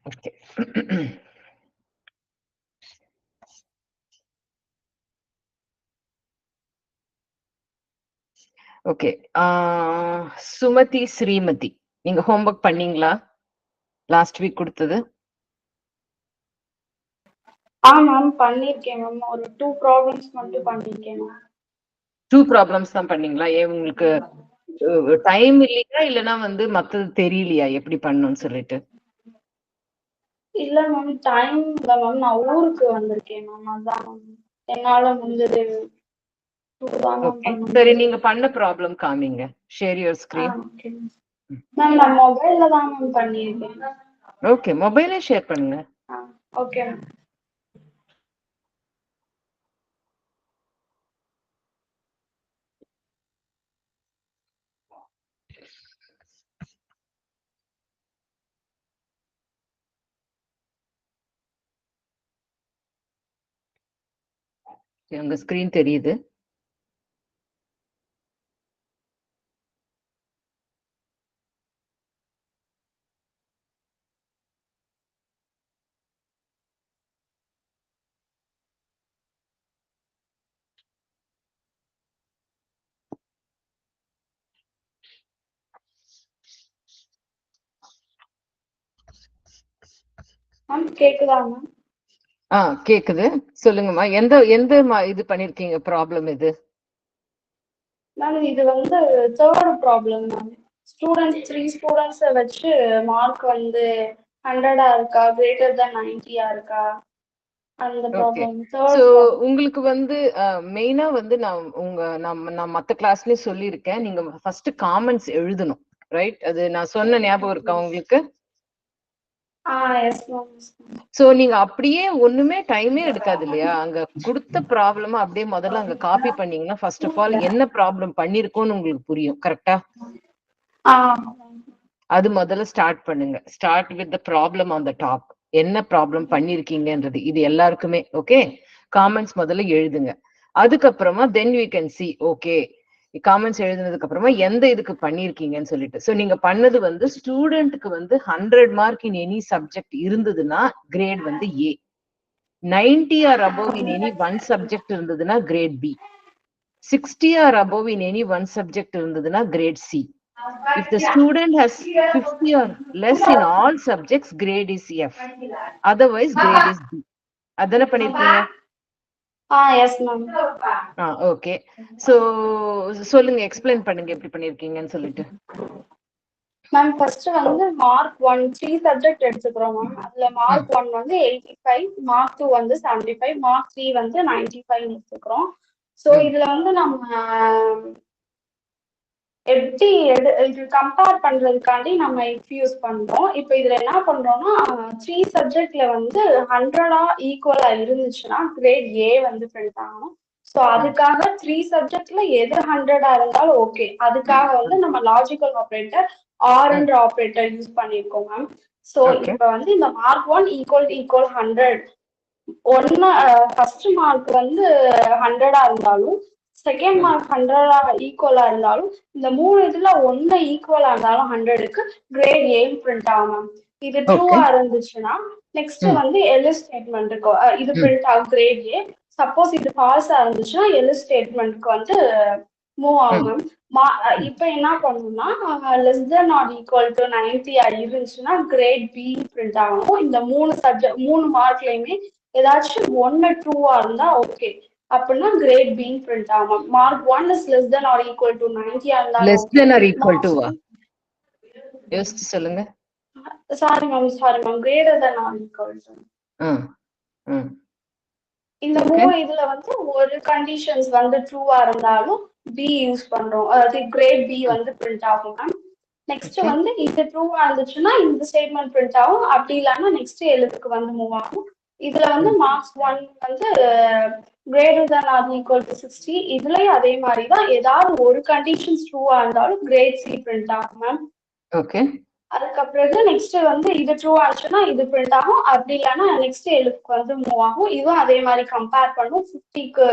Okay. Okay. Sumathi, Srimathi நீங்க homework பண்ணீங்களா? Last week குடுத்தது. மேம் பண்ணிருக்கேன் மேம். ஒரு 2 ப்ராப்ளம்ஸ் மட்டும் பண்ணிருக்கேன் மேம். 2 ப்ராப்ளம்ஸ் தான் பண்ணீங்களா? ஏன் உங்களுக்கு டைம் இல்லையா? இல்லன்னா வந்து மத்தது தெரியலையா எப்படி பண்ணணும்னு சொல்லிட்டு? இல்ல மேம், டைம் இல்ல மேம். நான் ஊருக்கு வந்திருக்கேன் மேம். அதான் மேம். என்னால முடிஞ்சது 2 தான் மேம் ஓகே. பண்ண சரி, முடியும். நீங்க பண்ண ப்ராப்ளம் காமிங்க. Share your screen. Okay ma'am. நான் மொபைல்ல தான் மேம் பண்ணிருக்கேன். ஓகே, மொபைலே ஷேர் பண்ணுங்க. Okay ma'am. உங்க ஸ்கிரீன் தெரியுது. மேம் கேக்குதா மேம்? கேக்குது. சொல்லுங்கம்மா. எந்த எந்த இது பண்ணிருக்கீங்க ப்ராப்ளம் இது? மேம் இது வந்து 3rd ப்ராப்ளம் மேம். ஸ்டூடெண்ட்ஸ் 3 ஸ்டூடெண்ட்ஸை வச்சு மார்க் வந்து 100 இருக்கா, greater than 90 இருக்கா, அந்த okay. Problem so 3rd problem. உங்களுக்கு வந்து மெயினா வந்து நான் மத்த கிளாஸ்லயும் சொல்லியிருக்கேன். நீங்க ஃபர்ஸ்ட் காமெண்ட்ஸ் எழுதணும். ரைட்? அது நான் சொன்ன ஞாபகம் இருக்கா உங்களுக்கு? S ma'am. சோ நீங்க அப்படியே ஒண்ணுமே டைமே எடுக்காது இல்லையா? அங்க குடுத்த ப்ராப்ளம் அப்படியே முதல்ல அங்க காப்பி பண்ணீங்கன்னா ஃபர்ஸ்ட் ஆஃப் ஆல் என்ன ப்ராப்ளம் பண்ணிருக்கோம்னு உங்களுக்கு புரியும். கரெக்டா? அது முதல்ல ஸ்டார்ட் பண்ணுங்க. Start with the problem on the top. என்ன ப்ராப்ளம் பண்ணிருக்கீங்கன்றது இது எல்லாருக்குமே. ஓகே. காமெண்ட்ஸ் முதல்ல எழுதுங்க. அதுக்கப்புறமா then we can see. Okay, comments எழுதுனதுக்கு அப்புறமா எந்த இதுக்கு பண்ணிருக்கீங்கன்னு சொல்லிட்டு. சோ நீங்க பண்ணது வந்து ஸ்டூடெண்ட்க்கு வந்து 100 மார்க் இன் எனி சப்ஜெக்ட் இருந்ததுன்னா கிரேட் வந்து A. 90 or above in any one subject இருந்ததுன்னா grade B. 60 or above in any one subject இருந்ததுன்னா grade C. If the student has 50 or less in all subjects, grade is F. Otherwise, grade is B. அதானே பண்ணிருக்கீங்க? S ma'am. Okay. So சொல்லுங்க, explain பண்ணுங்க எப்படி பண்ணிருக்கீங்கன்னு சொல்லிட்டு. Ma'am first வந்து mark 1 3 subject எடுத்துக்கிறோம் ma'am. அதுல மார்க் 1 வந்து 85, மார்க் 2 வந்து 75, மார்க் 3 வந்து 95 எடுத்துக்கிறோம். ஸோ இதுல வந்து நம்ம எப்படி இது கம்பேர் பண்றதுக்காண்டி நம்ம இஃப் யூஸ் பண்றோம். இப்போ இதுல என்ன பண்றோம்னா 3 சப்ஜெக்ட்ல வந்து 100 ஈக்குவலா இருந்துச்சுன்னா கிரேட் ஏ வந்து பிரிண்ட் ஆகணும். ஸோ அதுக்காக 3 சப்ஜெக்ட்ல எது 100 இருந்தாலும் ஓகே. அதுக்காக வந்து நம்ம லாஜிக்கல் ஆப்ரேட்டர் ஆர்ன்ற ஆப்ரேட்டர் யூஸ் பண்ணிருக்கோம் மேம். ஸோ இப்போ வந்து இந்த மார்க் 1 ஈக்குவல் 100 ஒன்னு ஃபர்ஸ்ட் மார்க் வந்து 100 இருந்தாலும், செகண்ட் மார்க் 100 ஈக்குவலா இருந்தாலும், இந்த 3 இதுல ஒன்னு ஈக்குவலா இருந்தாலும் 100க்கு கிரேட் ஏ பிரிண்ட் ஆகும். இது ட்ரூவா இருந்துச்சுன்னா நெக்ஸ்ட் வந்து எல்ஸ் ஸ்டேட்மெண்ட் இருக்கும். இது பிரிண்ட் ஆகும் கிரேட் ஏ. சப்போஸ் இது ஃபால்ஸா இருந்துச்சுன்னா எல்ஸ் ஸ்டேட்மெண்ட்க்கு வந்து மூவ் ஆகும். இப்ப என்ன பண்ணணும்னா less than or equal to 90 இருந்துச்சுன்னா கிரேட் பி பிரிண்ட் ஆகும். இந்த 3 மார்க்லயுமே ஏதாச்சும் ஒன்னு ட்ரூவா இருந்தா ஓகே. அப்படின்னா கிரேட் பி பிரிண்ட் ஆகும். Mark 1 is less than or equal to 90 இருந்தாலும் less than or equal to வா? யோசிச்சு சொல்லுங்க. Sorry ma'am, greater than or equal to. இந்த 3 இதுல வந்து ஒரு கண்டிஷன்ஸ் வந்து ட்ரூவா இருந்தாலும் பி யூஸ் பண்றோம். அதாவது கிரேட் பி வந்து பிரிண்ட் ஆகும் மேம். நெக்ஸ்ட் வந்து இது ட்ரூவா இருந்துச்சுன்னா இந்த ஸ்டேட்மெண்ட் பிரிண்ட் ஆகும். அப்படி இல்லைன்னா நெக்ஸ்ட் எழுத்துக்கு வந்து மூவ் ஆகும். இதுல வந்து மார்க்ஸ் 1 வந்து greater than or equal to 60. இதுலயும் அதே மாதிரி தான். ஏதாவது ஒரு கண்டிஷன்ஸ் ட்ரூவா இருந்தாலும் கிரேட் சி பிரிண்ட் ஆகும் மேம். ஓகே. அதுக்கப்புறம் நெக்ஸ்ட் வந்து இது ட்ரூ ஆச்சுன்னா இது பிரிண்ட் ஆகும். அப்படி இல்லைன்னா நெக்ஸ்ட் எழுத்துக்கு வந்து மூவ் ஆகும். இதுவும் அதே மாதிரி கம்பேர் பண்ணும். 50க்கு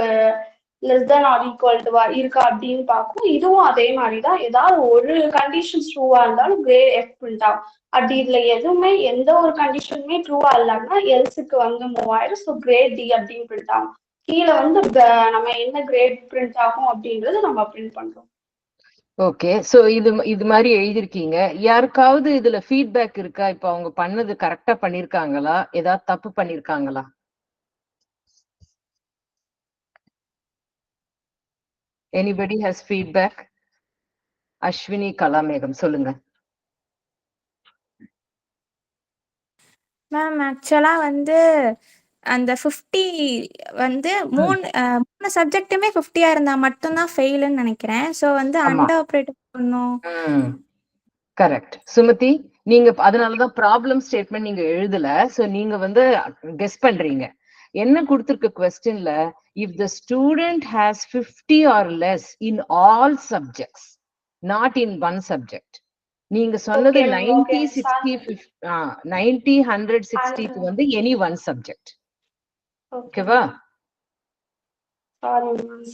less than or equal to இருக்கா அப்படின்னு பார்க்கும். இதுவும் அதே மாதிரிதான், ஏதாவது ஒரு கண்டிஷன்ஸ் ட்ரூவா இருந்தாலும் கிரேட் எஃப் பிரிண்ட் ஆகும். அப்படி இதுல எதுவுமே எந்த ஒரு கண்டிஷனுமே ட்ரூவா இல்லைன்னா எல்ஸுக்கு வந்து மூவ் ஆயிடும். ஸோ கிரேட் டி அப்படின்னு பிரிண்ட் ஆகும். கீழே வந்து நம்ம என்ன கிரேட் பிரிண்ட் ஆகும் அப்படின்றது நம்ம பிரிண்ட் பண்றோம். ஓகே, சோ இது மாதிரி எழுதிருக்கீங்க. யாருக்காவது இதுல ஃபீட்பேக் இருக்கா? இப்ப அவங்க பண்ணது கரெக்டா பண்ணிருக்காங்களா, ஏதாவது தப்பு பண்ணிருக்காங்களா? Anybody has feedback? Ashwini Kalamegam சொல்லுங்க. மேம் ஆக்சுவலா வந்து அந்த 50 வந்து மூணு சப்ஜெக்ட்டுமே 50-ஆ இருந்தா மட்டும்தான் ஃபெயிலுன்னு நினைக்கிறேன். ஸோ வந்து அண்டர் ஆப்ரேட் பண்ணும். கரெக்ட். சுமதி, நீங்க அதனாலதான் ப்ராப்ளம் ஸ்டேட்மெண்ட் நீங்க எழுதல. சோ நீங்க வந்து கெஸ் பண்றீங்க. என்ன கொடுத்திருக்க கொஸ்டின்ல, if the student has 50 or less in all subjects, not in one subject. நீங்க சொன்னது 90, 60, 90, 100, 60க்கு வந்து எனி ஒன் சப்ஜெக்ட். ஓகேவா?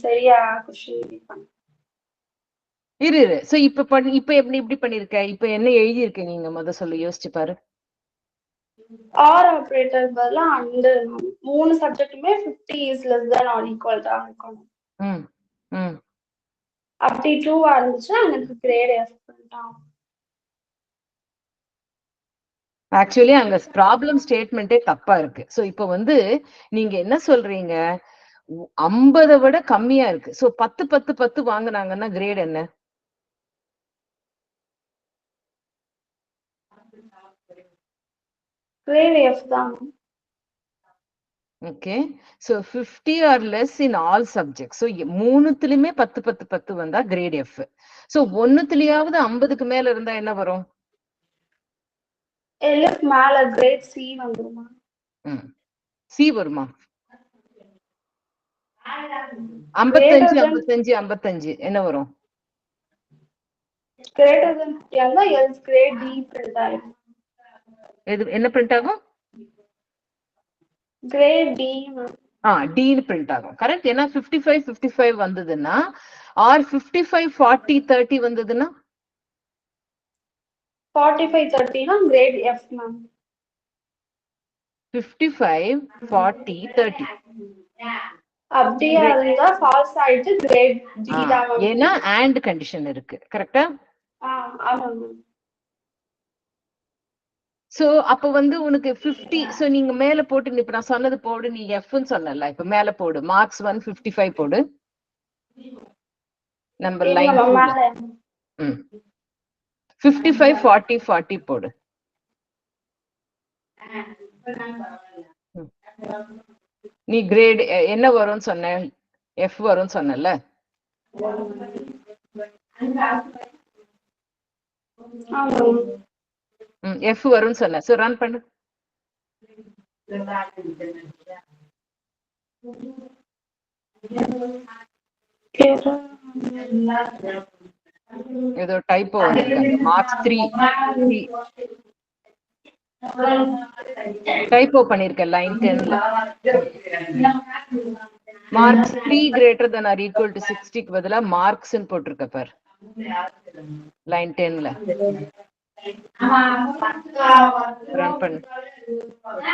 சரியா கொஸ்டின் இரு. சோ இப்ப எப்படி பண்ணிருக்க? இப்ப என்ன எழுதி இருக்க நீங்க முத சொல்ல யோசிச்சு பாரு. ஆர் ஆபரேட்டர் பதிலா அண்டர். மூணு சப்ஜெக்ட்டுமே 50 is less than or equal தான் இருக்கணும். அப்படி ட்ரூவா இருந்துச்சுன்னா எனக்கு கிரேட் எஃப் பிரிண்ட் ஆகும். ஆக்சுவலி அங்க ப்ராப்ளம் ஸ்டேட்மெண்டே தப்பா இருக்கு. சோ இப்ப வந்து நீங்க என்ன சொல்றீங்க, 50 விட கம்மியா இருக்கு. சோ 10 10 10 வாங்குனாங்கன்னா கிரேட் என்ன? கிரேட் எஃப் தான். Okay, so 50 or less in all subjects. So மூணுத்துலயுமே 10 10 10 வந்தா கிரேட் எஃப். சோ ஒண்ணுத்துலயாவது 50க்கு மேல இருந்தா என்ன வரும்? எல்எஃப் மேல கிரேட் சி வந்துருமா? சி வருமா? 55 55 55 என்ன வரும்? கிரேட்டர் தென் இருந்தா எல்ஸ் கிரேட் டி பிரிண்ட் ஆகும். என்ன பிரிண்ட் ஆகும்? Grade D. டி பிரிண்ட் ஆகும். கரெக்ட். ஏன்னா 55 55 வந்ததுன்னா, ஆர் 55 40 30 வந்ததுன்னா 45 30னா கிரேட் எஃப் மேம். 55 40 30 அப்படியே இருந்தா ஃபால்ஸ் ஆயிட்டு கிரேட் டி தான். ஏன்னா and கண்டிஷன் இருக்கு. கரெக்ட்டா? ஆமா மேம். சோ அப்ப வந்து உனக்கு 50. சோ நீங்க மேல போட்டு, இப்ப நான் சொன்னது போடு, நீ எஃப்னு சொன்னல, இப்ப மேல போடு. மார்க்ஸ் 155 போடு. நம்பர் லைன் 55 40 40 போடு. நீ கிரேட் என்ன வரும்னு சொன்ன? எஃப் வரும்னு சொன்னல. எஃப் வரும்னு சொன்ன. சோ ரன் பண்ணு. ஏதோ டைப்போ வந்திருக்கு. மார்க்ஸ் 3 டைப்போ பண்ணிருக்க லைன் 10ல. Marks 3 greater than or equal to 60க்கு பதிலா மார்க்ஸ் போட்டிருக்க பார் லைன் 10ல. ரன் பண்ணு.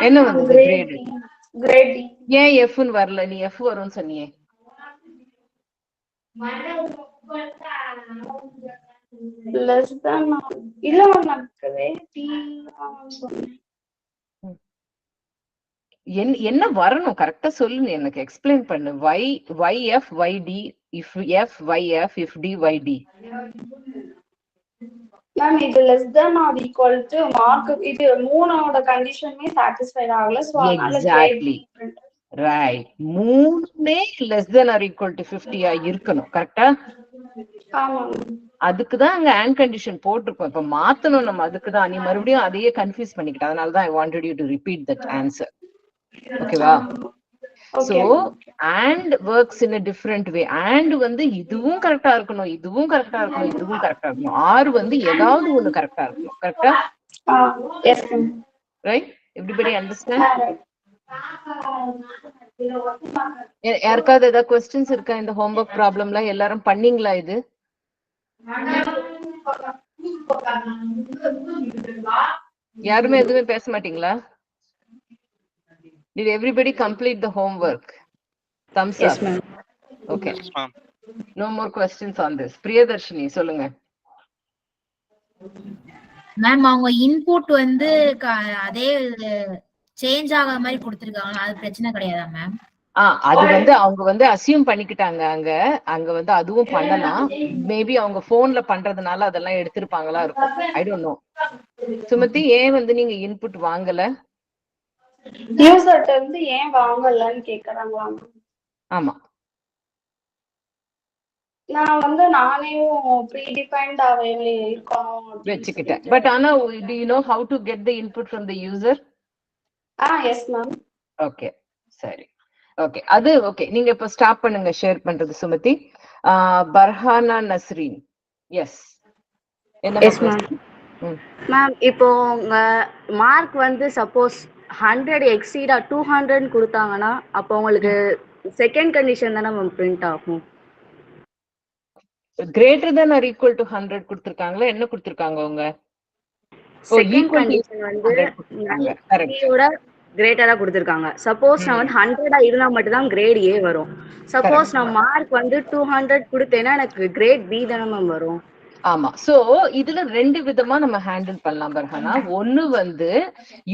என்ன வந்தது? கிரேட். Grade D. ஏன் எஃப் வரல? நீ எஃப் வரும்னு சொன்னியே. லெஸ் தென் இல்ல மேம், கிரேட் டி சொன்னேன். என்ன வரணும் கரெக்டா சொல்லு, எனக்கு எக்ஸ்பிளைன் பண்ணு. YF YD if F YF if D YD. Ma'am இது less than or equal to mark. இது மூணோட கண்டிஷனுமே சாட்டிஸ்ஃபைட் ஆகல. சோ அதனால கிரேட் டி பிரிண்ட். ரைட். மூணுமே less than or equal to 50 இருக்கணும். கரெக்டா? ஆமா. அதுக்குதான் அங்க and கண்டிஷன் போட்டிருக்கோம். இப்ப மாத்தணும் நம்ம. அதுக்குதான் நீ மறுபடியும் அதையே கன்ஃபியூஸ் பண்ணிக்கிட்ட. அதனாலதான் I wanted you to repeat that answer. ஓகேவா? So and works in a different way. and வந்து இதுவும் கரெக்டா இருக்கணும், இதுவும் கரெக்டா இருக்கணும், இதுவும் கரெக்டா இருக்கணும். ஆர் வந்து ஏதாவது ஒண்ணு கரெக்டா இருக்கணும். கரெக்டா? Yes ma'am. Right. Everybody understand? யாருக்காவது ஏதாவது கொஸ்டின்ஸ் இருக்கா இந்த ஹோம்ஒர்க் ப்ராப்ளம்ல? எல்லாரும் பண்ணீங்களா இது? யாருமே எதுவுமே பேச மாட்டீங்களா? Did everybody complete the homework? Thumbs up. Yes, ma'am. Okay. No more questions on this. Priyadarshini, சொல்லுங்க. மேம் அவங்க இன்புட் வந்து அதே சேஞ்ச் ஆகாத மாதிரி கொடுத்திருக்காங்க, அது பிரச்சனை கிடையாதா மேம்? அது வந்து அவங்க வந்து அசியூம் பண்ணிக்கிட்டாங்க. அங்க வந்து அதுவும் பண்ணலாம். மேபி அவங்க போன்ல பண்றதுனால அதெல்லாம் எடுத்திருப்பாங்களா இருக்கும். I don't know. சுமதி, ஏன் வந்து நீங்க இன்புட் வாங்கல? யூசர்ட்ட இருந்து ஏன் வாங்கலன்னு கேக்குறாங்களா? ஆமா, நான் வந்து நானே ப்ரீ டிஃபைன்டாவே இருக்கணும் வச்சுக்கிட்டேன். பட் ஆனா do you know how to get the input from the user? S ma'am. Okay, சரி. ஓகே, அது ஓகே. நீங்க இப்ப ஸ்டாப் பண்ணுங்க ஷேர் பண்றது சுமதி. பர்ஹானா நஸ்ரீன், எஸ். என்ன மேம், இப்போ உங்க மார்க் வந்து சப்போஸ் 100 எக்ஸீடா 200 கொடுத்தாங்கன்னா அப்போ உங்களுக்கு செகண்ட் கண்டிஷன் தானே மேம் பிரிண்ட் ஆகும்? greater than or equal to 100 கொடுத்திருக்காங்களா? என்ன கொடுத்திருக்காங்க அவங்க? செகண்ட் கண்டிஷன் வந்து 90யோட கிரேட்டரா கொடுத்திருக்காங்க. சப்போஸ் நான் வந்து 100 இருந்தா மட்டும் தான் கிரேட் ஏ வரும். சப்போஸ் நான் மார்க் வந்து 200 கொடுத்தேன்னா எனக்கு கிரேட் பி தானே மேம் வரும்? ஆமா. சோ இதுல ரெண்டு விதமா நம்ம ஹேண்டில் பண்ணலாம் பர்ஹானா. ஒன்னு வந்து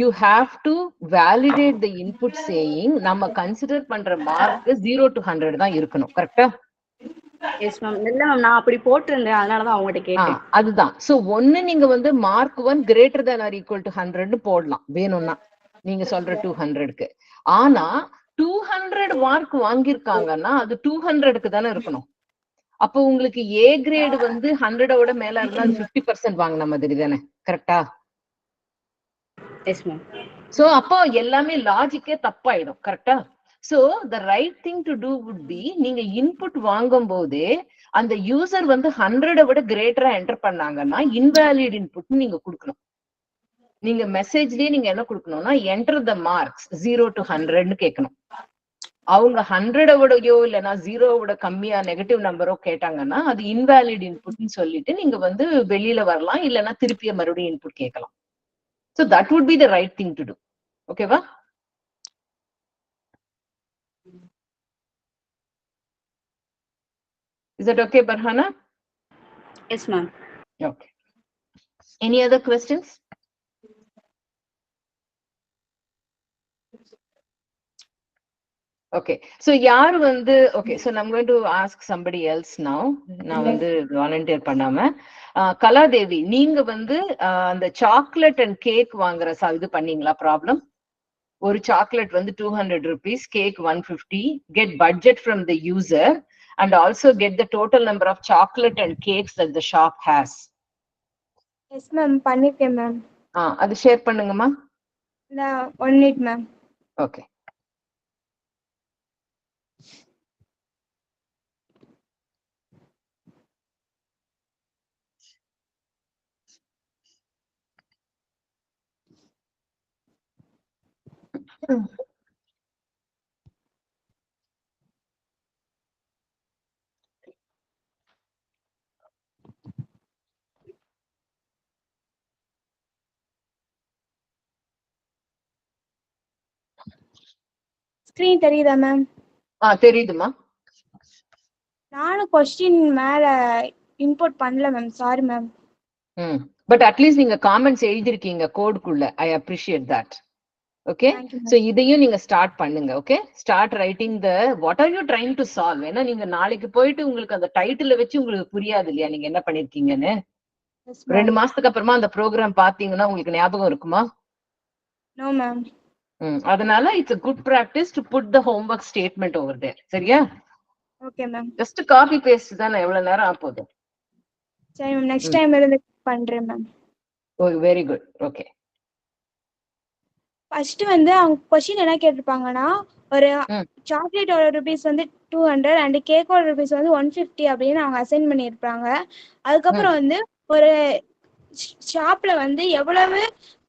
you have to validate the input saying நம்ம கன்சிடர் பண்ற மார்க் 0 to 100 தான் இருக்கணும். கரெக்டா? Yes ma'am. இல்ல மேம், நான் அப்படி போட்டிருந்தேன், அதனாலதான் அவங்ககிட்ட கேட்டேன். அதுதான். சோ ஒன்னு நீங்க வந்து mark 1 greater than or equal to 100 போடலாம் வேணும்னா, நீங்க சொல்ற 200க்கு. ஆனா 200 மார்க் வாங்கியிருக்காங்கன்னா அது 200க்கு தானே இருக்கணும். அப்போ உங்களுக்கு ஏ கிரேடு வந்து 100ஓட மேல இருந்தா அது 50% வாங்கின மாதிரி தானே? கரெக்டா? Yes ma'am. சோ அப்போ எல்லாமே லாஜிக்கே தப்பாயிடும். கரெக்டா? So the right thing to do would be, நீங்க இன்புட் வாங்கும் போதே அந்த யூசர் வந்து 100 விட கிரேட்டரா என்டர் பண்ணாங்கன்னா இன்வாலிட் இன்புட் நீங்க கொடுக்கணும். நீங்க மெசேஜ்லயே நீங்க என்ன கொடுக்கணும்னா என்டர் த மார்க்ஸ் 0 to 100ன்னு கேட்கணும். அவங்க 100 இல்லைன்னா 0 கம்மியா நெகட்டிவ் நம்பரோ கேட்டாங்கன்னா அது இன்வாலிட் இன்புட்னு சொல்லிட்டு நீங்க வந்து வெளியில வரலாம், இல்லைன்னா திருப்பிய மறுபடியும் இன்புட் கேட்கலாம். So that would be the right thing to do. ஓகேவா? Is that okay, Barhana? Yes, ma'am. Okay. Any other questions? Okay. So யார் வந்து okay, so I'm going to ask somebody else now. நான் வந்து volunteer பண்ணாம கலாதேவி, நீங்க வந்து அந்த chocolate and cake வாங்குற இது பண்ணீங்களா ப்ராப்ளம்? ஒரு சாக்லேட் வந்து 200 rupees, cake 150, get budget from the user and also get the total number of chocolate and cakes that the shop has. Yes ma'am, பண்ணிருக்கேன் ma'am. அது ஷேர் பண்ணுங்கம்மா. நான் 1 minute ma'am. Okay. ஸ்கிரீன் தெரியுதா ma'am? தெரியுதுமா. நானும் question மேல input பண்ணல ma'am, sorry ma'am. But at least நீங்க comments எழுதிருக்கீங்க கோடுக்குள்ள. I appreciate that. Okay, so இதையும் நீங்க ஸ்டார்ட் பண்ணுங்க. Okay, start writing the what are you trying to solve. ஏன்னா நீங்க நாளைக்கு போயிட்டு உங்களுக்கு அந்த டைட்டில வச்சு உங்களுக்கு புரியாது இல்லையா நீங்க என்ன பண்ணிருக்கீங்கன்னு. 2 மாசத்துக்கு அப்புறமா அந்த ப்ரோக்ராம் பாத்தீங்கன்னா உங்களுக்கு ஞாபகம் இருக்குமா? No ma'am. அதனால it's a good practice to put the homework statement over there. சரியா? Okay ma'am. Just copy paste தானே, எவ்வளவு நேரம் ஆகுது? சரி மேம், நெக்ஸ்ட் டைம் இருந்து பண்றேன் மேம். ஓ, வெரி குட். ஓகே. ஃபர்ஸ்ட் வந்து அவங்க क्वेश्चन என்ன கேட்டிருப்பாங்கன்னா, ஒரு சாக்லேட்டோட ருபீஸ் வந்து 200 அண்ட் கேக்கோட ருபீஸ் வந்து 150 அப்படின்னு அவங்க அசைன் பண்ணியிருப்பாங்க. அதுக்கப்புறம் வந்து ஒரு ஷாப்ல வந்து எவ்வளவு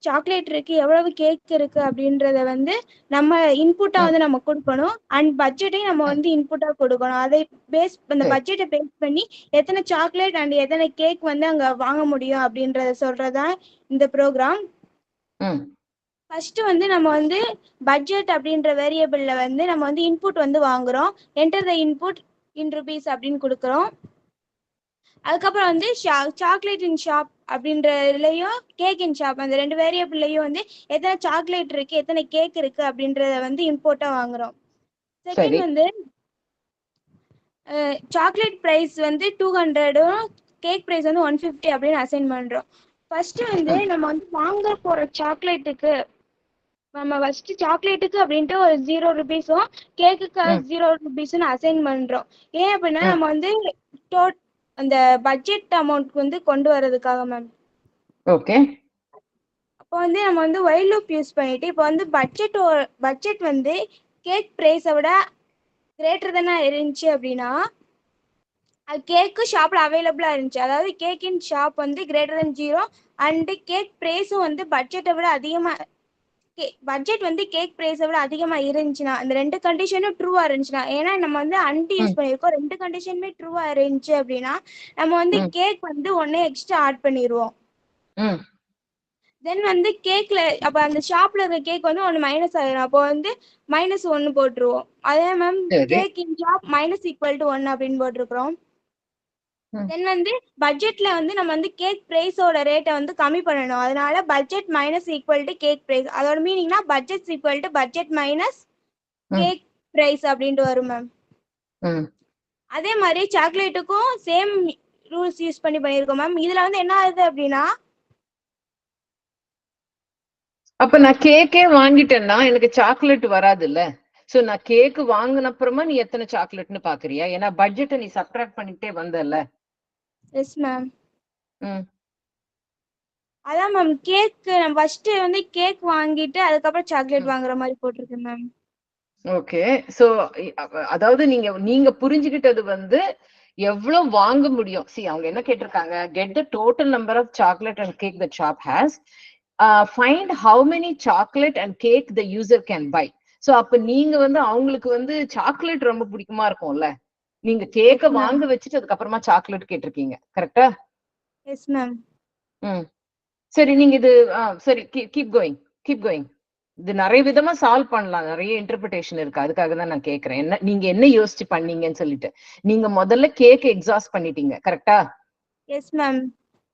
சாக்லேட் இருக்கு, எவ்வளவு கேக் இருக்கு அப்படின்றத வந்து நம்ம இன்புட்டா வந்து நம்ம கொடுக்கணும். அண்ட் பட்ஜெட்டையும் நம்ம வந்து இன்புட்டா கொடுக்கணும். அதை அந்த பட்ஜெட்டை பேஸ் பண்ணி எத்தனை சாக்லேட் அண்ட் எத்தனை கேக் வந்து அங்க வாங்க முடியும் அப்படின்றத சொல்றதா இந்த ப்ரோக்ராம். ஃபர்ஸ்ட் வந்து நம்ம வந்து பட்ஜெட் அப்படின்ற வேரியபிள்ல வந்து நம்ம வந்து இன்புட் வந்து வாங்குறோம். Enter the input in rupees அப்படின்னு கொடுக்குறோம். அதுக்கப்புறம் வந்து சாக்லேட் இன் ஷாப் அப்படின்றதுலயும் கேக் இன் ஷாப் அந்த 2 வேரியபிள்லயும் வந்து எத்தனை சாக்லேட் இருக்கு எத்தனை கேக் இருக்கு அப்படின்றத வந்து இம்போர்ட்டா வாங்குறோம். செகண்ட் வந்து சாக்லேட் பிரைஸ் வந்து 200 கேக் பிரைஸ் வந்து 150 அப்படின்னு அசைன் பண்றோம். ஃபர்ஸ்ட் வந்து நம்ம வந்து வாங்க போற சாக்லேட்டுக்கு நம்ம ஃபர்ஸ்ட் சாக்லேட்டுக்கு அப்படின்ட்டு ஒரு 0 ருபீஸும் கேக்குக்கு 0 ருபீஸ்னு அசைன் பண்றோம். ஏன் அப்படின்னா நம்ம வந்து அந்த பட்ஜெட் அமௌண்ட் வந்து கொண்டு வர்றதுக்காக மேம். ஓகே. அப்போ வந்து நம்ம வந்து வைல் லூப் யூஸ் பண்ணிட்டு இப்போ வந்து பட்ஜெட் வந்து கேக் பிரைஸை விட கிரேட்டர் தானே இருந்துச்சு அப்படின்னா அது கேக்கு ஷாப்ல அவைலபிளா இருந்துச்சு. அதாவது கேக் இன் ஷாப் வந்து கிரேட்டர் தென் 0 அண்ட் கேக் பிரைஸும் வந்து பட்ஜெட்டை விட அதிகமா பட்ஜெட் வந்து கேக் பிரைஸை விட அதிகமா இருந்துச்சுன்னா அந்த 2 கண்டிஷனும் ட்ரூவா இருந்துச்சுன்னா, ஏன்னா நம்ம வந்து அண்ட் யூஸ் பண்ணிருக்கோம், 2 கண்டிஷனுமே ட்ரூவா இருந்துச்சு அப்படின்னா நம்ம வந்து கேக் வந்து 1 எக்ஸ்ட்ரா ஆட் பண்ணிடுவோம். தென் வந்து கேக்ல அப்ப அந்த ஷாப்ல இருக்க கேக் வந்து 1 மைனஸ் ஆயிரும். அப்போ வந்து -1 போட்டுருவோம். அதே மேம் கேக் இன் ஷாப் -1 அப்படின்னு போட்டிருக்கிறோம். தென் வந்து பட்ஜெட்ல வந்து நம்ம வந்து கேக் பிரைஸோட ரேட்டை வந்து கம்மி பண்ணணும். அதனால பட்ஜெட் = கேக் பிரைஸ். அதோட மீனிங்னா budget budget minus cake price அப்படின்ட்டு வரும் மேம். அதே மாதிரி சாக்லேட்டுக்கும் சேம் ரூல்ஸ் யூஸ் பண்ணிருக்கோம் மேம். இதுல வந்து என்ன ஆகுது அப்படின்னா அப்ப நான் கேக்கே வாங்கிட்டேன்னா எனக்கு சாக்லேட் வராது இல்ல. சோ நான் கேக் வாங்கின அப்புறமா நீ எத்தனை சாக்லேட்னு பாக்குறியா? ஏன்னா பட்ஜெட்டை நீ சப்ட்ராக்ட் பண்ணிட்டே வந்தல்ல. Yes ma'am. அதான் மேம் கேக் நான் ஃபர்ஸ்ட் வந்து கேக் வாங்கிட்டு அதுக்கப்புறம் சாக்லேட் வாங்குற மாதிரி போட்டிருக்கேன் மேம். ஓகே. சோ அதாவது நீங்க புரிஞ்சுக்கிட்டது வந்து எவ்வளவு வாங்க முடியும். அவங்க என்ன கேட்டிருக்காங்க, get the total number of chocolate and cake the shop has, find how many chocolate and cake the user can buy. So அப்ப நீங்க வந்து அவங்களுக்கு வந்து சாக்லேட் ரொம்ப பிடிக்குமா இருக்கும்ல, நீங்க கேக்க வாங்க வச்சுட்டு அதுக்கப்புறமா சாக்லேட் கேட்டிருக்கீங்க, கரெக்டா? Yes ma'am. சரி, நீங்க இது சரி கீப் கோயிங். இது நிறைய விதமா சால்வ் பண்ணலாம், நிறைய இன்டர்பிரிட்டேஷன் இருக்கு. அதுக்காக தான் நான் கேக்குறேன், நீங்க என்ன யோசிச்சு பண்ணீங்கன்னு சொல்லிட்டு. நீங்க முதல்ல கேக் எக்ஸாஸ்ட் பண்ணிட்டீங்க, கரெக்டா? Yes ma'am.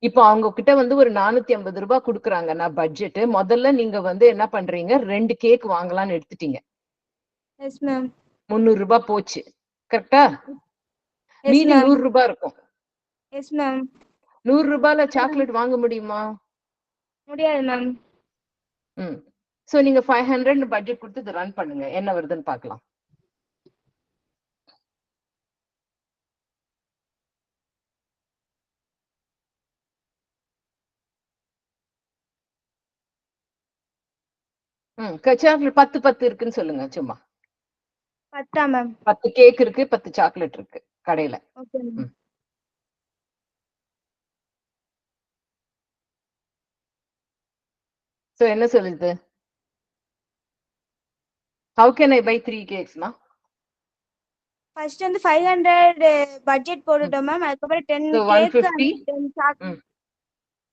இப்போ அவங்க கிட்ட வந்து ஒரு 450 ரூபாய் கொடுக்குறாங்கன்னா பட்ஜெட், முதல்ல நீங்க வந்து என்ன பண்றீங்க, 2 கேக் வாங்கலாம்னு எடுத்துட்டீங்க. Yes ma'am. 300 ரூபாய் போச்சு, கரெக்டா? மீதி 100 ரூபாய் இருக்கும். Yes ma'am. 100 ரூபாய்ல சாக்லேட் வாங்க முடியுமா? முடியாது மேம். சோ நீங்க 500 பட்ஜெட் கொடுத்து இதை ரன் பண்ணுங்க, என்ன வருதுன்னு பார்க்கலாம். சாக்லேட் 10 இருக்குன்னு சொல்லுங்க சும்மா. 10 மேம். 10 கேக் இருக்கு, 10 சாக்லேட் இருக்கு கடையில. Okay ma'am. சோ என்ன சொல்லுது? How can I buy 3 cakes ma? First வந்து 500 பட்ஜெட் போட்டுட்டோம் மேம். அதுக்கப்புறம் 10 கேக் and 10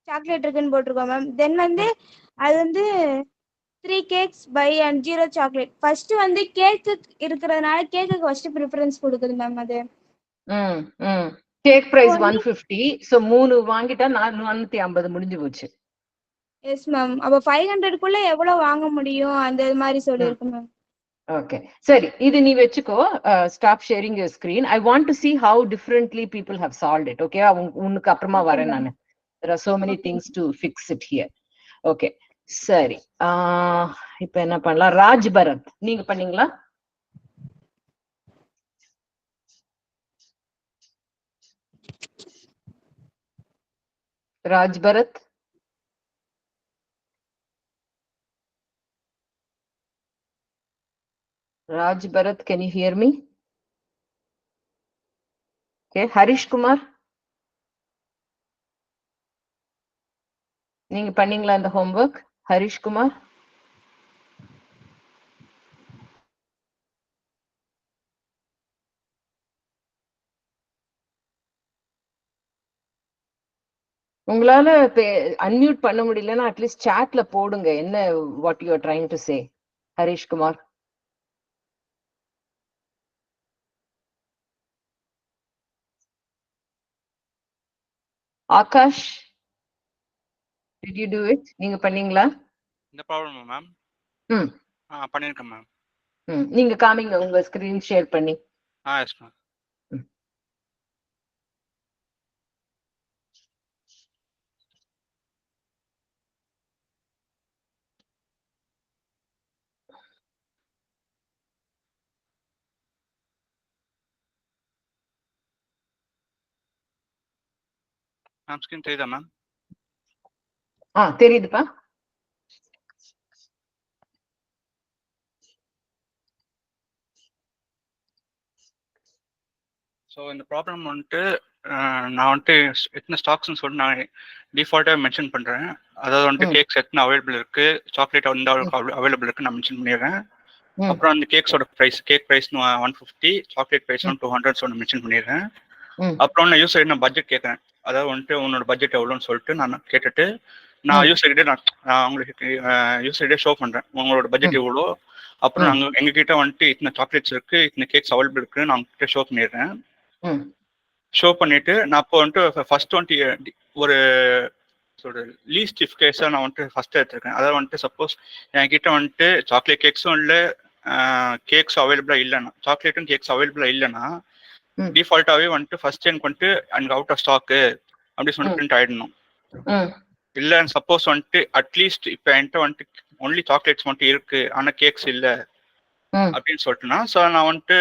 சாக்லேட் இருக்குன்னு போட்டிருக்கோம் மேம். தென் வந்து அது வந்து 3 cakes by and 0 chocolate. First வந்து கேக்கு இருக்கிறதுனால கேக்குக்கு ஃபர்ஸ்ட் ப்ரிஃபரன்ஸ் கொடுக்குது மேம். அது கேக் பிரைஸ் 150. சோ 3 வாங்கிட்டா 450 முடிஞ்சு போச்சு. Yes ma'am. அப்ப 500க்குள்ள எவ்வளவு வாங்க முடியும் அந்த மாதிரி சொல்லிருக்கு மேம். ஓகே, சரி, இது நீ வெச்சுக்கோ. Stop sharing your screen. I want to see how differently people have solved it. ஓகே, உனக்கு அப்புறமா வரேன் நானு. There are so many things to fix it here. Okay, சரி. இப்ப என்ன பண்ணலாம்? ராஜ் பரத், நீங்க பண்ணீங்களா? Raj Bharat, Raj Bharat, can you hear me? Okay, Harish Kumar, நீங்க பண்ணீங்களா இந்த homework? ஹரிஷ் குமார். உங்களால அன்மியூட் பண்ண முடியலன்னா அட்லீஸ்ட் சாட்ல போடுங்க என்ன what you are trying to say. Harish Kumar. Akash, did you do it? நீங்க பண்ணீங்களா? இந்த ப்ராப்ளமா மேம்? ம். பண்ணிருக்கேன் மேம். நீங்க காமிங்க உங்க ஸ்கிரீன் ஷேர் பண்ணி. Yes ma'am. மேம் ஸ்கிரீன் தெரியுதா மேம்? தெரியுதுப்பா. ஸோ இந்த ப்ராப்ளம் வந்துட்டு நான் வந்துட்டு எத்தனை ஸ்டாக்ஸ்ன்னு சொல்லிட்டு நான் டிஃபால்ட்டாக மென்ஷன் பண்ணுறேன். அதாவது வந்துட்டு கேக்ஸ் எத்தனை அவைலபிள் இருக்கு, சாக்லேட் வந்து அவைலபிள் இருக்கு நான் மென்ஷன் பண்ணிடுறேன். அப்புறம் அந்த கேக்ஸோட price, cake price 150, chocolate price 200 சொல்லி மென்ஷன் பண்ணிடுறேன். அப்புறம் நான் யூஸர் நான் பட்ஜெட் கேட்குறேன். அதாவது வந்துட்டு உன்னோட பட்ஜெட் எவ்வளோன்னு சொல்லிட்டு நான் கேட்டுட்டு நான் யூஸர்கிட்டே நான் அவங்களுக்கு யூஸர்கிட்டே ஷோ பண்ணுறேன் உங்களோட பட்ஜெட் எவ்வளோ. அப்புறம் நாங்கள் எங்ககிட்ட வந்துட்டு இத்தனை சாக்லேட்ஸ் இருக்கு, இத்தனை கேக்ஸ் அவைலபிள் இருக்குன்னு நான் கிட்ட ஷோ பண்ணிடுறேன். ஷோ பண்ணிட்டு நான் அப்போ வந்துட்டு ஃபர்ஸ்ட் வந்துட்டு ஒரு லீஸ்ட் இஃப் கேஸாக நான் வந்துட்டு ஃபர்ஸ்ட் எடுத்திருக்கேன். அதாவது வந்துட்டு சப்போஸ் என்கிட்ட வந்துட்டு சாக்லேட் கேக்ஸும் இல்லை, கேக்ஸ் அவைலபிளாக இல்லைன்னா, சாக்லேட்டும் கேக்ஸ் அவைலபிளாக இல்லைன்னா டிஃபால்ட்டாகவே வந்துட்டு ஃபர்ஸ்ட் எனக்கு வந்துட்டு எனக்கு அவுட் ஆஃப் ஸ்டாக்கு அப்படி சொல்லிட்டு பிரிண்ட் ஆயிடணும். இல்லை சப்போஸ் வந்துட்டு அட்லீஸ்ட் இப்போ என்கிட்ட வந்துட்டு ஒன்லி சாக்லேட்ஸ் மட்டும் இருக்கு ஆனால் கேக்ஸ் இல்லை அப்படின்னு சொல்லிட்டுனா, ஸோ நான் வந்துட்டு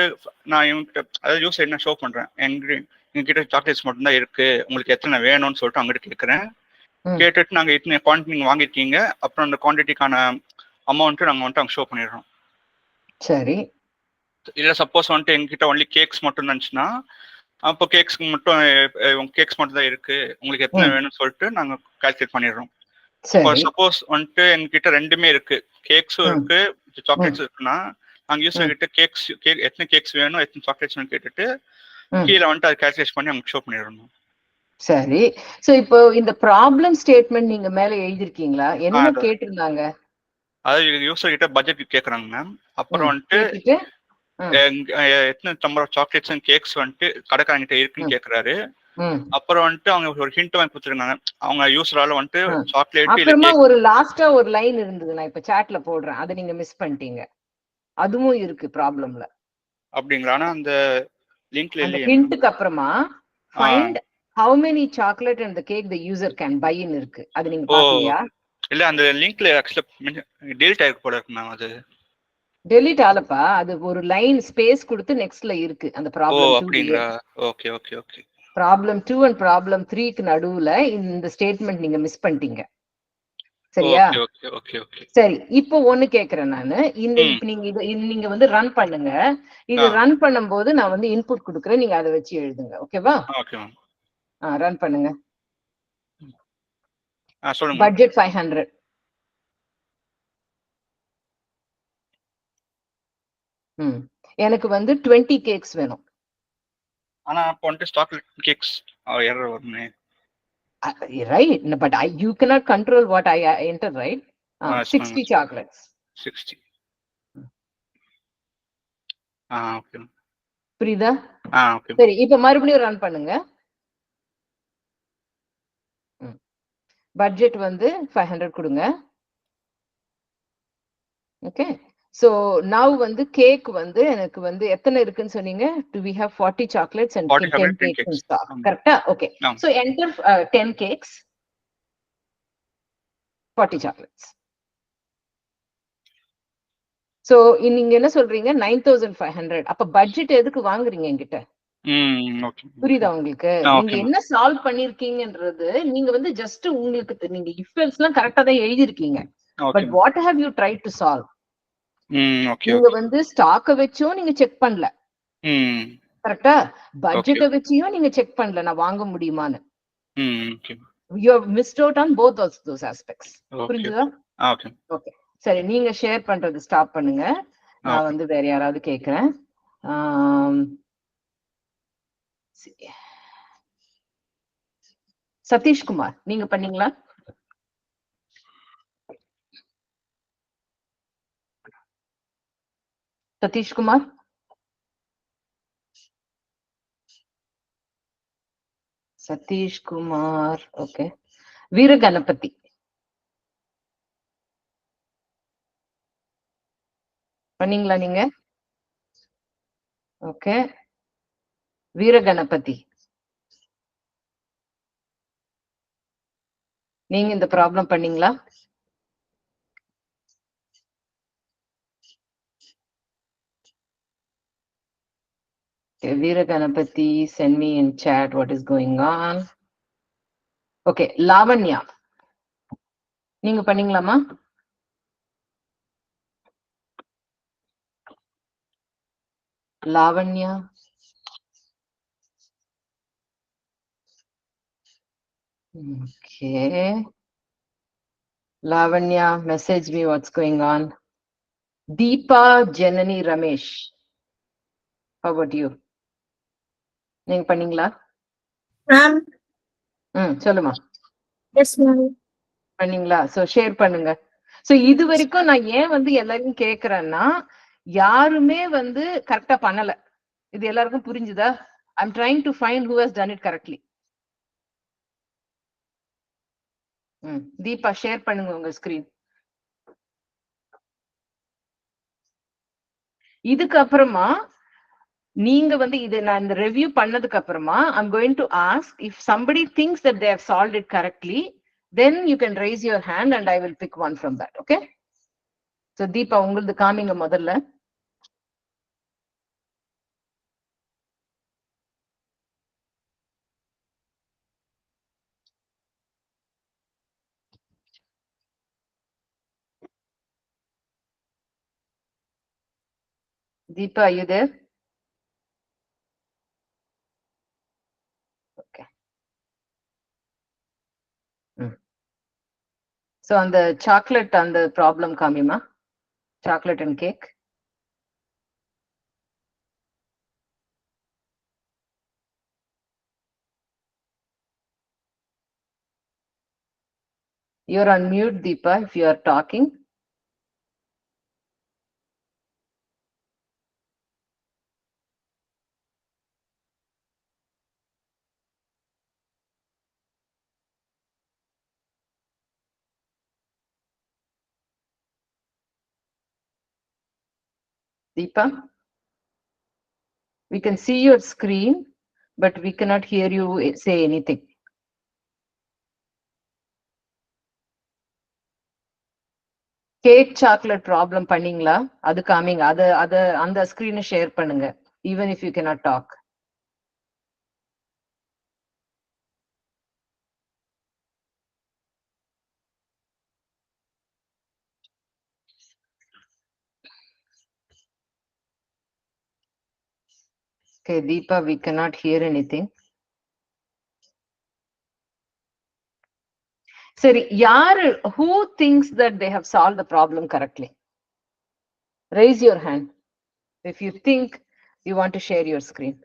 நான் இவங்ககிட்ட அதாவது யூஸ் என்ன ஷோ பண்ணுறேன், எங்ககிட்ட சாக்லேட்ஸ் மட்டும் தான் இருக்கு, உங்களுக்கு எத்தனை வேணும்னு சொல்லிட்டு அங்கிட்ட கேட்குறேன். கேட்டுட்டு நாங்கள் இத்தனை குவான்டிட்டி நீங்கள் வாங்கியிருக்கீங்க, அப்புறம் அந்த குவான்டிட்டிக்கான அமௌண்ட்டு நாங்கள் வந்துட்டு அங்கே ஷோ பண்ணிடுறோம். சரி. இல்லை சப்போஸ் வந்துட்டு எங்ககிட்ட ஒன்லி கேக்ஸ் மட்டும் இருந்துச்சுன்னா அப்போ கேக்ஸ் மட்டும் தான் இருக்கு, உங்களுக்கு எத்தனை வேணும்னு சொல்லிட்டு நாங்கள் கால்குலேட் பண்ணிடுறோம். சப்போஸ் வந்துட்டு எங்ககிட்ட ரெண்டுமே இருக்கு, கேக்ஸும் இருக்கு சாக்லேட்ஸும் இருக்குன்னா நாங்கள் யூஸர் கிட்ட எத்தனை கேக்ஸ் வேணும் எத்தனை சாக்லேட்ஸ் வேணும் கேட்டுட்டு கீழே வந்துட்டு அதை கால்குலேட் பண்ணி அவங்க ஷோ பண்ணிடணும். சரி. சோ இப்போ இந்த ப்ராப்ளம் ஸ்டேட்மெண்ட் நீங்க மேல எழுதிருக்கீங்களா? என்ன கேட்டிருந்தாங்க? அதாவது யூஸர் கிட்ட பட்ஜெட் கேக்குறாங்க மேம். அப்புறம் வந்துட்டு எத்தனை number of chocolates and cakes வந்துட்டு கடைக்காரங்கிட்ட இருக்குன்னு கேக்குறாரு. அப்புறம் வந்துட்டு அவங்க ஒரு ஹிண்ட் வாங்கி கொடுத்துருக்காங்க, அவங்க யூஸரால வந்துட்டு சாக்லேட். அப்புறமா ஒரு லாஸ்டா ஒரு லைன் இருந்தது, நான் இப்ப சாட்ல போடுறேன், அதை நீங்க மிஸ் பண்ணிட்டீங்க. அதுவும் இருக்கு ப்ராப்ளம்ல. அப்படிங்களா? ஆனா அந்த லிங்க்ல இல்ல. ஹிண்ட்க்கு அப்புறமா find how many chocolate and the cake the user can buy in இருக்கு. அது நீங்க பாத்தீங்களா? இல்ல அந்த லிங்க்ல ஆக்சுவலா டெலீட் ஆயிருக்கு போல இருக்கு மேம். அது டெலீட் ஆலப்பா, அது ஒரு லைன் ஸ்பேஸ் கொடுத்து நெக்ஸ்ட்ல இருக்கு அந்த ப்ராப்ளம் 2. அப்படிங்களா? Okay okay okay. Problem 2 and problem 3க்கு நடுவுல இந்த ஸ்டேட்மெண்ட் நீங்க மிஸ் பண்ணிட்டீங்க. சரியா? Okay okay okay. சரி, இப்போ ஒன்னு கேக்குறேன் நானு. இந்த நீங்க வந்து ரன் பண்ணுங்க. இது ரன் பண்ணும்போது நான் வந்து இன்புட் கொடுக்குறேன், நீங்க அதை வச்சு எழுதுங்க. ஓகேவா? Okay ma'am. ரன் பண்ணுங்க. சொல்லுங்க. பட்ஜெட் 500. எனக்கு வந்து 20 கேக்ஸ் வேணும். ஆனா அப்போ வந்து சாக்லேட் கேக்ஸ் எரர் வருமே. Right, but you cannot control what I enter, right? 60 chocolates. 60. Okay. புரியுதா? ஓகே. சரி, இப்போ மறுபடியும் ரன் பண்ணுங்க. பட்ஜெட் வந்து 500 கொடுங்க. ஓகே. So now வந்து கேக் வந்து எனக்கு வந்து எத்தனை இருக்குன்னு சொன்னீங்க? Do we have 40 chocolates and 10 cakes in stock? Correct? Okay. So enter 10 cakes, 40 chocolates. So நீங்க என்ன சொல்றீங்க? 9500. அப்ப பட்ஜெட் எதுக்கு வாங்குறீங்க என்கிட்ட? புரியுதா உங்களுக்கு? நீங்க என்ன சால்வ் பண்ணிருக்கீங்கன்றது நீங்க வந்து ஜஸ்ட் உங்களுக்கு நீங்க இஃப் எல்ஸ் எல்லாம் கரெக்டா தான் எழுதிருக்கீங்க. But what have you tried to solve? நீங்க வந்து ஸ்டாக்க வச்சும் நீங்க செக் பண்ணல. கரெக்டா? பட்ஜெட்டை வச்சியும் நீங்க செக் பண்ணல நான் வாங்க முடியுமான்னு. you have missed out on both of those aspects. புரிஞ்சுதா? ஓகே ஓகே, சரி, நீங்க ஷேர் பண்றது ஸ்டாப் பண்ணுங்க. நான் வந்து வேற யாராவது கேக்குறேன். சதீஷ்குமார், நீங்க பண்ணீங்களா? சதீஷ்குமார், சதீஷ்குமார், ஓகே. வீரகணபதி பண்ணீங்களா நீங்க? ஓகே, வீரகணபதி, நீங்க இந்த ப்ராப்ளம் பண்ணீங்களா? Okay, Veeraganapati, send me in chat what is going on. Okay, Lavanya, நீங்க பண்ணீங்களாமா? Lavanya, okay. Lavanya, message me what's going on. Deepa Janani Ramesh, how about you? நீங்க பண்ணீங்களா? சொல்லுமா. பண்ணீங்களா? சோ ஷேர் பண்ணுங்க. சோ இது வரைக்கும் நான் ஏன் வந்து எல்லாரும் கேக்குறேன்னா, யாருமே வந்து கரெக்டா பண்ணல. இது எல்லாருக்கும் புரிஞ்சுதா? I'm trying to find who has done it correctly. Deepa share பண்ணுங்க உங்க ஸ்கிரீன். இதுக்கு அப்புறமா நீங்க வந்து இது நான் இந்த ரிவ்யூ பண்ணதுக்கு அப்புறமா I'm going to ask if somebody thinks that they have solved it correctly, then you can raise your hand and I will pick one from that. Okay, so Deepa உங்களது காமிங்க முதல்ல. Deepa, are you there? Okay. So on the chocolate and the problem kamima, chocolate and cake. You're on mute, Deepa, if you are talking. Deepa, we can see your screen, but we cannot hear you say anything. Cake chocolate problem பண்ணீங்களா? அது காமிங்க. அது அந்த ஸ்கிரீனை share பண்ணுங்க, even if you cannot talk. Okay, Deepa, we cannot hear anything. சரி, யாரு who thinks that they have solved the problem correctly? Raise your hand if you think you want to share your screen.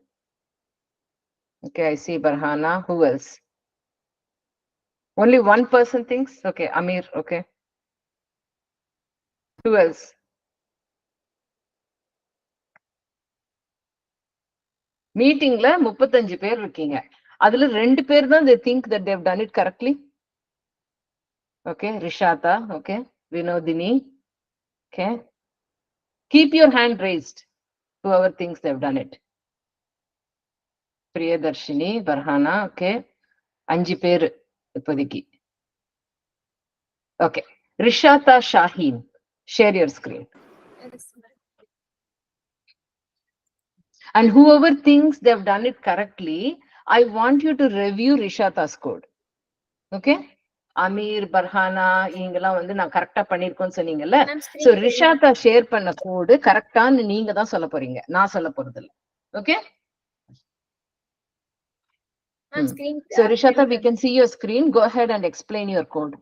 Okay, I see Barhana. Who else? Only one person thinks? Okay, Amir. Okay. Who else? மீட்டிங்ல 35 பேர் இருக்கீங்க. அதுல 2 பேர் தான் they think that they have done it correctly. Okay, Rishata. Okay, Vinodini. Okay, keep your hand raised, whoever thinks they have done it. Priyadarshini, Barhana. Okay, 5 பேர் இப்போதைக்கு. Okay, Rishata Shaheen, share your screen. And whoever thinks they have done it correctly, I want you to review Rishata's code. Okay, Amir, Barhana, இங்கெல்லாம் வந்து நான் கரெக்டா பண்ணிருக்கோம்னு சொன்னீங்கல்ல. So ரிஷாதா share பண்ண கோடு கரெக்டான்னு நீங்க தான் சொல்ல போறீங்க, நான் சொல்ல போறது இல்ல. Okay, screen. So Rishata, we can see your screen. Go ahead and explain your code.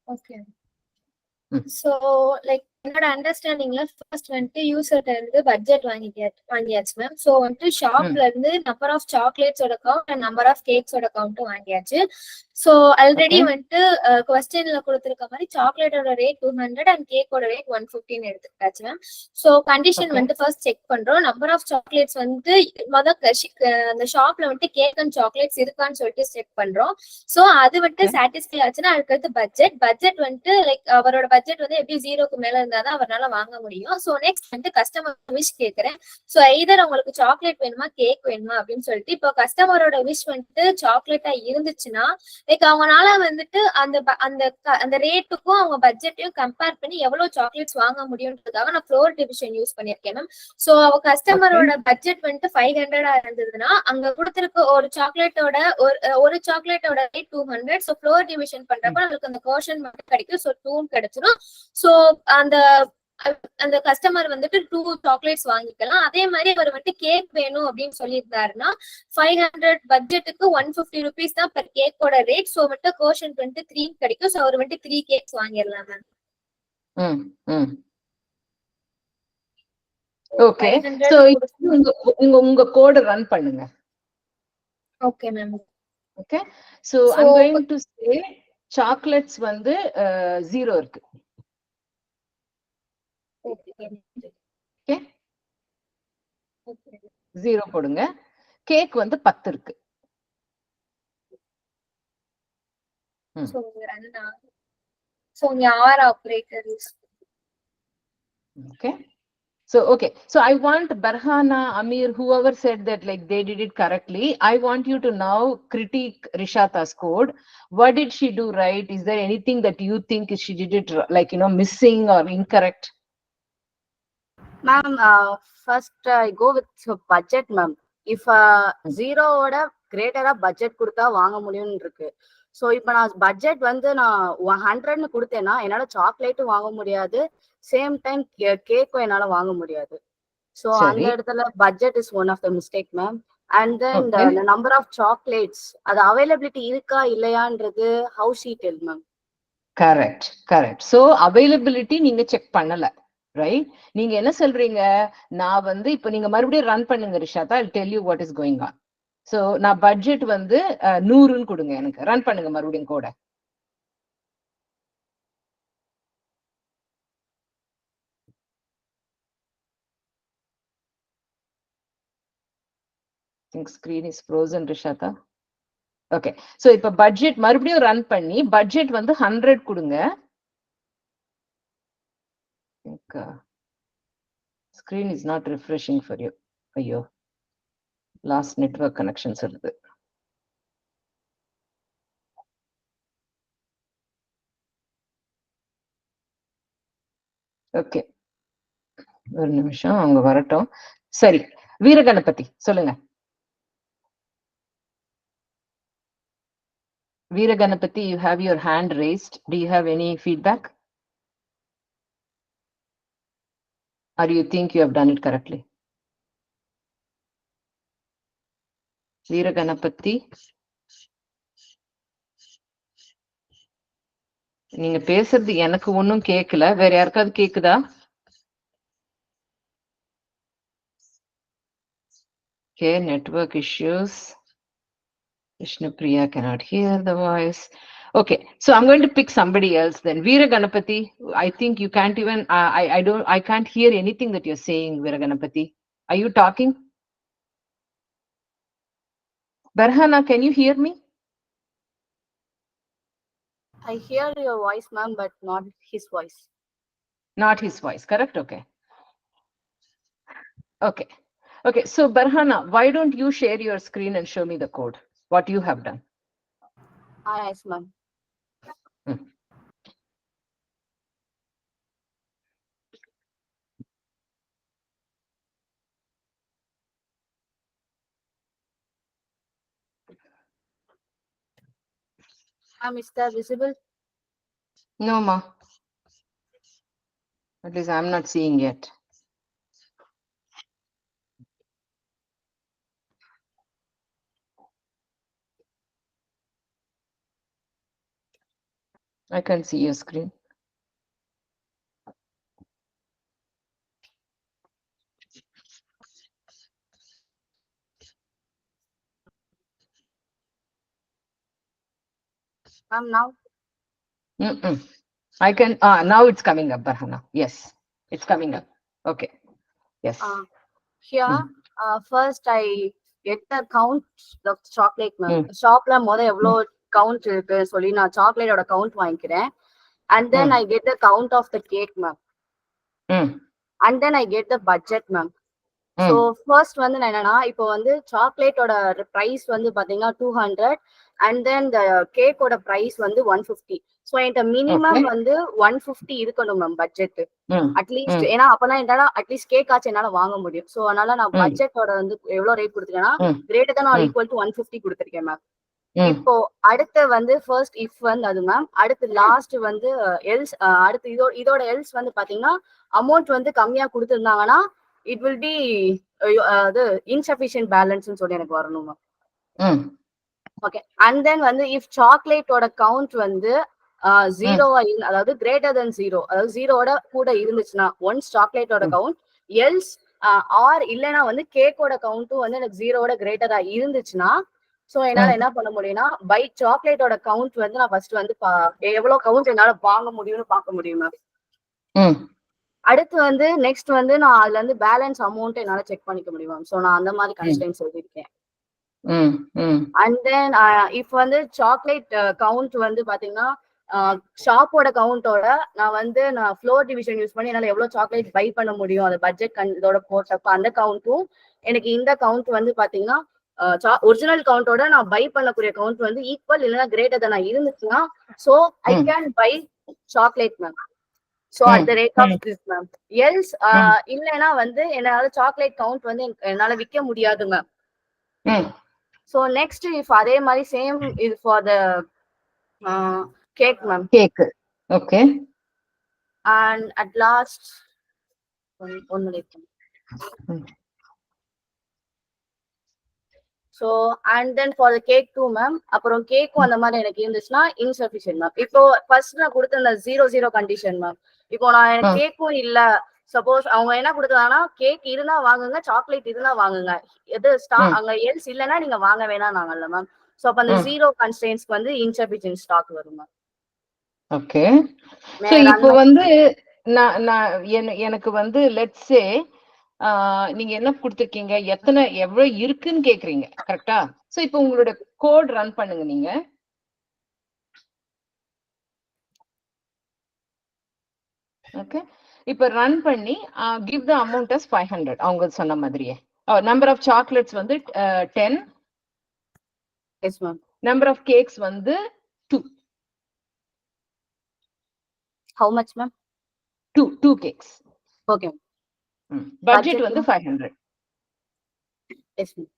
Okay. So like என்னோட அண்டர்ஸ்டாண்டிங்ல ஃபர்ஸ்ட் வந்துட்டு யூசர்ட்ட இருந்து பட்ஜெட் வாங்கியாச்சு மேம். ஸோ வந்துட்டு ஷாப்ல இருந்து நம்பர் ஆஃப் சாக்லேட்ஸோட கவுண்ட் அண்ட் நம்பர் ஆஃப் கேக்ஸோட கவுண்ட்டும் வாங்கியாச்சு. ஸோ ஆல்ரெடி வந்துட்டு கொஸ்டின்ல கொடுத்துருக்க மாதிரி சாக்லேட்டோட ரேட் 200 அண்ட் கேக்கோட ரேட் 115 எடுத்துக்கிட்டாச்சு மேம். ஸோ கண்டிஷன் வந்துட்டு ஃபர்ஸ்ட் செக் பண்றோம். நம்பர் ஆஃப் சாக்லேட்ஸ் வந்து அந்த ஷாப்ல வந்துட்டு கேக் அண்ட் சாக்லேட்ஸ் இருக்கான்னு சொல்லிட்டு செக் பண்றோம். ஸோ அது வந்துட்டு சாட்டிஸ்ஃபை ஆச்சுன்னா அதுக்கடுத்து பட்ஜெட் வந்துட்டு லைக் அவரோட பட்ஜெட் வந்து எப்படி 0க்கு மேல இருந்தாதான் அவரால் வாங்க முடியும். ஸோ நெக்ஸ்ட் வந்துட்டு கஸ்டமர் விஷ் கேட்கறேன். ஸோ எய்தர் உங்களுக்கு சாக்லேட் வேணுமா கேக் வேணுமா அப்படின்னு சொல்லிட்டு இப்போ கஸ்டமரோட விஷ் வந்துட்டு சாக்லேட்டா இருந்துச்சுன்னா லைக் அவங்களால வந்துட்டு அந்த ரேட்டுக்கும் அவங்க பட்ஜெட்டையும் கம்பேர் பண்ணி எவ்வளவு சாக்லேட்ஸ் வாங்க முடியும்ன்றதுக்காக நான் ஃப்ளோர் டிவிஷன் யூஸ் பண்ணிருக்கேன் மேம். ஸோ அவ கஸ்டமரோட பட்ஜெட் வந்துட்டு 500 இருந்ததுன்னா அங்க கொடுத்திருக்க ஒரு சாக்லேட்டோட ரேட் 200. ஸோ ஃப்ளோர் டிவிஷன் பண்றப்ப நம்மளுக்கு அந்த கோஷன் மட்டும் கிடைக்கும். ஸோ 2 கிடைச்சிடும். ஸோ அந்த கஸ்டமர் வந்துட்டு 2 சாக்லேட்ஸ் வாங்கிக்கலாம். அதே மாதிரி அவர் வந்துட்டு கேக் வேணும் அப்படின்னு சொல்லியிருந்தாருன்னா 500 பட்ஜெட்டுக்கு 150 rupees தான் per கேக்கோட ரேட். ஸோ வந்துட்டு கோஷன் வந்துட்டு 3 கிடைக்கும். ஸோ அவர் வந்துட்டு 3 கேக்ஸ் வாங்கிடலாம் மேம். ஓகே. சோ உங்க கோட் ரன் பண்ணுங்க. Okay ma'am. Okay. So I am going to say chocolates வந்து 0 இருக்கு. ஓகே 0 போடுங்க. கேக் வந்து 10 இருக்கு. Okay. So I want Barhana, Amir, whoever said that like they did it correctly, I want you to now critique Rishata's code. What did she do right? Is there anything that you think she did it like, missing or incorrect? Ma'am, first I go with budget, ma'am. If 0 ஓட greater budget கொடுத்தா வாங்க முடியும்னு இருக்கு. So இப்போ நான் budget வந்து நான் 100ன்னு கொடுத்தேன்னா என்னால சாக்லேட்டும் வாங்க முடியாது, சேம் டைம் கேக்கும் என்னால வாங்க முடியாது. ஸோ அந்த இடத்துல budget is one of the mistake ma'am. And then number of chocolates அது அவைலபிலிட்டி இருக்கா இல்லையான்றது how she tell ma'am. Correct. So availability நீங்க செக் பண்ணல, ரைட்? நீங்க என்ன சொல்றீங்க, நான் வந்து இப்ப நீங்க மறுபடியும் ரன் பண்ணுங்க ரிஷாதா, I'll tell you what is going on. So நான் பட்ஜெட் வந்து 100ன்னு கொடுங்க, எனக்கு ரன் பண்ணுங்க மறுபடியும் கோட. screen is frozen Rishata. Okay. So இப்ப பட்ஜெட் மறுபடியும் ரன் பண்ணி பட்ஜெட் வந்து 100 கொடுங்க. Screen is not refreshing for you. ஐயோ, last network connection சொல்லுது. ஓகே, ஒரு நிமிஷம் அவங்க வரட்டும். சரி, வீரகணபதி சொல்லுங்க. Veeraganapati, you have your hand raised. Do you have any feedback? Or you think you have done it correctly? Veeraganapati, நீங்க பேசுறது எனக்கு ஒன்னும் கேட்கல, வேற யாருக்காவது கேக்குதா? Okay, network issues. Vishnupriya cannot hear the voice. Okay, so I'm going to pick somebody else then. Veeraganapati, I think you can't even, I can't hear anything that you're saying, Veeraganapati. Are you talking? Barhana, can you hear me? I hear your voice, ma'am, but not his voice. Not his voice, correct? Okay. Okay, so Barhana, why don't you share your screen and show me the code, what you have done? Yes, ma'am. Is that visible? No, ma. At least I'm not seeing yet. I can see your screen. Ma'am, now? I can, now it's coming up, Barhana. Yes, it's coming up. Okay. Yes. Here, first I get the count of chocolate, ma'am. Shopல எவ்வளோ count இருக்கு சொல்லி நான் சாக்லேட்டோட count வாங்கிக்கிறேன். And then I get the count of the cake, ma'am. And then I get the budget, ma'am. So first வந்து நான் என்னன்னா இப்போ வந்து சாக்லேட்டோட பிரைஸ் வந்து பாத்தீங்கன்னா 200 and then the கேக்கோட பிரைஸ் வந்து 150. சோ என்கிட்ட மினிமம் வந்து 150 இருக்கணும் மேம் பட்ஜெட் அட்லீஸ்ட். ஏன்னா அப்பதான் என்னால அட்லீஸ்ட் கேக் ஆச்சு என்னால வாங்க முடியும். சோ அதனால நான் பட்ஜெட்டோட வந்து எவ்வளவு rate கொடுத்துருக்கேன்னா greater than R equal to 150 கொடுத்துருக்கேன் மேம். இப்போ அடுத்து வந்து ஃபர்ஸ்ட் இஃப் வந்து அது மேம். அடுத்து லாஸ்ட் வந்து எல்ஸ். அடுத்து இதோட எல்ஸ் வந்து பாத்தீங்கன்னா அமௌண்ட் வந்து கம்மியா கொடுத்துருந்தாங்கன்னா இட் வில் பி அது இன்சஃபிஷியன்ட் பேலன்ஸ்னு சொல்லி எனக்கு வரணும் மேம். ஓகே. அண்ட் தென் வந்து இஃப் சாக்லேட்டோட கவுண்ட் வந்து ஜீரோவா அதாவது கிரேட்டர் தென் 0, அதாவது 0வோட கூட இருந்துச்சுன்னா ஒன்ஸ் சாக்லேட்டோட கவுண்ட் எல்ஸ் ஆர் இல்லைன்னா வந்து கேக்கோட கவுண்ட்டும் வந்து எனக்கு 0வோட கிரேட்டரா இருந்துச்சுன்னா சோ என்னால என்ன பண்ண முடியும்னா பை சாக்லேட்டோட கவுண்ட் வந்து நான் ஃபர்ஸ்ட் வந்து எவ்வளவு கவுண்ட் என்னால வாங்க முடியும்னு பார்க்க முடியும் மேம். அடுத்து வந்து நெக்ஸ்ட் வந்து நான் அதுல இருந்து பேலன்ஸ் அமௌண்ட் என்னால செக் பண்ணிக்க முடியும். சோ நான் அந்த மாதிரி கன்ஸ்டன்ட்ஸ் எழுதிருக்கேன். அண்ட் தென் இஃப் வந்து சாக்லேட் கவுண்ட் வந்து பாத்தீங்கன்னா ஷாப்போட கவுண்டோட நான் ஃப்ளோர் டிவிஷன் யூஸ் பண்ணி என்னால எவ்வளவு சாக்லேட் பை பண்ண முடியும் அந்த பட்ஜெட் இதோட போட்டப்ப அந்த கவுண்ட்டும் எனக்கு இந்த கவுண்ட் வந்து பாத்தீங்கன்னா ஒரிஜினல் கவுண்டோட நான் பை பண்ணக்கூடிய கவுண்ட் வந்து ஈக்குவல் இல்லைன்னா கிரேட்டர் தான் இருந்துச்சுன்னா so I can buy chocolate ma'am. So at the rate of this ma'am. Else இல்லைன்னா வந்து என்னால சாக்லேட் கவுண்ட் வந்து என்னால விற்க முடியாது மேம். சோ நெக்ஸ்ட் இஃப் அதே மாதிரி சேம் இது for the cake ma'am. Cake. Okay. And at last one minute. So and then for the cake too ma'am. அப்புறம் கேக்கும் அந்த மாதிரி எனக்கு இருந்துச்சுன்னா இன்சஃபிஷியன்ட் மேம். இப்போ ஃபர்ஸ்ட் நான் கொடுத்த அந்த 0-0 கண்டிஷன் மேம். இப்போ நான் எனக்கு கேக்கும் இல்ல சப்போஸ் அவங்க என்ன கொடுத்தாங்கன்னா கேக் இருந்தா வாங்குங்க சாக்லேட் இருந்தா வாங்குங்க எது அங்க எல்ஸ் இல்லைன்னா நீங்க வாங்க வேணாம் நாங்கல்ல மேம். சோ அப்ப அந்த 0 கன்ஸ்ட்ரெயின்ஸ்க்கு வந்து இன்சஃபிஷியன்ட் ஸ்டாக் வரும் மேம். ஓகே. சோ இப்போ வந்து எனக்கு வந்து லெட்ஸ் சே நீங்க என்ன கொடுத்துருக்கீங்க எவ்வளவு இருக்குன்னு கேக்குறீங்க கரெக்டா? சோ இப்போ உங்களோட கோட் ரன் பண்ணுங்க நீங்க. ஓகே. இப்ப ரன் பண்ணி கிவ் த அமௌண்ட் as 500 அவங்க சொன்ன மாதிரியே. நம்பர் ஆஃப் சாக்லேட்ஸ் வந்து 10. Yes ma'am. Number of cakes வந்து 2. How much ma'am? 2 cakes. Okay. Budget வந்து 500. Yes ma'am.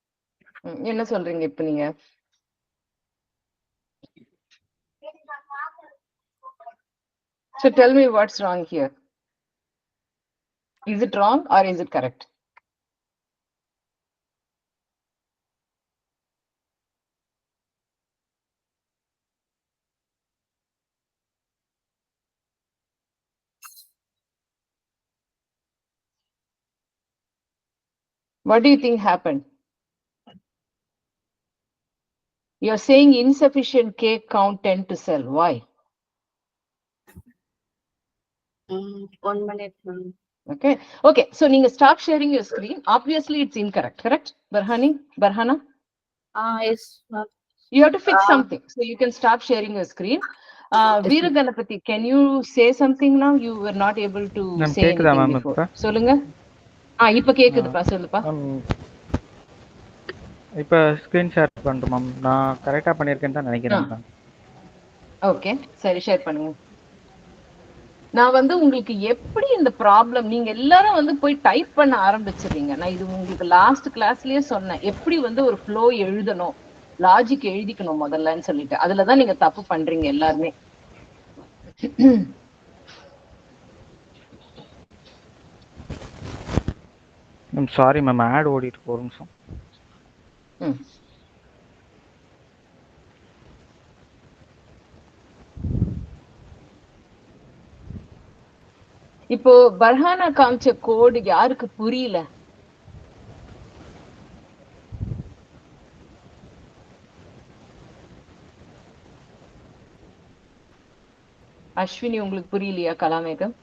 என்ன சொல்றீங்க இப்ப நீங்க? So tell me what's wrong here. Is it wrong or is it correct? What do you think happened? You're saying insufficient cake count 10 to sell. Why? 1 minute, ma'am. Okay. Okay. So, you start sharing your screen. Obviously, it's incorrect. Correct, Barhana? Yes, ma'am. You have to fix something. So, you can start sharing your screen. Veera Ganapati, can you say something now? You were not able to say anything before. Solunga. இப்ப கேக்குதுப்பா சொல்லுப்பா. இப்ப screen share பண்றேன் ma'am. நான் கரெக்ட்டா பண்ணிருக்கேன்னு தான் நினைக்கிறேன். Okay, சரி ஷேர் பண்ணுங்க. நான் வந்து உங்களுக்கு எப்படி இந்த ப்ராப்ளம் நீங்க எல்லாரும் வந்து போய் டைப் பண்ண ஆரம்பிச்சிடுறீங்க. நான் இது உங்களுக்கு லாஸ்ட் கிளாஸ்லயே சொன்னேன். எப்படி வந்து ஒரு ஃப்ளோ எழுதணும், லாஜிக் எழுதிக்கணும் முதல்லன்னு சொல்லிட்டு. அதுலதான் நீங்க தப்பு பண்றீங்க எல்லாருமே. I'm sorry ma'am, ad ஓடிட்டு ஒரு நிமிஷம். இப்போ பர்ஹானா காமிச்ச கோடு யாருக்கு புரியல? அஸ்வினி உங்களுக்கு புரியலையா? கலாமேகம்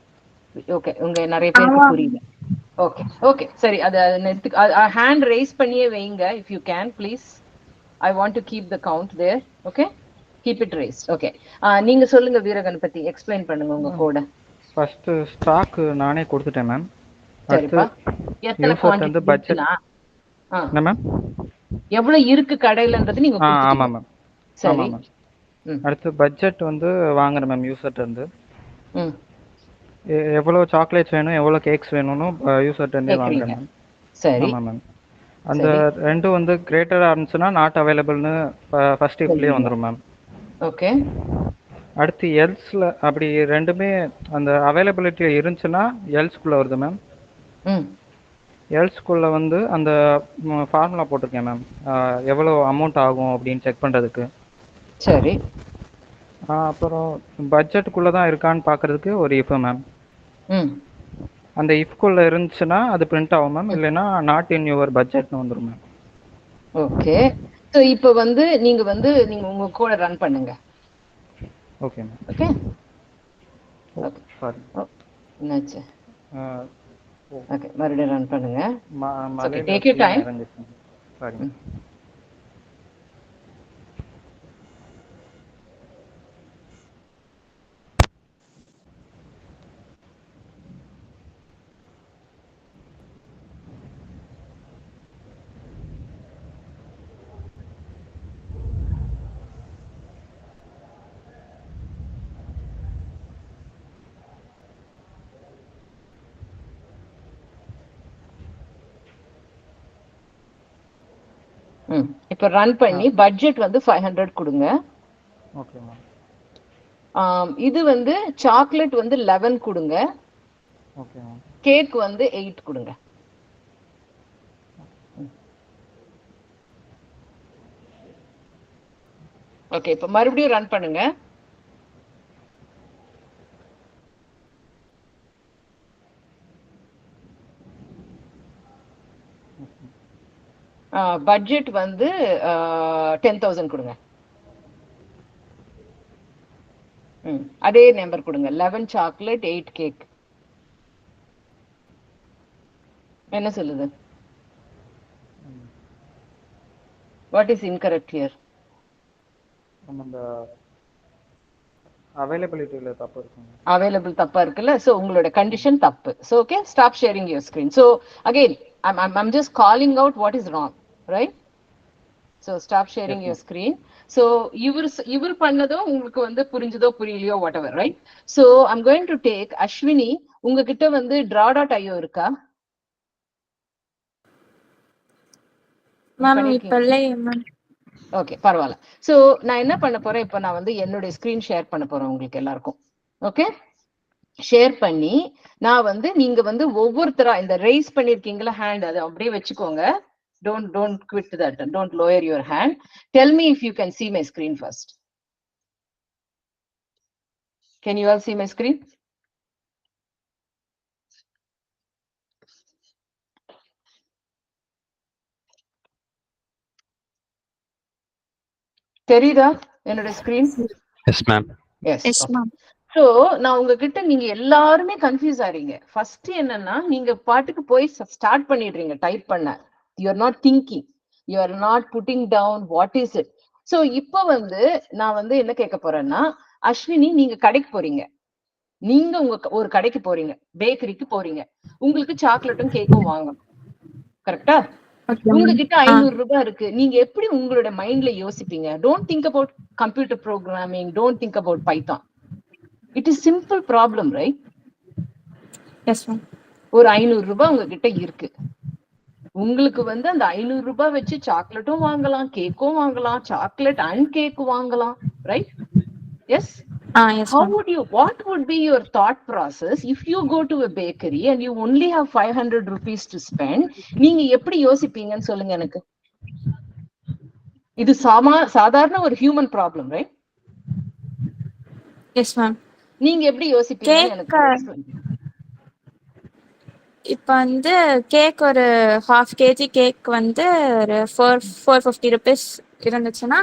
ஓகே, உங்க நிறைய பேருக்கு புரியல. ஓகே ஓகே சரி, அது ஹேண்ட் ரைஸ் பண்ணியே வைங்க. If you can please, I want to keep the count there. Okay, keep it raise. Okay, நீங்க சொல்லுங்க வீரகணபதி, எக்ஸ்பிளைன் பண்ணுங்க உங்க கோட. ஃபர்ஸ்ட் ஸ்டாக் நானே கொடுத்துட்டேன் மேம். சரிப்பா, எத்தனை குவாண்டிட்டி பட்ஜெட்? என்ன மேம் எவ்வளவு இருக்கு கடையிலன்றது நீங்க கொடுத்துட்டீங்க. ஆமா மேம். சரி, அடுத்து பட்ஜெட் வந்து வாங்குறேன் மேம் யூசர்ட்ட இருந்து. எவ்வளவு சாக்லேட்ஸ் வேணும், எவ்வளவு கேக்ஸ் வேணும்னு யூசர்ட்ட இருந்தே வாங்குறேன் மேம். சரி. ஆமா மேம். அந்த ரெண்டும் வந்து கிரேட்டரா இருந்துச்சுன்னா நாட் அவைலபிள்னு ஃபர்ஸ்ட் இஃப்லயே வந்துரும் மேம். ஓகே. அடுத்து எல்ஸ்ல அப்படி ரெண்டுமே அந்த அவைலபிலிட்டி இருந்துச்சுன்னா எல்ஸ்குள்ள வருது மேம். எல்ஸ்குள்ள வந்து அந்த ஃபார்முலா போட்டிருக்கேன் மேம், எவ்வளோ அமௌண்ட் ஆகும் அப்படின்னு செக் பண்றதுக்கு. சரி. அப்புறம் பட்ஜெட்டுக்குள்ள தான் இருக்கான்னு பாக்குறதுக்கு ஒரு இஃப் மேம். அந்த இஃப்குள்ள இருந்துச்சுன்னா அது பிரிண்ட் ஆகும் மேம், இல்லைன்னா நாட் இன் யுவர் பட்ஜெட்னு வந்துரும் மேம். ஓகே, சோ இப்போ வந்து நீங்க உங்க கோட ரன் பண்ணுங்க. Okay ma'am. Okay okay sorry. என்னாச்சு? ஓகே, மறுபடியும் ரன் பண்ணுங்க. Okay, take your time. Sorry. இப்போ ரன் பண்ணி பட்ஜெட் வந்து 500 கொடுங்க. Okay ma'am. இது வந்து சாக்லேட் வந்து 11 கொடுங்க. Okay ma'am. கேக் வந்து 8 கொடுங்க. ஓகே, இப்போ மறுபடியும் ரன் பண்ணுங்க. பட்ஜெட் வந்து 10,000 கொடுங்க. அதே நம்பர் கொடுங்க, 11 சாக்லேட் 8 கேக். என்ன சொல்லுது? What is incorrect here? அந்த அவைலபிலிட்டில தப்பு இருக்கு. அவைலபிள் தப்பா இருக்குல்ல, சோ உங்களோட கண்டிஷன் தப்பு. So okay, stop sharing your screen. So again I'm just calling out what is wrong, right? So stop sharing your screen. So இவர் பண்ணதோ உங்களுக்கு வந்து புரிஞ்சதோ புரியலையோ whatever, right? So I'm going to take Ashwini. உங்ககிட்ட வந்து draw.io இருக்கா? Ma'am இப்ப இல்லையே ma'am. Okay, பரவாயில்ல. So நான் என்ன பண்ண போறேன், இப்போ நான் வந்து என்னோட ஸ்கிரீன் ஷேர் பண்ண போறேன் உங்களுக்கு எல்லாருக்கும். ஓகே, ஷேர் பண்ணி நான் வந்து நீங்க வந்து ஒவ்வொருத்தரா இந்த ரைஸ் பண்ணிருக்கீங்களா ஹேண்ட், அதை அப்படியே வச்சுக்கோங்க. Don't quit that. Don't lower your hand. Tell me if you can see my screen first. Can you all see my screen? தெரியுதா என்னோட screen? S ma'am. Yes ma'am. So நான் உங்ககிட்ட நீங்க எல்லாருமே கன்ஃபியூஸ் ஆறீங்க. ஃபர்ஸ்ட் என்னன்னா, நீங்க பாட்டுக்கு போய் ஸ்டார்ட் பண்ணிடுறீங்க டைப் பண்ண. You are not thinking, you are not putting down what is it. So இப்போ வந்து நான் வந்து என்ன கேட்க போறேன்னா, அஸ்வினி நீங்க கடைக்கு போறீங்க. நீங்க ஒரு கடைக்கு போறீங்க, பேக்கரிக்கு போறீங்க. உங்களுக்கு சாக்லேட்டும் கேக்கும் வாங்கணும், கரெக்டா? உங்ககிட்ட 500 ரூபாய் இருக்கு. நீங்க எப்படி உங்களோட மைண்ட்ல யோசிப்பீங்க? Don't think about computer programming, don't think about Python. It is simple problem, right? Yes ma'am. ஒரு 500 ரூபாய் உங்ககிட்ட இருக்கு. உங்களுக்கு வந்து அந்த 500 ரூபாய் வச்சு சாக்லேட்டும் வாங்கலாம், கேக்கும் வாங்கலாம், சாக்லேட் அண்ட் கேக் வாங்கலாம், right? Yes. What would be your thought process if you go to a bakery and you only have 500 rupees to spend? நீங்க எப்படி யோசிப்பீங்கன்னு சொல்லுங்க எனக்கு. இது சாதாரண ஒரு human problem, right? Yes ma'am. நீங்க எப்படி யோசிப்பீங்க எனக்கு? இப்போ வந்து கேக் ஒரு ½ kg கேக் வந்து ஒரு 450 rupees இருந்துச்சுன்னா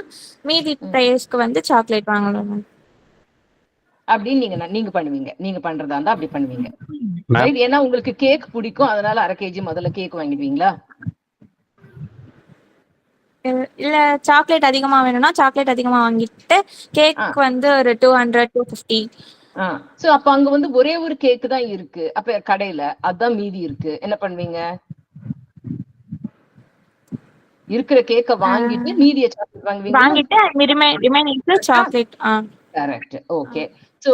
மீதி ப்ரைஸ்க்கு வந்து சாக்லேட் வாங்கலாம் மேம். அப்படின்னு நீங்க பண்ணுவீங்க. நீங்க பண்றதா இருந்தா அப்படி பண்ணுவீங்க. ரைட்? ஏன்னா உங்களுக்கு கேக் பிடிக்கும், அதனால ½ kg முதல்ல கேக் வாங்கிடுவீங்களா? இல்ல சாக்லேட் அதிகமா வேணும்னா சாக்லேட் அதிகமா வாங்கிட்டு கேக் வந்து ஒரு 200 250. சோ அப்ப அங்க வந்து ஒரே ஒரு கேக் தான் இருக்கு அப்ப கடையில, அதான் மீதி இருக்கு, என்ன பண்ணுவீங்க? இருக்கிற கேக்க வாங்கிட்டு மீதிய சாக்லேட் வாங்குவீங்களா? வாங்கிட்டு remaining chocolate. Correct. Okay. So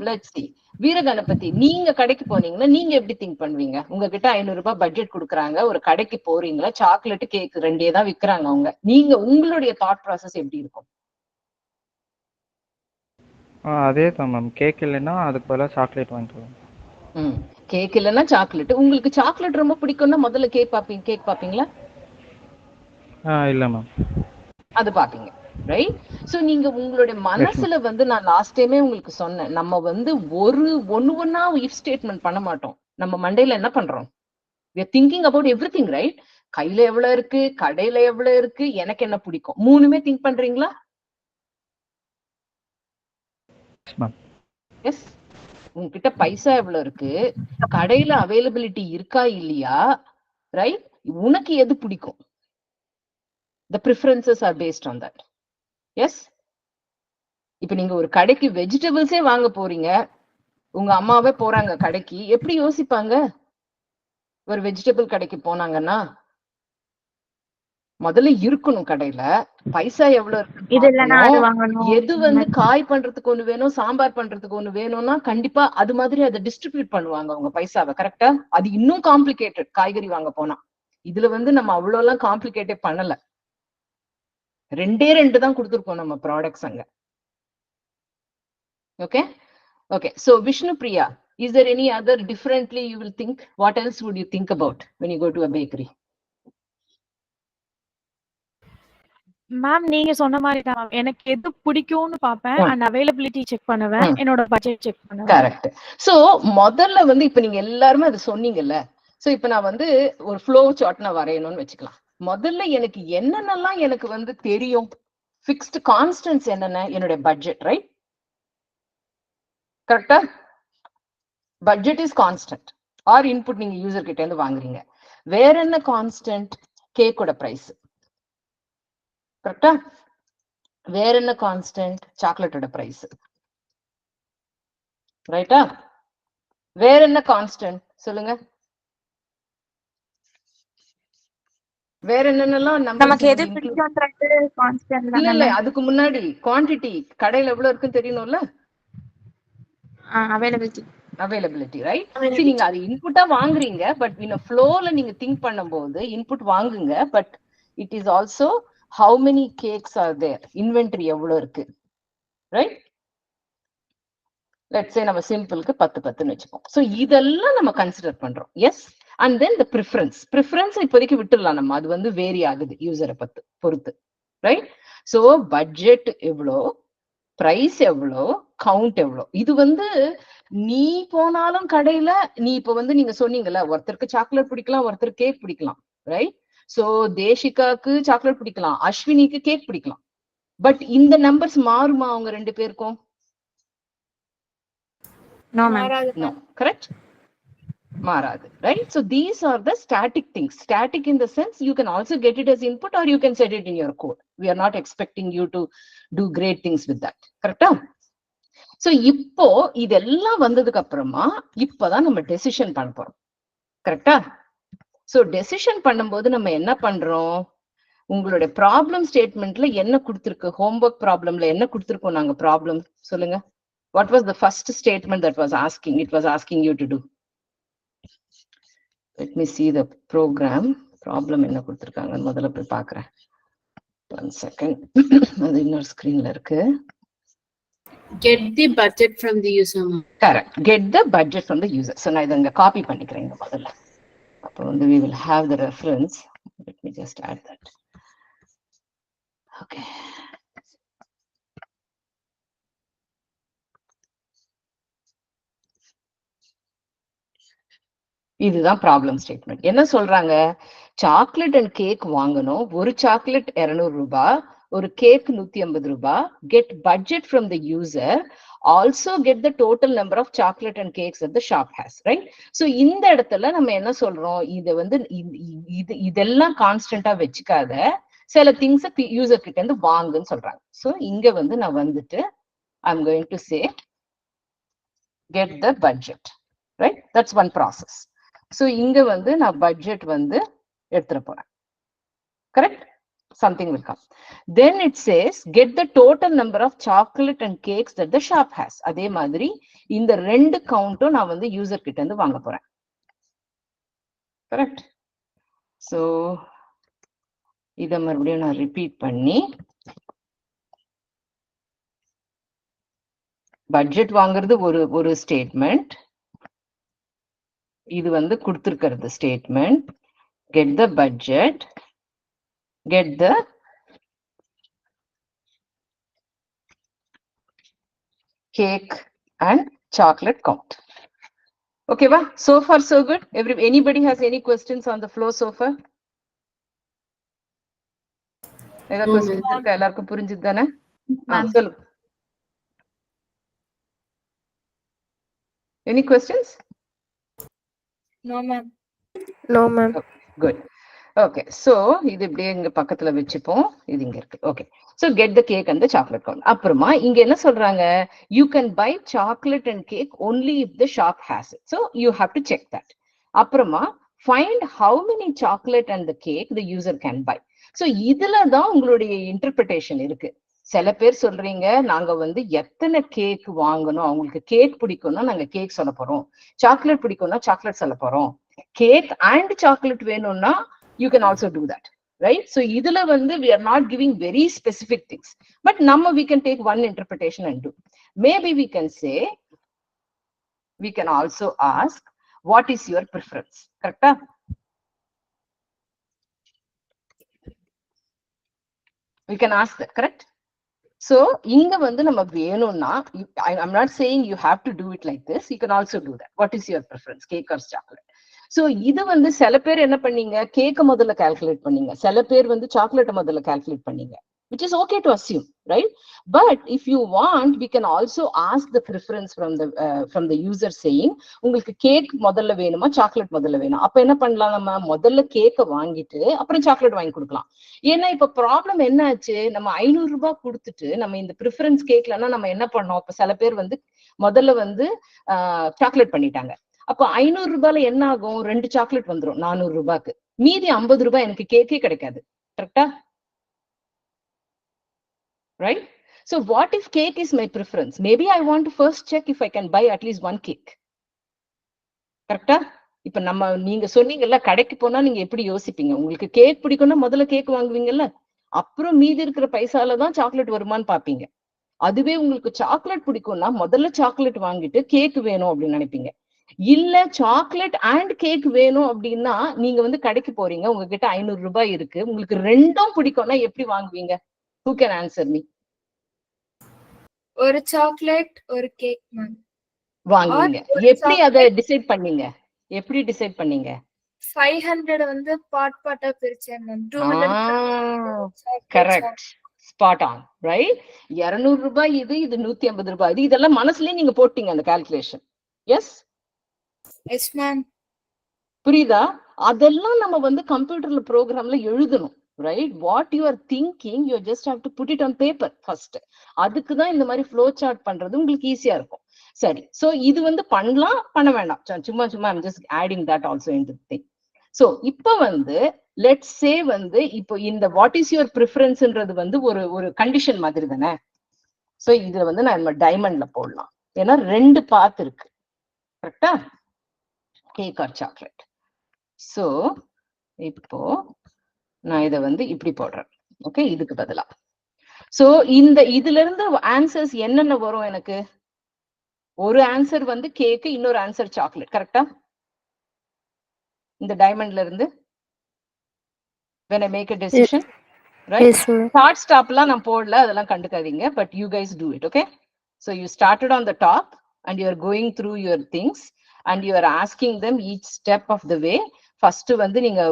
let's see. Veeraganapathi, நீங்க கடைக்கு போனீங்கன்னா நீங்க எப்படி திங்க் பண்ணுவீங்க? உங்ககிட்ட 500 ரூபாய் பட்ஜெட் குடுக்குறாங்க, ஒரு கடைக்கு போறீங்களா, சாக்லேட் கேக் ரெண்டே தான் விக்கிறாங்க அவங்க. நீங்க உங்களுடைய தாட் ப்ராசஸ் எப்படி இருக்கும்? அதே தான் மேம். கேக் இல்லைன்னா அதுக்கு பதிலா சாக்லேட் வாங்கிக்குவோம். கேக் இல்லைன்னா சாக்லேட். உங்களுக்கு சாக்லேட் ரொம்ப பிடிக்கும்னா முதல்ல கேக் பாப்பீங்களா? இல்ல மேம். அது பாப்பீங்க. ரைட்? சோ நீங்க உங்களுடைய மனசுல வந்து நான் லாஸ்ட் டைமே உங்களுக்கு சொன்னேன், நம்ம வந்து ஒண்ணா இஃப் ஸ்டேட்மெண்ட் பண்ண மாட்டோம். நம்ம மண்டையில என்ன பண்றோம்? we are thinking about everything, right? கையில எவ்வளவு இருக்கு, கடையில எவ்வளவு இருக்கு, எனக்கு என்ன பிடிக்கும், மூணுமே திங்க் பண்றீங்களா? எஸ். உங்ககிட்ட பைசா எவ்வளவு இருக்கு, கடையில அவைலபிலிட்டி இருக்கா இல்லையா, ரைட்? உனக்கு எது பிடிக்கும்? the preferences are based on that. Yes. இப்ப நீங்க ஒரு கடைக்கு வெஜிடபிள்ஸே வாங்க போறீங்க, உங்க அம்மாவே போறாங்க கடைக்கு, எப்படி யோசிப்பாங்க ஒரு வெஜிடபிள் கடைக்கு போனாங்கன்னா? முதல்ல இருக்கணும் கடையில, பைசா எவ்வளவு இருக்கு, எது வந்து காய் பண்றதுக்கு ஒண்ணு வேணும், சாம்பார் பண்றதுக்கு ஒண்ணு வேணும்னா கண்டிப்பா அது மாதிரி அதை டிஸ்ட்ரிபியூட் பண்ணுவாங்க அவங்க பைசாவை. கரெக்டா? அது இன்னும் காம்ப்ளிகேட்டட் காய்கறி வாங்க போனா. இதுல வந்து நம்ம அவ்வளவு எல்லாம் காம்ப்ளிகேட்டே பண்ணல, 2 தான் கொடுத்துருக்கோம் நம்ம ப்ராடக்ட்ஸ் அங்க. Okay. Okay, so Vishnu Priya, is there any other differently you will think? What else would you think about when you go to a bakery? Ma'am நீங்க சொன்ன மாதிரி தான், எனக்கு எது பிடிக்கும்னு பாப்பேன், அண்ட் அவைலபிலிட்டி செக் பண்ணுவேன், என்னோட பட்ஜெட் செக் பண்ணுவேன். கரெக்ட். சோ முதல்ல வந்து இப்ப நீங்க எல்லாருமே அது சொன்னீங்கல்ல, சோ இப்ப நான் வந்து ஒரு ஃப்ளோ சார்ட் நான் வரையணும்னு வச்சுக்கலாம். முதல்ல எனக்கு என்னென்னலாம் எனக்கு வந்து தெரியும், ஃபிக்ஸ்டு கான்ஸ்டன்ட்ஸ் என்னென்ன, என்னுடைய பட்ஜெட், ரைட்? கரெக்டா? Budget is constant or input நீங்க யூசர் கிட்ட இருந்து வாங்குறீங்க. வேற என்ன கான்ஸ்டன்ட்? கேக்கோட பிரைஸ். கரெக்டா? வேற என்ன கான்ஸ்டன்ட்? சாக்லேட்டோட பிரைஸ். ரைட்டா? வேற என்ன கான்ஸ்டன்ட் சொல்லுங்க? வேற என்னென்னலாம் நமக்கு எது பிடிக்கும்ன்றது கான்ஸ்டன்ட் தான். இல்ல அதுக்கு முன்னாடி குவாண்டிட்டி, கடையில எவ்வளவு இருக்குன்னு தெரியணும்ல. Availability, right? சரி, நீங்க அது இன்புட்டா வாங்குறீங்க, பட் இந்த ஃப்ளோல நீங்க திங்க் பண்ணும்போது இன்புட் வாங்குங்க, but it is also how many cakes are there, inventory எவ்வளவு இருக்கு, ரைட்? லெட்ஸ் சே நம்ம சிம்பிளுக்கு 10 வச்சுப்போம். சோ இதெல்லாம் நம்ம கன்சிடர் பண்றோம். Yes. And then the preference இப்போதைக்கு விட்டுடலாம் நம்ம, அது வந்து வேரி ஆகுது யூசரை பொறுத்து, ரைட்? சோ பட்ஜெட் எவ்வளோ, பிரைஸ் எவ்வளோ, கவுண்ட் எவ்வளோ, இது வந்து நீ போனாலும் கடையில நீ இப்ப வந்து நீங்க சொன்னீங்கல்ல, ஒருத்தருக்கு சாக்லேட் பிடிக்கலாம், ஒருத்தருக்கு கேக் பிடிக்கலாம், ரைட்? சோ தேஷிகாக்கு சாக்லேட் பிடிக்கலாம், அஸ்வினிக்கு கேக் பிடிக்கலாம், பட் இந்த நம்பர்ஸ் மாறுமா அவங்க 2 பேருக்கும்? No, correct? மாறாது, right? So these are the static things. Static in the sense you can also get it as input or you can set it in your code. We are not expecting you to do great things with that. Correct? So இப்போ இதெல்லாம் வந்ததுக்கு அப்புறமா இப்பதான் நம்ம decision பண்ண போறோம். கரெக்டா? So decision பண்ணும்போது நம்ம என்ன பண்றோம், உங்களுடைய ப்ராப்ளம் ஸ்டேட்மெண்ட்ல என்ன கொடுத்திருக்கு, ஹோம்வொர்க் ப்ராப்ளம்ல என்ன கொடுத்திருக்கோம் நாங்க ப்ராப்ளம் சொல்லுங்க. What was the first statement that was asking? It was asking you to do. Let me see the program. Problem என்ன கொடுத்திருக்காங்க முதல்ல போய் பார்க்கிறேன். 1 second. அது இன்னொரு ஸ்கிரீன்ல இருக்கு. Get the budget from the user. Correct. Get the budget from the user. So நான் இதை இங்க காப்பி பண்ணிக்கிறேன் முதல்ல. அப்போ வந்து we will have the reference. Let me just add that. Okay. இதுதான் ப்ராப்ளம் ஸ்டேட்மெண்ட். என்ன சொல்றாங்க, சாக்லேட் அண்ட் கேக் வாங்கணும், ஒரு சாக்லேட் 200 ரூபாய், ஒரு கேக் 150 ரூபாய், get budget from the user, also get the total number of chocolate and cakes at the shop has, right? So இந்த இடத்துல நம்ம என்ன சொல்றோம், இதை வந்து இதெல்லாம் கான்ஸ்டன்டா வச்சுக்காத, சில திங்ஸ் யூசர் கிட்ட இருந்து வாங்குன்னு சொல்றாங்க. ஸோ இங்க வந்து நான் வந்துட்டு I'm going to say get the budget, right? That's one process. So இங்க வந்து நான் budget வந்து எடுத்துற போறேன், correct? Something will come. Then it says get the total number of chocolate and cakes that the shop has. அதே மாதிரி இந்த ரெண்டு கவுண்ட்டும் நான் வந்து யூசர் கிட்ட இருந்து வாங்க போறேன், correct? So இத மறுபடியும் நான் ரிப்பீட் பண்ணி பட்ஜெட் வாங்குறது ஒரு ஸ்டேட்மெண்ட், இது வந்து கொடுத்திருக்கிறது statement. Get the budget, get the cake and chocolate count. ஓகேவா? So far so good. Anybody has any questions on the flow so far? ஏதாவது क्वेश्चंस இருக்கா? எல்லாருக்கும் புரிஞ்சுது தானே? சொல்லுங்க. Any questions? No ma'am. No ma'am. Okay, good. Okay, so இது இப்படியே இங்க பக்கத்துல வச்சுப்போம், இது இங்க இருக்கு. Okay, so get the cake and the chocolate count. அப்புறமா இங்க என்ன சொல்றாங்க, you can buy chocolate and cake only if the shop has it. So you have to check that. அப்புறமா find how many chocolate and the cake the user can buy. So இதுல தான் உங்களுடைய interpretation இருக்கு. சில பேர் சொல்றீங்க, நாங்க வந்து எத்தனை கேக் வாங்கணும், அவங்களுக்கு கேக் பிடிக்கும்னா நாங்க கேக் சொல்ல போறோம், சாக்லேட் பிடிக்கும்னா சாக்லேட் சொல்ல போறோம், கேக் அண்ட் சாக்லேட் வேணும்னா you can also do that, right? So இதுல வந்து we are not giving very specific things, but we can take one interpretation and do. Maybe we can say, we can also ask, what is your preference? Correct? We can ask that, correct? So இங்க வந்து நம்ம வேணும்னா, I'm not saying you have to do it like this, you can also do that. What is your preference, cake or chocolate? So இது வந்து சில பேர் என்ன பண்ணீங்க, கேக்க முதல்ல கால்குலேட் பண்ணீங்க, சில பேர் வந்து சாக்லேட் முதல்ல கால்குலேட் பண்ணீங்க, which is okay to assume, right? But if you want, we can also ask the preference from the user saying, உங்களுக்கு கேக் முதல்ல வேணுமா சாக்லேட் முதல்ல வேணும். அப்ப என்ன பண்ணலாம், நம்ம முதல்ல கேக்க வாங்கிட்டு அப்புறம் சாக்லேட் வாங்கி கொடுக்கலாம். ஏன்னா இப்ப ப்ராப்ளம் என்ன ஆச்சு, நம்ம 500 ரூபாய் கொடுத்துட்டு நம்ம இந்த ப்ரிஃபரன்ஸ் கேட்கலன்னா நம்ம என்ன பண்ணோம், இப்ப சில பேர் வந்து முதல்ல வந்து சாக்லேட் பண்ணிட்டாங்க. அப்ப 500 ரூபாயில என்ன ஆகும், 2 சாக்லேட் வந்துடும் 400 ரூபாய்க்கு, மீதி 50 ரூபாய் எனக்கு கேக்கே கிடைக்காது. கரெக்டா? Right? So what if cake is my preference? Maybe I want to first check if I can buy at least one cake. கரெக்டா? இப்ப நீங்க சொன்னீங்கல்ல, கடைக்கு போனா நீங்க எப்படி யோசிப்பீங்க, உங்களுக்கு கேக் பிடிக்கும்னா முதல்ல கேக் வாங்குவீங்கல்ல, அப்புறம் மீதி இருக்கிற பைசால தான் சாக்லேட் வருமானு பாப்பீங்க. அதுவே உங்களுக்கு சாக்லேட் பிடிக்கும்னா முதல்ல சாக்லேட் வாங்கிட்டு கேக் வேணும் அப்படின்னு நினைப்பீங்க. இல்ல சாக்லேட் அண்ட் கேக் வேணும் அப்படின்னா நீங்க வந்து கடைக்கு போறீங்க, உங்ககிட்ட 500 ரூபாய் இருக்கு, உங்களுக்கு ரெண்டும் பிடிக்கும்னா எப்படி வாங்குவீங்க? Who can answer me? ஒரு சாக்லேட் ஒரு கேக் மேம் வாங்குவீங்க. எப்படி அதை டிசைட் பண்ணீங்க, எப்படி டிசைட் பண்ணீங்க? 500 வந்து பார்ட்டா பிரிச்சேன் ma'am. 200 correct, spot on, right? 200 ரூபாய் இது 150 ரூபாய் இது, இதெல்லாம் மனசுலயே நீங்க போட்டீங்க அந்த கால்குலேஷன். S yes ma'am. புரியுதா? அதெல்லாம் நம்ம வந்து கம்ப்யூட்டர்ல ப்ரோக்ராம்ல எழுதணும், right? What you are thinking, you just have to put it on paper first. அதுக்கு தான் இந்த மாதிரி ஃப்ளோ சார்ட் பண்றது உங்களுக்கு ஈஸியா இருக்கும். சரி, சோ இது வந்து பண்ணலாம், பண்ண வேண்டாம், சும்மா I'm just adding that also into the thing. So இப்போ வந்து let's say வந்து இப்போ இந்த what is your preferenceன்றது வந்து ஒரு கண்டிஷன் மாதிரி தானே. சோ இதுல வந்து நான் டைமண்ட்ல போடலாம், ஏன்னா 2 பாத் இருக்கு. கரெக்டா? Cake R chocolate. சோ இப்போ நான் இதை வந்து இப்படி போடுறேன். ஓகே, இதுக்கு பதிலா. சோ இதுல இருந்து ஆன்சர்ஸ் என்னென்ன வரும் எனக்கு? ஒரு ஆன்சர் வந்து கேக்கு, இன்னொரு ஆன்சர் சாக்லேட். கரெக்டா? இந்த டைமண்ட்ல இருந்து when I make a decision, right? Yes sir. Start stop எல்லாம் நான் போடல, அதெல்லாம் கண்டுக்காதீங்க, but you guys do it, okay? So you started on the top, and you are going through your things and you are asking them each step of the way. First வந்து நீங்க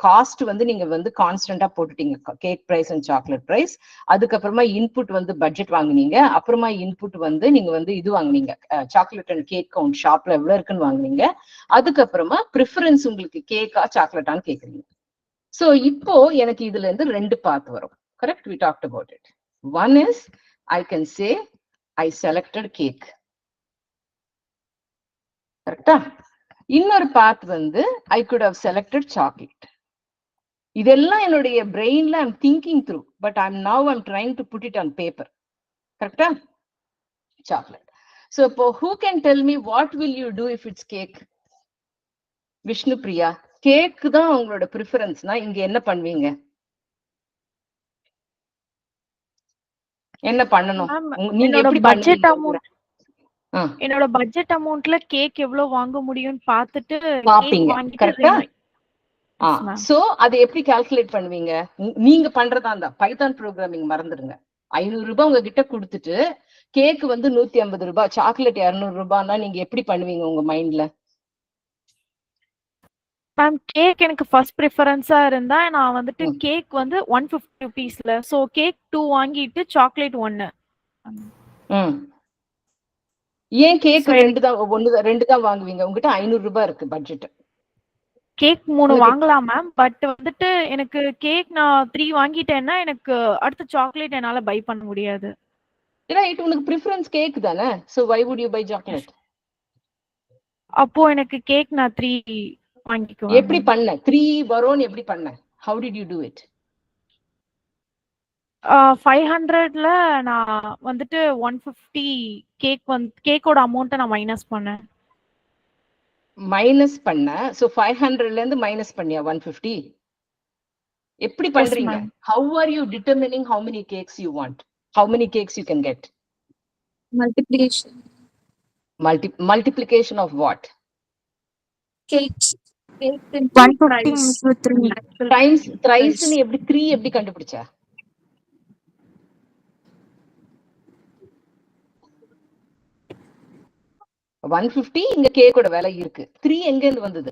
cost வந்து நீங்க வந்து கான்ஸ்டன்டா போட்டுட்டீங்க, cake price and chocolate price. அதுக்கப்புறமா input வந்து budget வாங்குனீங்க. அப்புறமா இன்புட் வந்து நீங்க வந்து இது வாங்குனீங்க, சாக்லேட் அண்ட் கேக் கவுண்ட் ஷாப்ல எவ்வளவு இருக்குன்னு வாங்குனீங்க. அதுக்கப்புறமா ப்ரிஃபரன்ஸ் உங்களுக்கு கேக்கா சாக்லேட்டான்னு கேக்குறீங்க. சோ இப்போ எனக்கு இதுல இருந்து 2 பாத் வரும். Correct, we talked about it. One is I can say I selected cake. கரெக்டா? இன்னொரு பாத் வந்து I could have selected chocolate. இதெல்லாம் என்னுடைய பிரெயின்ல I'm thinking through, but I'm trying to put it on paper. கரெக்டா? Chocolate. So இப்போ who can tell me what will you do if it's cake? Vishnu Priya, cake தான் உங்களோட ப்ரிஃபரன்ஸ்னா இங்க என்ன பண்ணுவீங்க? என்ன பண்ணணும்? நீங்க எப்படி பட்ஜெட் பண்ணுவீங்க? என்னோட பட்ஜெட் அமௌண்ட்ல கேக் எவ்வளவு வாங்க முடியும்னு பார்த்துட்டு பாப்பீங்க. கரெக்டா? சோ அதை எப்படி கால்குலேட் பண்ணுவீங்க? நீங்க பண்றதா இருந்தா பைத்தான் ப்ரோக்ராமிங் மறந்துடுங்க. 500 ரூபாய் உங்ககிட்ட கொடுத்துட்டு கேக் வந்து 150 ரூபாய், சாக்லேட் 200 ரூபாய்னா நீங்க எப்படி பண்ணுவீங்க உங்க மைண்ட்ல? மேம் கேக் எனக்கு ஃபர்ஸ்ட் ப்ரிஃபரன்ஸா இருந்தா நான் வந்துட்டு கேக் வந்து 150 ரூபீஸ்ல, சோ கேக் 2 வாங்கிட்டு சாக்லேட் 1. ஏன் கேக் 2 தான் வாங்குவீங்க? உங்ககிட்ட 500 ரூபாய் இருக்கு பட்ஜெட். கேக் 3 வாங்கலாம் மேம், பட் வந்துட்டு எனக்கு கேக் நான் 3 வாங்கிட்டேன்னா எனக்கு அடுத்த சாக்லேட் என்னால பை பண்ண முடியாது. ஏன்னா இது உனக்கு ப்ரிஃபரன்ஸ் கேக் தானே, so why would you buy chocolate? அப்போ எனக்கு கேக் நான் 3 வாங்கிக்குவேன். எப்படி பண்ண? 3 வரும்னு எப்படி பண்ண? how did you do it? 500ல நான் வந்துட்டு 150 கேக்கோட அமௌண்ட்டை நான் மைனஸ் பண்ணேன். மைனஸ் பண்ண, சோ 500ல இருந்து மைனஸ் பண்ணியா 150? எப்படி பண்றீங்க? how are you determining how many cakes you want? how many cakes you can get? Multiplication. Multiplication of what? Cakes. 150 times thrice ni எப்படி 3 எப்படி கண்டுபிடிச்சா? $150 இங்க கேக்கோட விலை இருக்கு. 3 எங்க இருந்து வந்தது?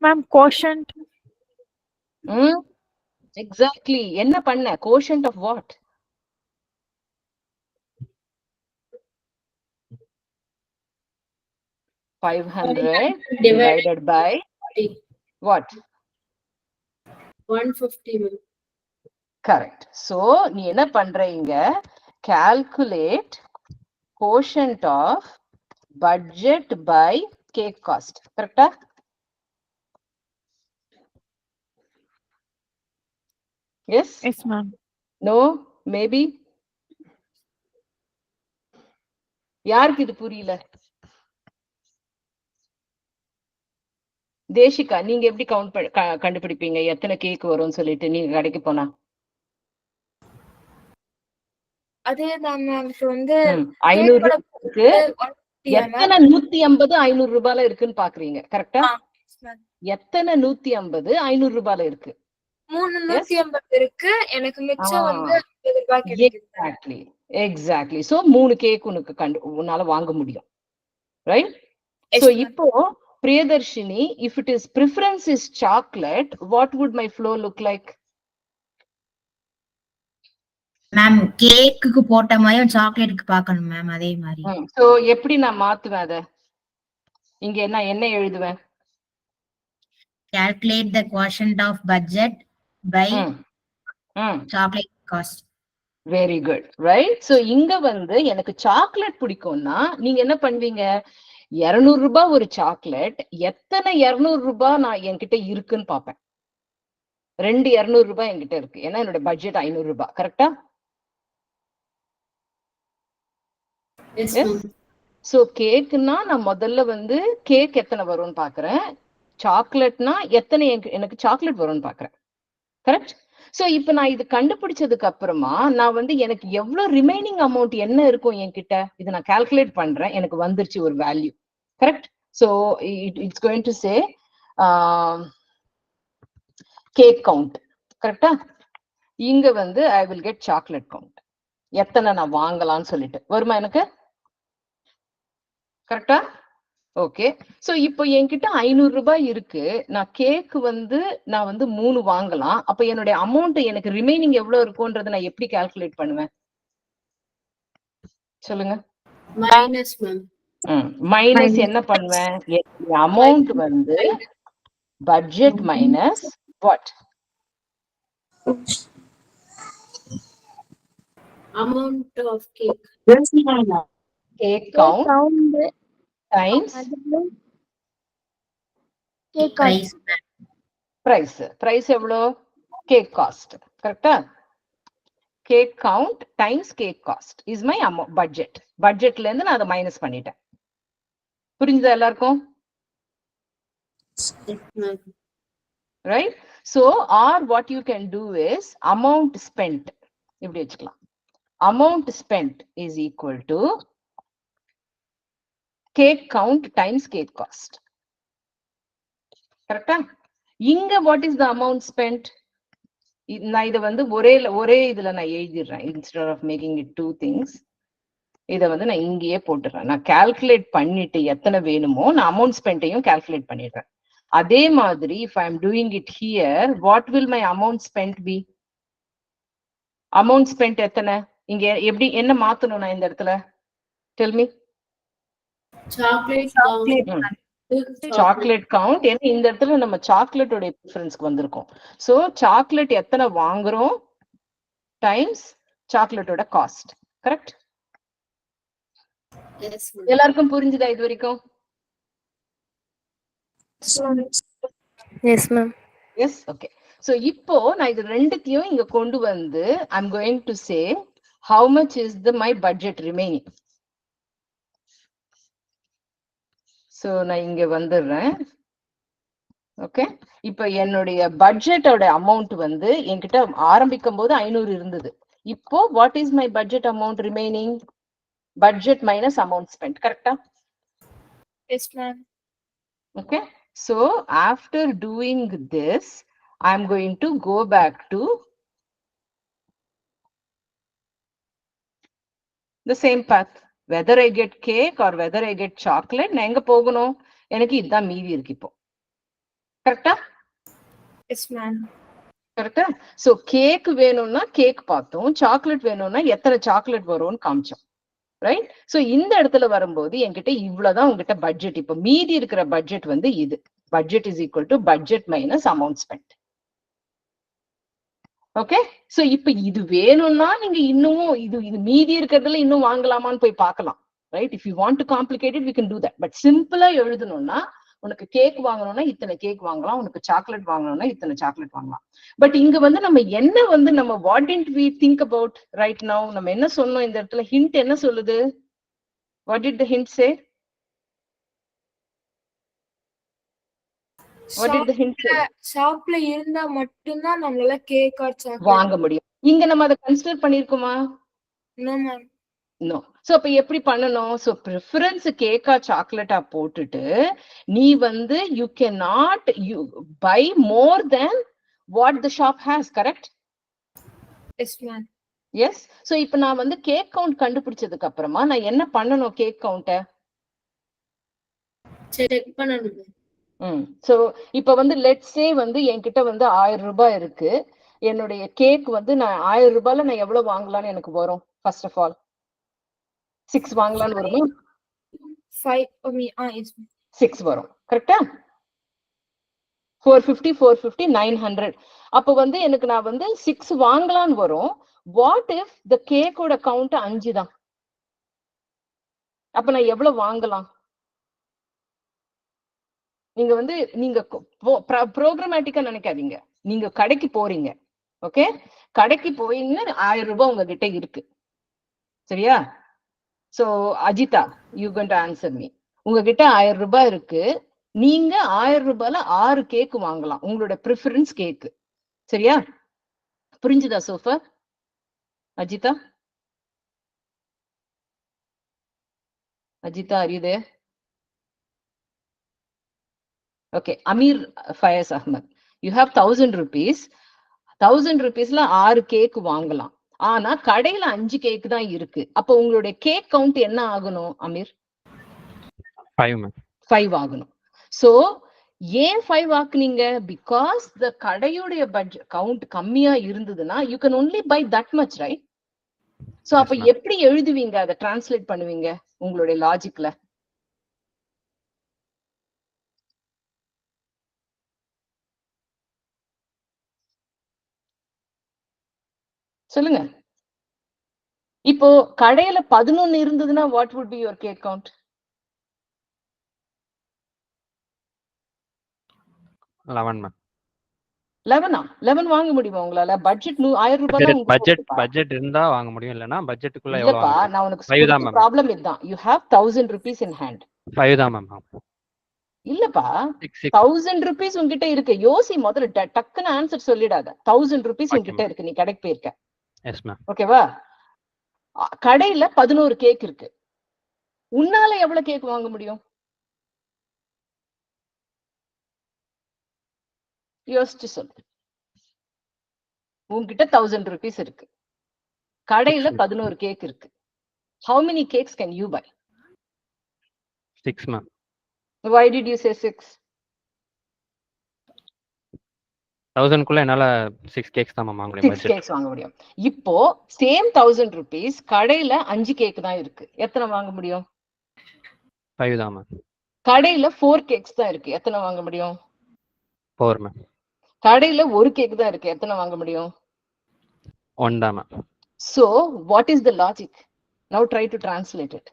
Ma'am quotient. எக்ஸாக்ட்லி. என்ன பண்ண? Quotient of what? $500 divided by what? 150. Correct. So நீ என்ன பண்றீங்க? Calculate quotient of budget by cake cost. Correct? Yes? Yes, ma'am. No? Maybe? யாருக்கு இது புரியல? தேசிகா, நீங்க எப்படி கண்டுபிடிப்பீங்க எத்தனை கேக் வரும்னு சொல்லிட்டு நீங்க கடைக்கு போனா? அதேதான் மேம். இப்போ வந்து 500 இருக்கு. எத்தனை 150 500 ரூபாயில இருக்குன்னு பாக்குறீங்க. கரெக்டா? எத்தனை 150 500 ரூபாயில இருக்கு? 350 இருக்கு. எனக்கு மிச்சம் வந்து 50 ரூபாய் கிடைக்குது. எக்ஸாக்ட்லி. சோ 3 கேக் உன்னால வாங்க முடியும். ரைட்? சோ இப்போ Priyadarshini, if it is preference is chocolate, what would my flow look like? Ma'am கேக்குக்கு போட்ட மாதிரி சாக்லேட்டுக்கு பார்க்கணும் மேம், அதே மாதிரி. சோ எப்படி நான் மாத்துவேன் அத? இங்க என்ன எழுதுவேன்? Calculate the quotient of budget by chocolate cost. Very good, right? So இங்க வந்து எனக்கு சாக்லேட் பிடிக்கும்னா நீங்க என்ன பண்ணுவீங்க? 200 ரூபாய் ஒரு சாக்லேட், எத்தனை 200 ரூபாய் நான் என்கிட்ட இருக்குன்னு பாப்பேன். 2 200 ரூபாய் என்கிட்ட இருக்கு. ஏன்னா என்னோட பட்ஜெட் 500 ரூபாய். கரெக்டா? சோ கேக்னா நான் முதல்ல வந்து கேக் எத்தனை வரும்னு பாக்குறேன். சாக்லேட்னா எத்தனை எனக்கு சாக்லேட் வரும்னு பாக்குறேன். கரெக்ட்? சோ இப்ப நான் இது கண்டுபிடிச்சதுக்கு அப்புறமா நான் வந்து எனக்கு எவ்வளவு ரிமைனிங் அமௌண்ட் என்ன இருக்கும் என்கிட்ட, இதை நான் கால்குலேட் பண்றேன். எனக்கு வந்துருச்சு ஒரு value. Correct? So it's going to say cake count. கரெக்டா? இங்க வந்து I will get chocolate count. எத்தனை நான் வாங்கலாம்னு சொல்லிட்டு வருமா எனக்கு? கரெக்டா? ஓகே. சோ இப்போ என்கிட்ட 500 ரூபாய் இருக்கு. நான் கேக் வந்து நான் வந்து 3 வாங்கலாம். அப்ப என்னுடைய அமௌண்ட் எனக்கு ரிமைனிங் எவ்வளவு இருக்கும்ன்றத நான் எப்படி கால்குலேட் பண்ணுவேன்? சொல்லுங்க. Minus ma'am. மைனஸ் என்ன பண்ணுவேன்? அமௌண்ட் வந்து budget minus what? Amount of cake. Cake count times cake price. price. Price எவ்வளோ? Cake cost. கரெக்டா? Cake count times cake cost is my budget. Budgetல இருந்து நான் அதை மைனஸ் பண்ணிட்டேன். புரிஞ்சுதா எல்லாருக்கும்? Right? So, or what you can do is amount spent. இப்படி வச்சுக்கலாம். Amount spent is equal to cake count times cake cost. Correct? இங்க what is the amount spent? நான் இதை வந்து ஒரே இதுல நான் எழுதிடுறேன். Instead of making it two things, இதை வந்து நான் இங்கேயே போட்டுறேன். நான் கால்குலேட் பண்ணிட்டு எத்தனை வேணுமோ நான் அமௌண்ட் ஸ்பெண்டையும் கால்குலேட் பண்ணிடுறேன். அதே மாதிரி if I am doing it here, what will my amount spent be? Amount spent எத்தனை? இங்க எப்படி என்ன மாத்தணும் நான் இந்த இடத்துல? Tell me. Chocolate count. ஏன்னா இந்த இடத்துல நம்ம சாக்லேட்டோட ப்ரிஃபரன்ஸ்க்கு வந்திருக்கோம். சோ சாக்லேட் எத்தனை வாங்குறோம் டைம்ஸ் சாக்லேட்டோட காஸ்ட். கரெக்ட்? எல்லாருக்கும் புரிஞ்சுதா இது வரைக்கும்? Yes ma'am. Yes. Okay. So இப்போ நான் இது ரெண்டுத்தையும் இங்க கொண்டு வந்து I'm going to say how much is my budget remaining. So நான் இங்க வந்துடுறேன். ஓகே. இப்போ என்னுடைய பட்ஜெட்டோட அமௌண்ட் வந்து என்கிட்ட ஆரம்பிக்கும் போது 500 இருந்தது. இப்போ what is my budget amount remaining? Budget minus amount spend. கரெக்டா? Yes ma'am. Okay. So after doing this, I'm going to go back to the same path. Whether I get cake or whether I get chocolate, நான் எங்க போகணும்? எனக்கு இதுதான் மீதி இருக்கு இப்போ. கரெக்டா? Yes ma'am. கரெக்டா? சோ கேக் வேணும்னா கேக் பார்த்தோம், சாக்லேட் வேணும்னா எத்தனை சாக்லேட் வரும்னு காமிச்சோம். ரைட்? சோ இந்த இடத்துல வரும்போது என்கிட்ட இவ்வளவுதான் உங்ககிட்ட பட்ஜெட். இப்போ மீதி இருக்கிற பட்ஜெட் வந்து இது. Budget is equal to budget minus amount spend. Okay. So இப்ப இது வேணும்னா நீங்க இன்னும் இது மீதி இருக்கிறதுல இன்னும் வாங்கலாமான்னு போய் பார்க்கலாம். Right? If you want to complicate it we can do that. But சிம்பிளா எழுதணும்னா உனக்கு கேக் வாங்கணும்னா இத்தனை கேக் வாங்கலாம், உனக்கு சாக்லேட் வாங்கணும்னா இத்தனை சாக்லேட் வாங்கலாம். பட் இங்க வந்து நம்ம என்ன வந்து நம்ம what did we think about right now? நம்ம என்ன சொன்னோம் இந்த இடத்துல? ஹிண்ட் என்ன சொல்லுது? What did the hint say? What did the hint say? ஷாப்ல இருந்தா மட்டும் தான் நம்மளால கேக் ஆர் சாக்லேட் வாங்க முடியும். இங்க நம்ம அதை கன்சிடர் பண்ணிருக்கோமா? No ma'am. நோ. சோ அப்ப எப்படி பண்ணணும்? சோ ப்ரிஃபரன்ஸ் கேக்கா சாக்லேட்டா போட்டுட்டு நீ வந்து you cannot buy more than what the shop has. Correct? Yes ma'am. Yes. So இப்ப நான் வந்து கேக் கவுண்ட் கண்டுபிடிச்சதுக்கு அப்புறமா நான் என்ன பண்ணணும்? கேக் கவுண்ட செக் பண்ணணும். சோ இப்ப வந்து லெட்ஸ் சே வந்து என்கிட்ட வந்து 1000 ரூபாய் இருக்கு. என்னுடைய கேக் வந்து நான் 1000 ரூபாயில நான் எவ்வளவு வாங்கலாம்னு எனக்கு வரும்? ஃபர்ஸ்ட் ஆஃப் ஆல் 6 வாங்கலாம்னு வருமா? 6 வரும். கரெக்டா? 450 450 900. அப்ப வந்து எனக்கு நான் வந்து 6 வாங்கலாம்னு வரும். வாட் இஃப் த கேக்கோட கவுண்ட் 5 தான்? அப்ப நான் எவ்வளவு வாங்கலாம்? நீங்க வந்து நீங்க ப்ரோக்ராமேட்டிக்கா நினைக்காதீங்க. நீங்க கடைக்கு போறீங்க. ஓகே. கடைக்கு போயின்னு 1000 ரூபாய் உங்ககிட்ட இருக்கு. சரியா? So Ajitha, you going to answer me. உங்ககிட்ட 1000 ரூபாய் இருக்கு. நீங்க 1000 ரூபாயில 6 கேக் வாங்கலாம். உங்களோட ப்ரிஃபரன்ஸ் கேக். சரியா? புரிஞ்சுதா sofa? Ajitha? Ajitha, are you there? Okay. Amir Fayaz Ahmed, you have 1000 rupees. 1000 rupeesல 6 cake வாங்கலாம். ஆனா கடையில 5 கேக் தான் இருக்கு. அப்ப உங்களுடைய கேக் கவுண்ட் என்ன ஆகணும் அமீர்? 5 மேம். 5 ஆகணும். சோ ஏன் 5 ஆக்குனீங்க? பிகாஸ் த கடையுடைய பட்ஜெட் கவுண்ட் கம்மியா இருந்ததுன்னா you can only buy that much, right? So அப்ப எப்படி எழுதுவீங்க, அதை டிரான்ஸ்லேட் பண்ணுவீங்க உங்களுடைய லாஜிக்ல? சொல்லுங்க. இப்போ கடையில 11 இருந்ததுன்னா what would be your cake count? 11 ma'am. 11 வாங்க முடியுமா உங்களால? பட்ஜெட் 1000 ரூபாய் தான் உங்களுக்கு. பட்ஜெட் இருந்தா வாங்க முடியும், இல்லனா பட்ஜெட்டுக்குள்ள எவ்வளவு இல்லப்பா, வாங்க? நான் உனக்கு ப்ராப்ளம் இதுதான். you have 1000 rupees in hand. 5 தான் மேம். இல்லப்பா, 1000 rupees உன்கிட்ட இருக்கு. யோசி முதல்ல, டக்குன்னு ஆன்சர் சொல்லிடாத. 1000 rupees உன்கிட்ட இருக்கு, நீ கடைக்கு போயிருக்க. Yes ma'am. ஓகேவா? கடையில 11 கேக் இருக்கு. உன்னால எவ்வளவு கேக் வாங்க முடியும்? யோசிச்சு சொல்லு. உன்கிட்ட 1000 rupees இருக்கு, கடையில 11 கேக் இருக்கு. How many cakes can you buy? 6 ma'am. Why did you say 6? 1000 குள்ள என்னால 6 கேக்ஸ் தான் வாங்க முடியும். 6 கேக்ஸ் வாங்க முடியும். இப்போ சேம் 1000 rupees கடையில 5 கேக் தான் இருக்கு, எத்தனை வாங்க முடியும்? 5 தான் மேம். கடையில 4 கேக்ஸ் தான் இருக்கு, எத்தனை வாங்க முடியும்? 4 மேம். கடையில ஒரு கேக் தான் இருக்கு, எத்தனை வாங்க முடியும்? 1 தான் ma'am. So what is the logic? Now try to translate it.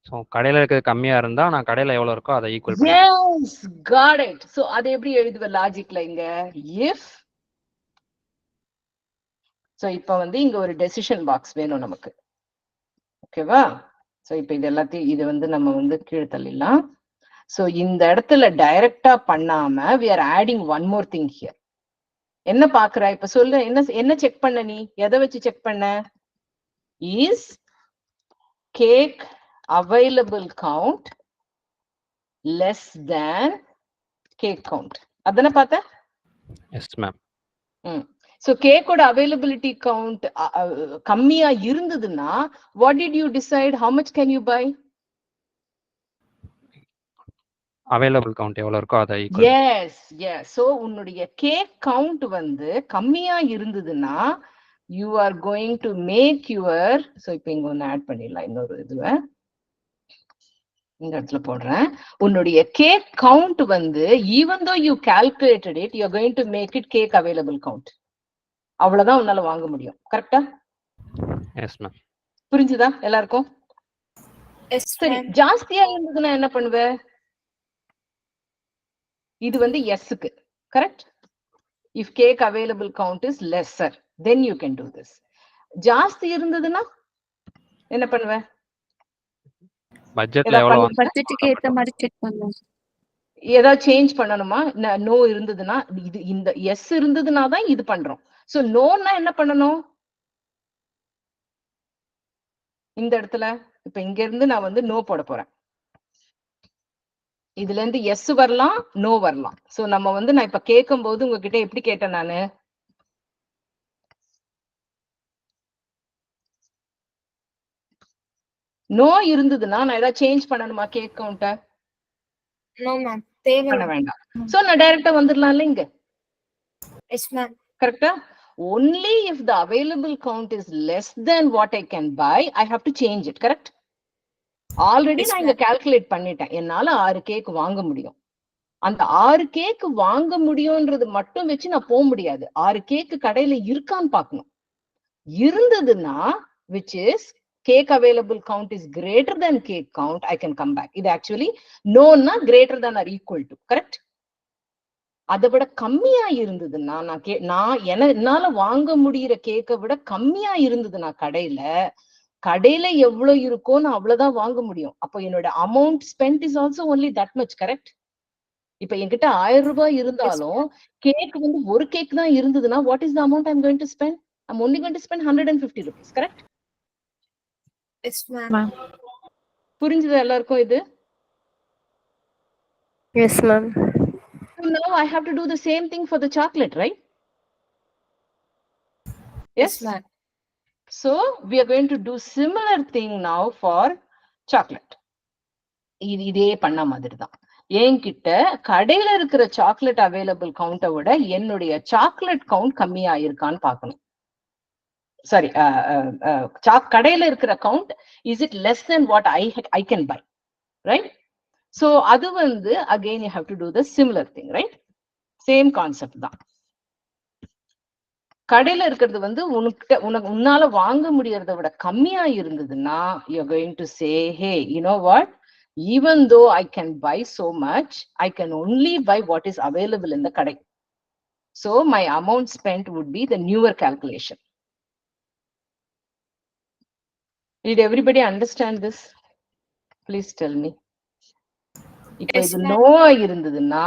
So கடையில இருக்க கம்மியா இருந்தா நான் கடையில எவ்வளவு இருக்கோ அதை ஈக்குவல் பண்ணி. Yes, got it. So அது எப்படி எழுதுவ லாஜிக்ல இங்க? if so இப்போ வந்து இங்க ஒரு டெசிஷன் பாக்ஸ் வேணும் நமக்கு. ஓகேவா? சோ இப்போ இது எல்லாத்தையும் இது வந்து நம்ம வந்து கீழே தள்ளிடலாம். சோ இந்த இடத்துல டைரக்டா பண்ணாம we are adding one more thing here. என்ன பாக்குற இப்ப சொல்லு? என்ன செக் பண்ண? நீ எதை வச்சு செக் பண்ண? is cake available count less than cake count? அதானே பார்த்த? Yes ma'am. சோ கேக்கோட அவைலபிலிட்டி கவுண்ட் கம்மியா இருந்ததுன்னா what did you decide? how much can you buy? Available count எவ்வளவு இருக்கோ அதை ஈக்குவல். Yes yes. சோ உன்னுடைய கேக் கவுண்ட் வந்து கம்மியா இருந்ததுன்னா you are going to make your, so இப்போ இங்க ஒன்னு ஆட் பண்ணிடலாம். இன்னொரு இதுவை இந்த இடத்துல போடுறேன். உன்னுடைய கேக் கவுண்ட் வந்து even though you calculated it, you are going to make it cake available count. அவ்வளவுதான் உன்னால வாங்க முடியும். கரெக்டா? Yes ma'am. புரிஞ்சுதா எல்லாருக்கும்? சரி, ஜாஸ்தியா இருந்ததுன்னா என்ன பண்ணுவ? இது வந்து எஸ்க்கு correct. if cake available count is lesser, then you can do this. ஜாஸ்தி இருந்ததுன்னா என்ன பண்ணுவ? பட்ஜெட்ல எவ்வளவு பட்ஜெட்டுக்கு ஏத்த மாதிரி செக் பண்ணனும். ஏதாவது சேஞ்ச் பண்ணணுமா? நோ இருந்ததுன்னா இது, இந்த எஸ் இருந்ததுன்னா தான் இது பண்றோம். சோ நோன்னா என்ன பண்ணணும்? இந்த இடத்துல இப்ப இங்க இருந்து நான் வந்து நோ போட போறேன். இதுல இருந்து எஸ் வரலாம், நோ வரலாம். சோ நம்ம வந்து நான் இப்ப கேட்கும் போது உங்ககிட்ட எப்படி கேட்டேன் நானு? நோ இருந்ததுன்னா நான் ஏதாவது சேஞ்ச் பண்ணணுமா கேக் கவுண்ட? நோ மேம், தேவை பண்ண வேண்டாம். சோ நான் டைரக்டா வந்துடலாம்ல இங்க. Yes ma'am. கரெக்டா? only if the available count is less than what I can buy, I have to change it. correct? Already நான் இங்க கால்குலேட் பண்ணிட்டேன். என்னால 6 கேக் வாங்க முடியும். அந்த 6 கேக் வாங்க முடியும்ன்றது மட்டும் வச்சு நான் போக முடியாது. 6 கேக் கடையில இருக்கான்னு பார்க்கணும். இருந்ததுன்னா which is cake available count is greater than cake count, I can come back. இது ஆக்சுவலி நோன்னா greater than or equal to. Correct? அதை விட கம்மியா இருந்ததுன்னா நான் என்னால வாங்க முடியிற கேக்கை விட கம்மியா இருந்ததுன்னா கடையில எவ்வளவு இருக்கோ நான் அவ்வளவுதான் வாங்க முடியும். அப்போ என்னோட amount spend is also only that much. Correct? இப்ப என்கிட்ட 1000 ரூபாய் இருந்தாலும் கேக் வந்து ஒரு கேக் தான் இருந்ததுன்னா what is the amount I'm going to spend? I'm only going to spend 150 rupees. Correct? Yes ma'am. புரிஞ்சுதா எல்லாருக்கும் இது? Yes ma'am. So now I have to do the same thing for the chocolate, right? Yes ma'am. So we are going to do similar thing now for chocolate. இதே பண்ண மாதிரி தான். என்கிட்ட கடையில இருக்கிற சாக்லேட் அவைலபிள் கவுண்டை விட என்னுடைய சாக்லேட் கவுண்ட் கம்மியா இருக்கான்னு பார்க்கணும். சாரி, கடையில இருக்கிற count is it less than what I can buy, right? So அது வந்து again you have to do the similar thing, right? Same concept தான். கடையில இருக்கிறது வந்து உன்னால வாங்க முடியறத விட கம்மியா இருந்ததுன்னா you are going to say, hey, you know what, even though I can buy so much, I can only buy what is available in the kadai. So my amount spent would be the newer calculation. Did everybody understand this? Please tell me. If Yes, it ma'am. no irundaduna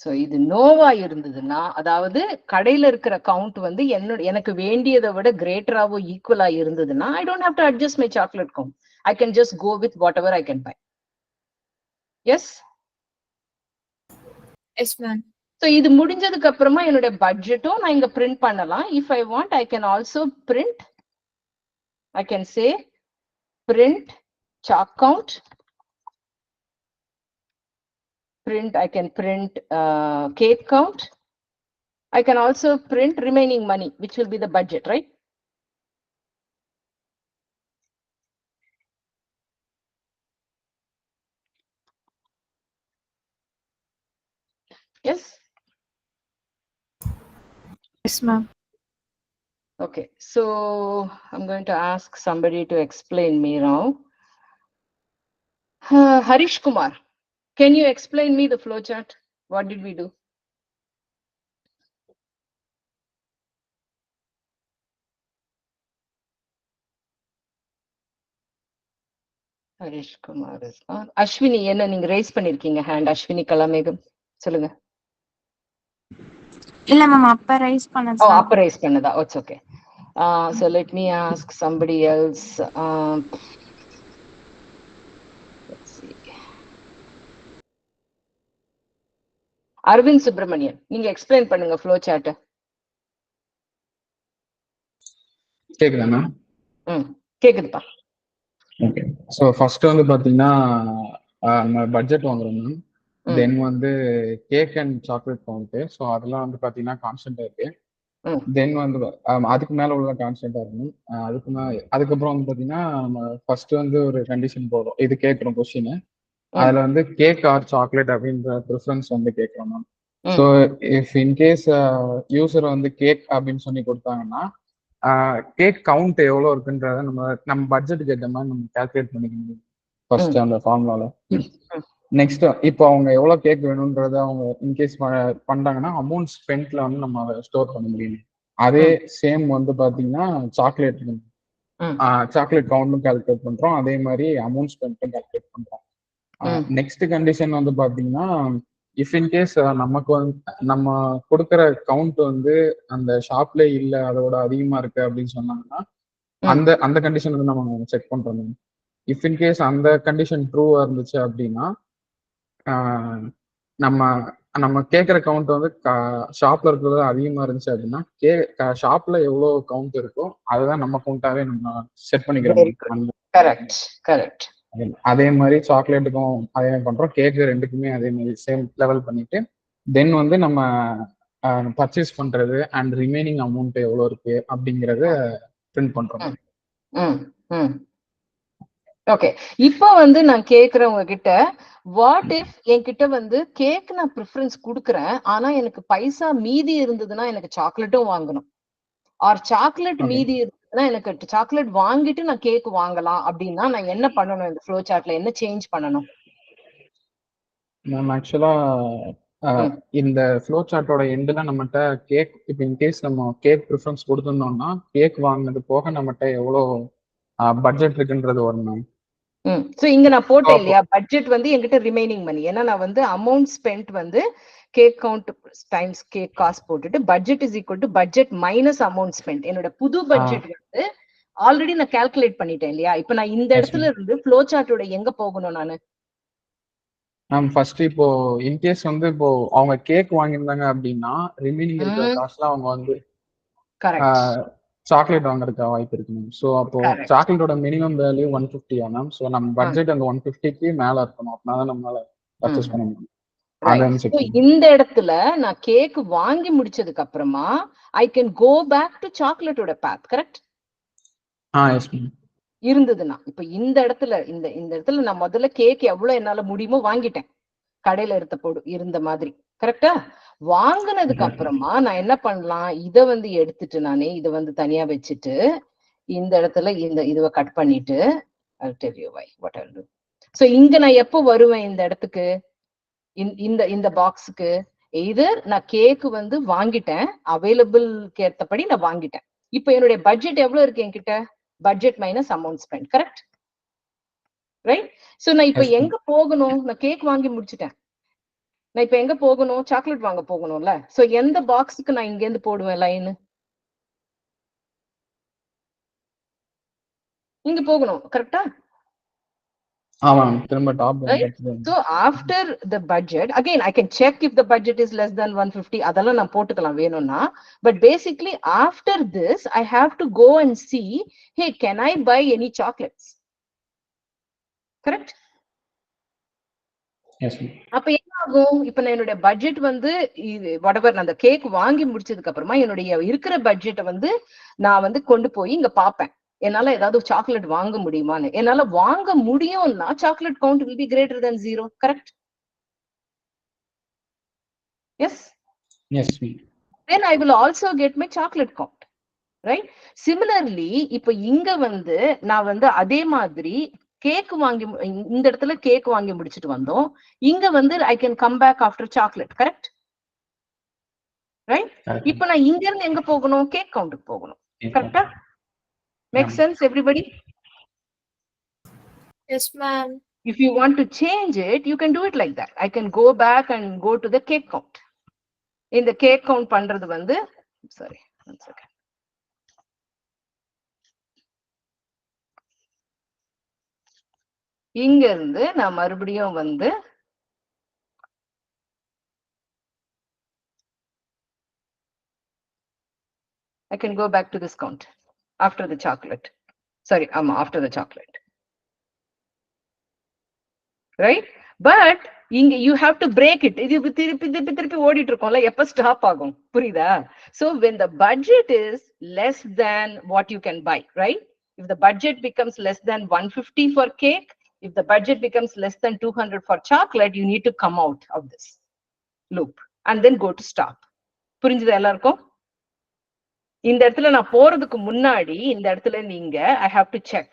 so இது நோவா இருந்ததுன்னா, அதாவது கடையில இருக்கிற count வந்து எனக்கு வேண்டியதை விட கிரேட்டராவோ ஈக்குவலா இருந்ததுன்னா, I don't have to adjust my chocolate count. I can just go with whatever I can buy. Yes yes ma'am. So இது முடிஞ்சதுக்கு அப்புறமா என்னோட பட்ஜெட்டும் நான் இங்க பிரிண்ட் பண்ணலாம். If I want, I can also print. I can say print choc count. I can print cake count. I can also print remaining money, which will be the budget, right? Yes? Yes, ma'am. Okay, so I'm going to ask somebody to explain me now. Harish Kumar, can you explain me the flow chart? What did we do? Harish Kumar is on. Ashwini, என்ன நீங்க raise பண்ணிருக்கீங்க hand? Ashwini Kalamegam, சொல்லுங்க. இல்ல ma'am, அப்ப rice பண்ணது. Oh, அப்ப raise பண்ணதா? Oh, it's okay. So let me ask somebody else. Let's see. Arvind Subramanian, நீங்க எக்ஸ்பிளைன் பண்ணுங்க ஃப்ளோ சார்ட். கேக்குதா மேம்? கேக்குதுப்பா. ஓகே, ஸோ ஃபர்ஸ்ட் வந்து பாத்தீங்கன்னா நம்ம பட்ஜெட் வாங்குறோம் மேம். தென் வந்து cake and chocolate count. So அதெல்லாம் வந்து பாத்தீங்கன்னா கான்ஸ்டன்டா இருக்கு. தென் வந்து அதுக்கு மேல உள்ள கான்ஸ்டன்டா இருக்கணும். அதுக்கப்புறம் வந்து பாத்தீங்கன்னா நம்ம ஃபர்ஸ்ட் வந்து ஒரு கண்டிஷன் போடுறோம். இது கேட்குறோம் கொஸ்டின். அதுல வந்து கேக் ஆர் சாக்லேட் அப்படின்ற ப்ரிஃபரன்ஸ் வந்து கேட்கலாம் ma'am. So if in case user வந்து கேக் அப்படின்னு சொல்லி கொடுத்தாங்கன்னா, கேக் கவுண்ட் எவ்வளோ இருக்குன்றத நம்ம பட்ஜெட்டுக்கு ஏற்ற மாதிரி நம்ம கால்குலேட் பண்ணிக்க முடியும் ஃபர்ஸ்ட் அந்த ஃபார்முலால. நெக்ஸ்ட் இப்போ அவங்க எவ்வளோ கேக் வேணும்ன்றத அவங்க இன்கேஸ் பண்றாங்கன்னா அமௌண்ட் ஸ்பெண்ட்ல வந்து நம்ம அதை ஸ்டோர் பண்ண முடியும். அதே சேம் வந்து பாத்தீங்கன்னா சாக்லேட் கவுண்ட்டும் கால்குலேட் பண்றோம். அதே மாதிரி அமௌண்ட் ஸ்பெண்ட்டும் கால்குலேட் பண்றோம். நெக்ஸ்ட் கண்டிஷன் வந்து பாத்தீங்கன்னா, இஃப் இன்கேஸ் நமக்கு வந்து நம்ம கொடுக்குற கவுண்ட் வந்து அந்த ஷாப்ல இல்ல, அதோட அதிகமா இருக்கு அப்படின்னு சொன்னாங்கன்னா அந்த கண்டிஷன் வந்து நம்ம செக் பண்றோம். இஃப் இன்கேஸ் அந்த கண்டிஷன் ட்ரூவா இருந்துச்சு அப்படின்னா, நம்ம கேட்குற கவுண்ட் வந்து ஷாப்ல இருக்கிறது அதிகமா இருந்துச்சு அப்படின்னா, ஷாப்ல எவ்வளவு கவுண்ட் இருக்கோ அதுதான் நம்ம கவுண்டாவே நம்ம செட் பண்ணிக்கிறோம். கரெக்ட். அதே மாதிரி சாக்லேட்டுக்கும் அதே மாதிரி பண்றோம். கேக்கு ரெண்டுக்குமே அதே மாதிரி சேம் லெவல் பண்ணிட்டு தென் வந்து நம்ம பர்ச்சேஸ் பண்றது அண்ட் ரிமைனிங் அமௌண்ட் எவ்வளவு இருக்கு அப்படிங்கறத பிரிண்ட் பண்றோம். ஓகே, இப்போ வந்து நான் கேக்குறேன் உங்ககிட்ட, வாட் இஃப் என்கிட்ட வந்து கேக் நான் ப்ரிஃபரன்ஸ் கொடுக்குறேன், ஆனா எனக்கு பைசா மீதி இருந்ததுன்னா எனக்கு சாக்லேட்டும் வாங்கணும், ஆர் சாக்லேட் மீதி இருந்ததுன்னா எனக்கு சாக்லேட் வாங்கிட்டு நான் கேக் வாங்கலாம் அப்படின்னா நான் என்ன பண்ணணும்? இந்த ஃப்ளோ சார்ட்ல என்ன சேஞ்ச் பண்ணணும்? மேம் ஆக்சுவலா இந்த ஃப்ளோ சார்ட்டோட எண்ட்ல நம்மகிட்ட கேக், இப்போ இன்கேஸ் நம்ம கேக் ப்ரிஃபரன்ஸ் கொடுத்துருந்தோம்னா கேக் வாங்கினது போக நம்மகிட்ட எவ்வளோ பட்ஜெட் இருக்குன்றது வரும் மேம். சோ இங்க நான் போட்டேன் இல்லையா, பட்ஜெட் வந்து என்கிட்ட ரிமைனிங் மணி. ஏன்னா நான் வந்து அமௌண்ட் ஸ்பெண்ட் வந்து cake count times cake cost போட்டுட்டு budget is equal to budget minus amount spend. என்னோட புது பட்ஜெட் வந்து ஆல்ரெடி நான் கால்குலேட் பண்ணிட்டேன் இல்லையா? இப்ப நான் இந்த இடத்துல இருந்து ஃப்ளோ சார்ட்டோட எங்க போகணும் நானு? ஃபர்ஸ்ட் இப்போ இன்கேஸ் வந்து இப்போ அவங்க கேக் வாங்கியிருந்தாங்க அப்படின்னா ரிமைனிங் இருக்கிற காசுல அவங்க வந்து சாக்லேட் வாங்குறதுக்கு வாய்ப்பு இருக்கு மேம். ஸோ அப்போ சாக்லேட்டோட மினிமம் வேல்யூ 150 மேம். ஸோ நம்ம பட்ஜெட் அந்த 150க்கு மேல இருக்கணும். அப்படின்னா நம்மளால பர்ச்சேஸ் பண்ண முடியும். இந்த இடத்துல நான் கேக் வாங்கி முடிச்சதுக்கு அப்புறமா I can go back to சாக்லேட்டோட பாத். கரெக்ட்? Yes ma'am. இருந்ததுன்னா இப்ப இந்த இடத்துல இந்த இடத்துல நான் முதல்ல கேக் எவ்வளவு என்னால முடியுமோ வாங்கிட்டேன், கடையில இருந்த மாதிரி. கரெக்டா? வாங்கினதுக்கு அப்புறமா நான் என்ன பண்ணலாம், இதை வந்து எடுத்துட்டு நானே இதை வந்து தனியா வச்சுட்டு இந்த இடத்துல இதுவை கட் பண்ணிட்டு சோ இங்க நான் எப்போ வருவேன் இந்த இடத்துக்கு, இந்த பாக்ஸுக்கு? எய்தர் நான் கேக்கு வந்து வாங்கிட்டேன், அவைலபிள்க்கு ஏற்றபடி நான் வாங்கிட்டேன். இப்ப என்னுடைய பட்ஜெட் எவ்வளவு இருக்கு என்கிட்ட? Budget minus amount spend. Correct? Right? So நான் இப்ப எங்க போகணும்? நான் கேக் வாங்கி முடிச்சுட்டேன், நான் இப்ப எங்க போகணும்? சாக்லேட் வாங்க போகணும்ல. சோ எந்த பாக்ஸுக்கு நான் இங்க இருந்து போடுவேன் லைன்? இங்க போகணும். கரெக்டா? So after the budget, again I can check if the budget is less than 150. அதெல்லாம் நான் போட்டுக்கலாம் வேணும்னா. But basically after this I have to go and see, hey, can I buy any chocolates? Correct? அப்ப என்ன ஆகும்? இப்ப நான் என்னுடைய பட்ஜெட் வந்து whatever அந்த கேக் வாங்கி முடிச்சதுக்கு அப்புறமா என்னுடைய இருக்கிற பட்ஜெட்டை வந்து நான் வந்து கொண்டு போய் இங்க பாப்பேன், என்னால ஏதாவது சாக்லேட் வாங்க முடியுமான்னு. என்னால வாங்க முடியும்னா chocolate count will be greater than 0. Correct? Yes? Yes. Then I will also get my chocolate count. Right? Similarly, இப்ப இங்க வந்து நான் வந்து அதே மாதிரி கேக் வாங்கி இந்த இடத்துல கேக் வாங்கி முடிச்சிட்டு வந்தோம், இங்க வந்து I can come back after chocolate. Correct? Right? இப்ப நான் இங்க இருந்து எங்க போகணும்? கேக் கவுண்ட்டுக்கு போகணும். கரெக்டா? Makes sense, everybody? Yes, ma'am. If you want to change it, you can do it like that. I can go back and go to the cake count. In the cake count பண்றது வந்து, sorry, one second. இங்க இருந்து நான் மறுபடியும் வந்து I can go back to this count after the chocolate. Sorry, after the chocolate. Right? But you have to break it. இது திருப்பி ஓடிட்டு இருக்கோம்ல, எப்ப ஸ்டாப் ஆகும்? புரியுதா? So when the budget is less than what you can buy, right? If the budget becomes less than 150 for cake, if the budget becomes less than 200 for chocolate, you need to come out of this loop and then go to stop. புரிஞ்சுதா எல்லாருக்கும்? இந்த இடத்துல நான் போறதுக்கு முன்னாடி இந்த இடத்துல நீங்க I have to check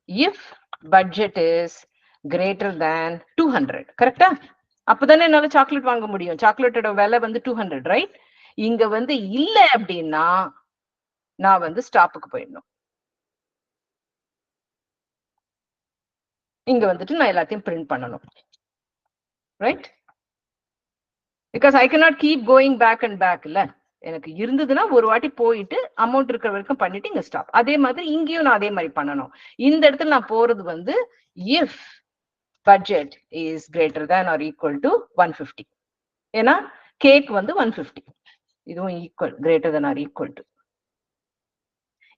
if budget is greater than 200. கரெக்டா? அப்பதானே என்னால சாக்லேட் வாங்க முடியும். சாக்லேட்டோட விலை வந்து 200, ரைட்? இங்க வந்து இல்ல அப்படின்னா நான் வந்து ஸ்டாப்புக்கு போயிடணும். இங்க வந்துட்டு நான் எல்லாத்தையும் பிரிண்ட் பண்ணணும். Right? Because I cannot keep going back and back. இல்ல, எனக்கு இருந்ததுன்னா ஒரு வாட்டி போயிட்டு அமௌண்ட் இருக்கிற வரைக்கும் பண்ணிட்டு இங்க ஸ்டாப். அதே மாதிரி இங்கேயும் நான் அதே மாதிரி பண்ணணும். இந்த இடத்துல நான் போறது வந்து if budget is greater than or equal to 150. ஏன்னா கேக் வந்து 150, இதுவும் equal, greater than or equal to.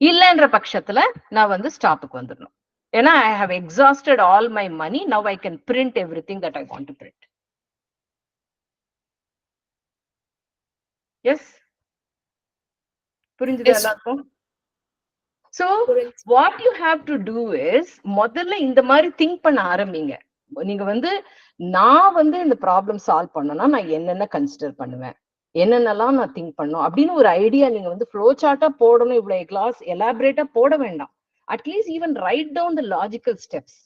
இல்லைன்ற பட்சத்துல நான் வந்து ஸ்டாப்புக்கு வந்துடணும். ஏன்னா I have exhausted all my money. Now I can print everything that I want to print. Yes? புரிஞ்சுதா எல்லாருக்கும்? So what you have to do is முதல்ல இந்த மாதிரி திங்க் பண்ண ஆரம்பிங்க. நீங்க வந்து நான் வந்து இந்த ப்ராப்ளம் சால்வ் பண்ணணும்னா நான் என்னென்ன கன்சிடர் பண்ணுவேன், என்னென்னலாம் நான் திங்க் பண்ணணும் அப்படின்னு ஒரு ஐடியா நீங்க வந்து ஃப்ளோ சார்ட்டா போடணும். இவ்வளவு கிளாஸ் எலாபரேட்டா போட வேண்டாம். At least even write down the logical steps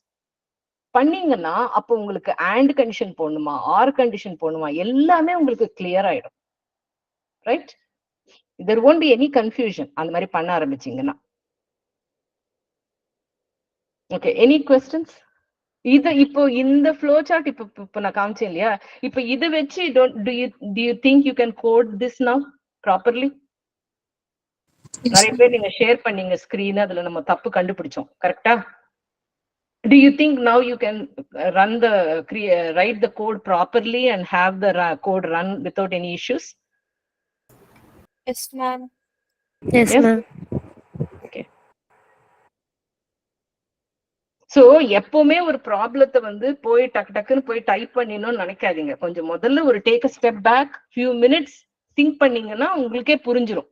பண்ணீங்கன்னா அப்போ உங்களுக்கு அண்ட் கண்டிஷன் போடணுமா, ஆர் கண்டிஷன் போடணுமா, எல்லாமே உங்களுக்கு கிளியர் ஆயிடும். Right? there won't be any confusion அந்த மாதிரி பண்ண ஆரம்பிச்சீங்கன்னா. Okay, any questions? இது இப்போ இந்த flow chart இப்போ நான் காமிச்சேன் இல்லையா, இப்போ இதை வச்சு do you think you can code this now properly? நிறைய பேர் நீங்க ஷேர் பண்ணீங்க ஸ்கிரீன், அதுல நம்ம தப்பு கண்டுபிடிச்சோம். கரெக்டா? Do you think now you can write the code properly and have the code run without any issues? Yes, ma'am. Yes, ma'am. Okay. So எப்பவுமே ஒரு ப்ராப்ளத்தை வந்து போய் டக்குன்னு போய் டைப் பண்ணிடணும்னு நினைக்காதீங்க. கொஞ்சம் முதல்ல ஒரு take a step back, few minutes think பண்ணீங்கன்னா உங்களுக்கே புரிஞ்சிடும்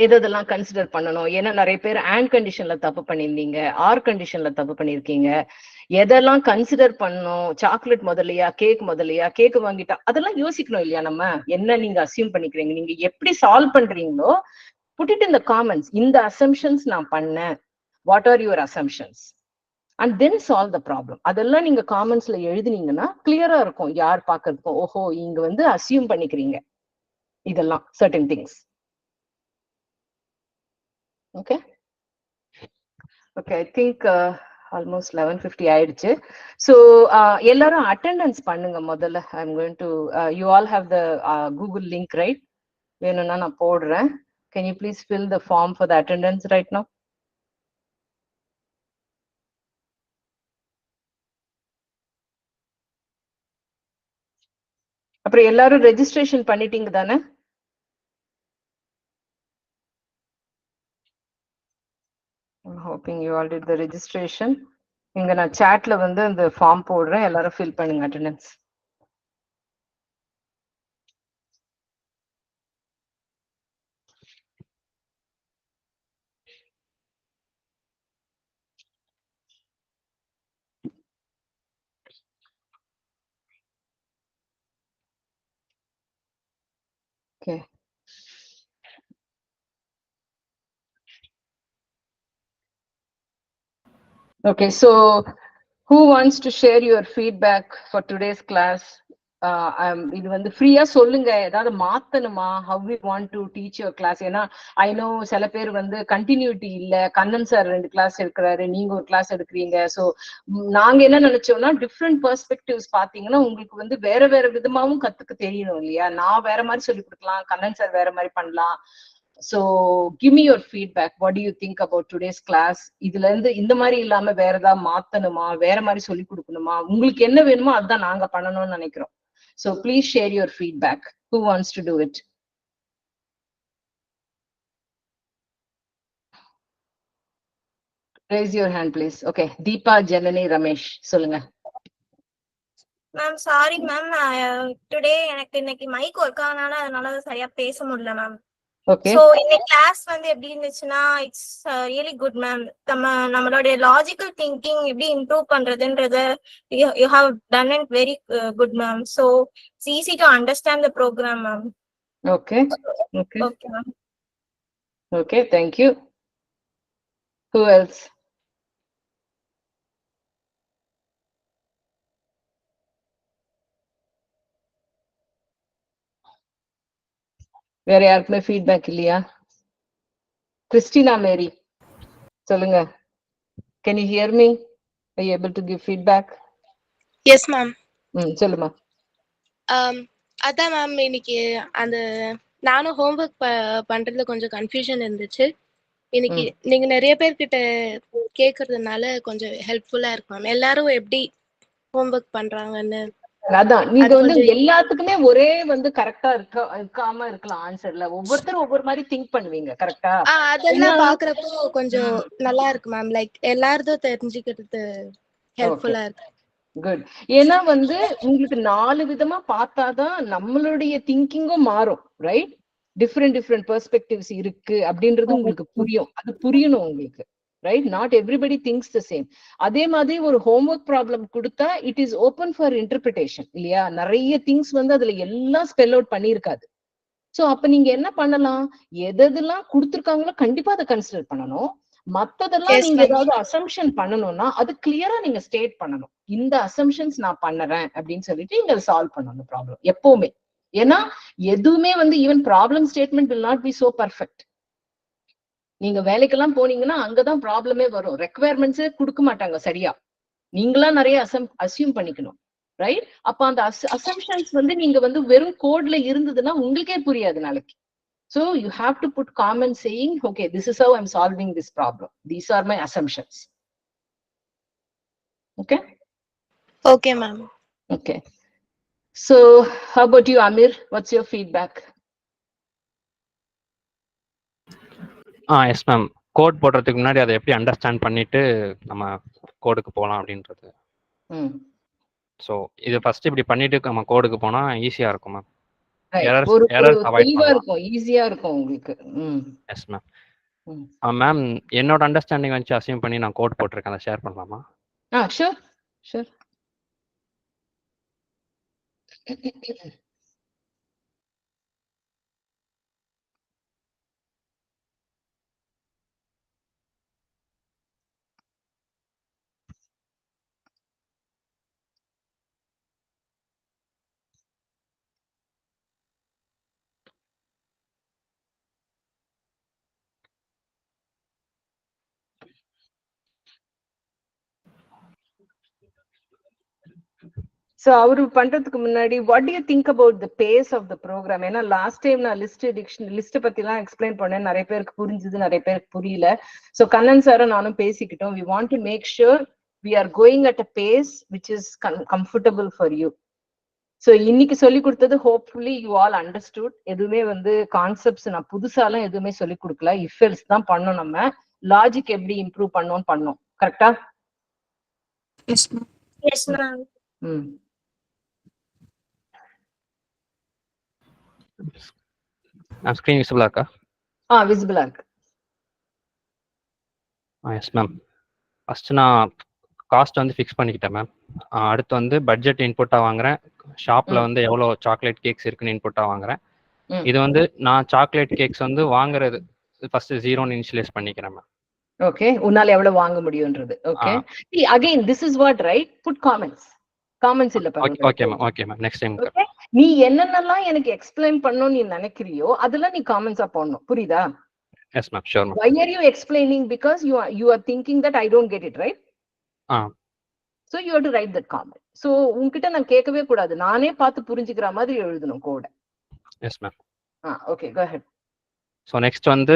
எதெல்லாம் கன்சிடர் பண்ணணும். ஏன்னா நிறைய பேர் அண்ட் கண்டிஷன்ல தப்பு பண்ணியிருந்தீங்க, ஆர் கண்டிஷன்ல தப்பு பண்ணிருக்கீங்க. எதெல்லாம் கன்சிடர் பண்ணணும், சாக்லேட் முதல்லையா கேக் முதல்லையா, கேக் வாங்கிட்டா, அதெல்லாம் யோசிக்கணும் இல்லையா? நம்ம என்ன நீங்க அசியூம் பண்ணிக்கிறீங்க, நீங்க எப்படி சால்வ் பண்றீங்களோ put it in the comments. இந்த அசம்ஷன்ஸ் நான் பண்ணேன், what are your assumptions, and then solve the problem. அதெல்லாம் நீங்க காமெண்ட்ஸ்ல எழுதினீங்கன்னா கிளியரா இருக்கும் யார் பாக்குறதுக்கும். ஓஹோ, இங்க வந்து அசியூம் பண்ணிக்கிறீங்க இதெல்லாம் certain things. Okay. Okay, I think almost 11:50 ஆயிடுச்சு. So எல்லாரும் attendance பண்ணுங்க முதல்ல. I'm going to you all have the Google link, right? வேணும்னா நான் போடுறேன். Can you please fill the form for the attendance right now? அப்புறம் எல்லாரும் ரெஜிஸ்ட்ரேஷன் பண்ணிட்டீங்க தானே? I'm hoping you all did the registration. இங்க நான் chatல வந்து அந்த ஃபார்ம் போடுறேன், எல்லாரும் fill பண்ணுங்க attendance. Okay. Okay, so who wants to share your feedback for today's class? இது வந்து ஃப்ரீயா சொல்லுங்க. ஏதாவது மாத்தணுமா, how we want to teach your class? ஏன்னா I know சில பேர் வந்து கண்டினியூட்டி இல்ல, கண்ணன் சார் 2 கிளாஸ் எடுக்கிறாரு, நீங்க ஒரு கிளாஸ் எடுக்கிறீங்க. ஸோ நாங்க என்ன நினைச்சோம்னா டிஃப்ரெண்ட் பெர்ஸ்பெக்டிவ்ஸ் பாத்தீங்கன்னா உங்களுக்கு வந்து வேற வேற விதமாவும் கத்துக்க தெரியணும் இல்லையா? நான் வேற மாதிரி சொல்லி கொடுக்கலாம், கண்ணன் சார் வேற மாதிரி பண்ணலாம். So give me your feedback. What do you think about today's class? இதுல இருந்து இந்த மாதிரி இல்லாம வேற ஏதாவது மாத்தணுமா, வேற மாதிரி சொல்லி கொடுக்கணுமா, உங்களுக்கு என்ன வேணுமோ அதுதான் நாங்க பண்ணணும்னு நினைக்கிறோம். So please share your feedback. Who wants to do it? Raise your hand, please. Okay, Deepa, Janani, Ramesh, சொல்லுங்க. மேம் சாரி மேம், டுடே எனக்கு இன்னைக்கு மைக் ஒர்க் ஆனால அதனால சரியா பேச முடியல மேம். Okay. So இன்னைக்கு கிளாஸ் வந்து எப்படி இருந்துச்சுன்னா இட்ஸ் ரியலி குட் மேம். நம்மளுடைய லாஜிக்கல் திங்கிங் எப்படி இம்ப்ரூவ் பண்றதுன்றத you have done it very good ma'am. So it's easy to understand the program ma'am. Okay. Okay. Okay ma'am. Okay, thank you. Who else? வேற யாருக்குமே feedback இல்லையா? Christina மேரி சொல்லுங்க. Can you hear me? Are you able to give feedback? Yes ma'am. சொல்லுமா. அதான் ma'am இன்னைக்கு அந்த நானும் homework பண்றதுல கொஞ்சம் கன்ஃபியூஷன் இருந்துச்சு. இன்னைக்கு நீங்க நிறைய பேர்கிட்ட கேக்குறதுனால கொஞ்சம் ஹெல்ப்ஃபுல்லா இருக்கு மேம். எல்லாரும் எப்படி ஹோம்ஒர்க் பண்றாங்கன்னு. அதான் நீங்க வந்து எல்லாத்துக்குமே ஒரே வந்து கரெக்டா இருக்காம இருக்கலாம் ஆன்சர்ல. ஒவ்வொருத்தரும் ஒவ்வொரு மாதிரி திங்க் பண்ணுவீங்க. கரெக்டா? அதெல்லாம் பாக்குறப்போ கொஞ்சம் நல்லா இருக்கு மேம். லைக் எல்லாரதும் தெரிஞ்சுக்கிறது ஹெல்ப்ஃபுல்லா இருக்கு. குட். ஏன்னா வந்து உங்களுக்கு 4 விதமா பார்த்தாதான் நம்மளுடைய திங்கிங்கும் மாறும், ரைட்? டிஃப்ரெண்ட் பெர்ஸ்பெக்டிவ்ஸ் இருக்கு அப்படின்றது உங்களுக்கு புரியும். அது புரியணும் உங்களுக்கு, right? Not everybody things the same. அதே மாதிரி ஒரு ஹோம்ஒர்க் ப்ராப்ளம் கொடுத்தா it is open for interpretation இல்லையா? நிறைய திங்ஸ் வந்து அதுல எல்லாம் ஸ்பெல் அவுட் பண்ணியிருக்காது. சோ அப்ப நீங்க என்ன பண்ணலாம், எதெல்லாம் கொடுத்துருக்காங்களோ கண்டிப்பா அதை கன்சிடர் பண்ணணும். மத்ததெல்லாம் நீங்க ஏதாவது அசம்ஷன் பண்ணணும்னா அது கிளியரா நீங்க ஸ்டேட் பண்ணணும். இந்த அசம்ஷன்ஸ் நான் பண்ணுறேன் அப்படின்னு சொல்லிட்டு நீங்க சால்வ் பண்ணணும் ப்ராப்ளம் எப்பவுமே. ஏன்னா எதுவுமே வந்து even problem statement will not be so perfect. நீங்க வேலைக்கெல்லாம் போனீங்கன்னா அங்கதான் ப்ராப்ளமே வரும். ரெக்குவயர்மெண்ட்ஸே கொடுக்க மாட்டாங்க சரியா. நீங்களா நிறைய அசியூம் பண்ணிக்கணும், ரைட்? அப்ப அந்த அசம்ஷன்ஸ் வந்து நீங்க வந்து வெறும் கோட்ல இருந்ததுன்னா உங்களுக்கே புரியாது நாளைக்கு. So you have to put comments saying, okay, this is how I'm solving this problem. These are my assumptions. Okay? Okay, ma'am. Okay. So how about you, Amir? What's your feedback? Yes ma'am. Code போடுறதுக்கு முன்னாடி அதை எப்படி understand பண்ணிட்டு நம்ம கோடுக்கு போகலாம் அப்படின்றது. So இது first இப்படி பண்ணிட்டு நம்ம கோடுக்கு போனா ஈஸியா இருக்கும் மேம். எரர்ஸ் அவாய்ட் பண்ணலாம். ஈஸியா இருக்கும் உங்களுக்கு. Yes ma'am. மேம் என்னோட அண்டர்ஸ்டாண்டிங் வச்சு அசியூம் பண்ணி நான் கோட் போட்டிருக்கேன், அதை ஷேர் பண்ணலாமா? Sure sure. So அவரு பண்றதுக்கு முன்னாடி what do you think about the pace of the program? ஏன்னா லாஸ்ட் டைம் நான் லிஸ்ட் பத்தி எல்லாம் எக்ஸ்பிளைன் பண்ணேன், நிறைய பேருக்கு புரிஞ்சுது, நிறைய பேருக்கு புரியல. ஸோ கண்ணன் சாரும் நானும் பேசிக்கிட்டோம். we want to make sure we are going at a pace which is comfortable for you. So இன்னைக்கு சொல்லி கொடுத்தது ஹோப்ஃபுல்லி யூ ஆல் அண்டர்ஸ்டுட். எதுவுமே வந்து கான்செப்ட்ஸ் நான் புதுசாலாம் எதுவுமே சொல்லி கொடுக்கல. இஃப் எல்ஸ் தான் பண்ணோம், நம்ம லாஜிக் எப்படி இம்ப்ரூவ் பண்ணோம். கரெக்டா? ஸ்கிரீன் விசிபிளா இருக்கா? விசிபிளா இருக்கு. Yes ma'am. ஃபர்ஸ்ட் நான் காஸ்ட் வந்து ஃபிக்ஸ் பண்ணிக்கிட்டேன் மேம். அடுத்து வந்து பட்ஜெட் இன்புட்டா வாங்குறேன். ஷாப்ல வந்து எவ்வளவு சாக்லேட் கேக்ஸ் இருக்குன்னு இன்புட்டா வாங்குறேன். இது வந்து நான் சாக்லேட் கேக்ஸ் வந்து வாங்குறது ஃபர்ஸ்ட் 0ன்னு இனிஷியலைஸ் பண்ணிக்கிறேன் மேம். ஓகே, உன்னால எவ்வளவு வாங்க முடியும்ன்றது. Okay, again this is what right, put comments இல்ல பாருங்க. Okay ma'am, okay ma'am. Next time நீ என்னென்னலாம் எனக்கு எக்ஸ்பிளைன் பண்ணனும் நீ நினைக்கிறியோ அதெல்லாம் நீ காமெண்ட்ஸா போடணும். புரியுதா? Yes ma'am, sure ma'am. Why are you explaining? Because you are thinking that I don't get it, right? So you have to write that comment. So உன்கிட்ட நான் கேட்கவே கூடாது, நானே பார்த்து புரிஞ்சுக்கிற மாதிரி எழுதணும் கோட. Yes ma'am. Okay, go ahead. So next வந்து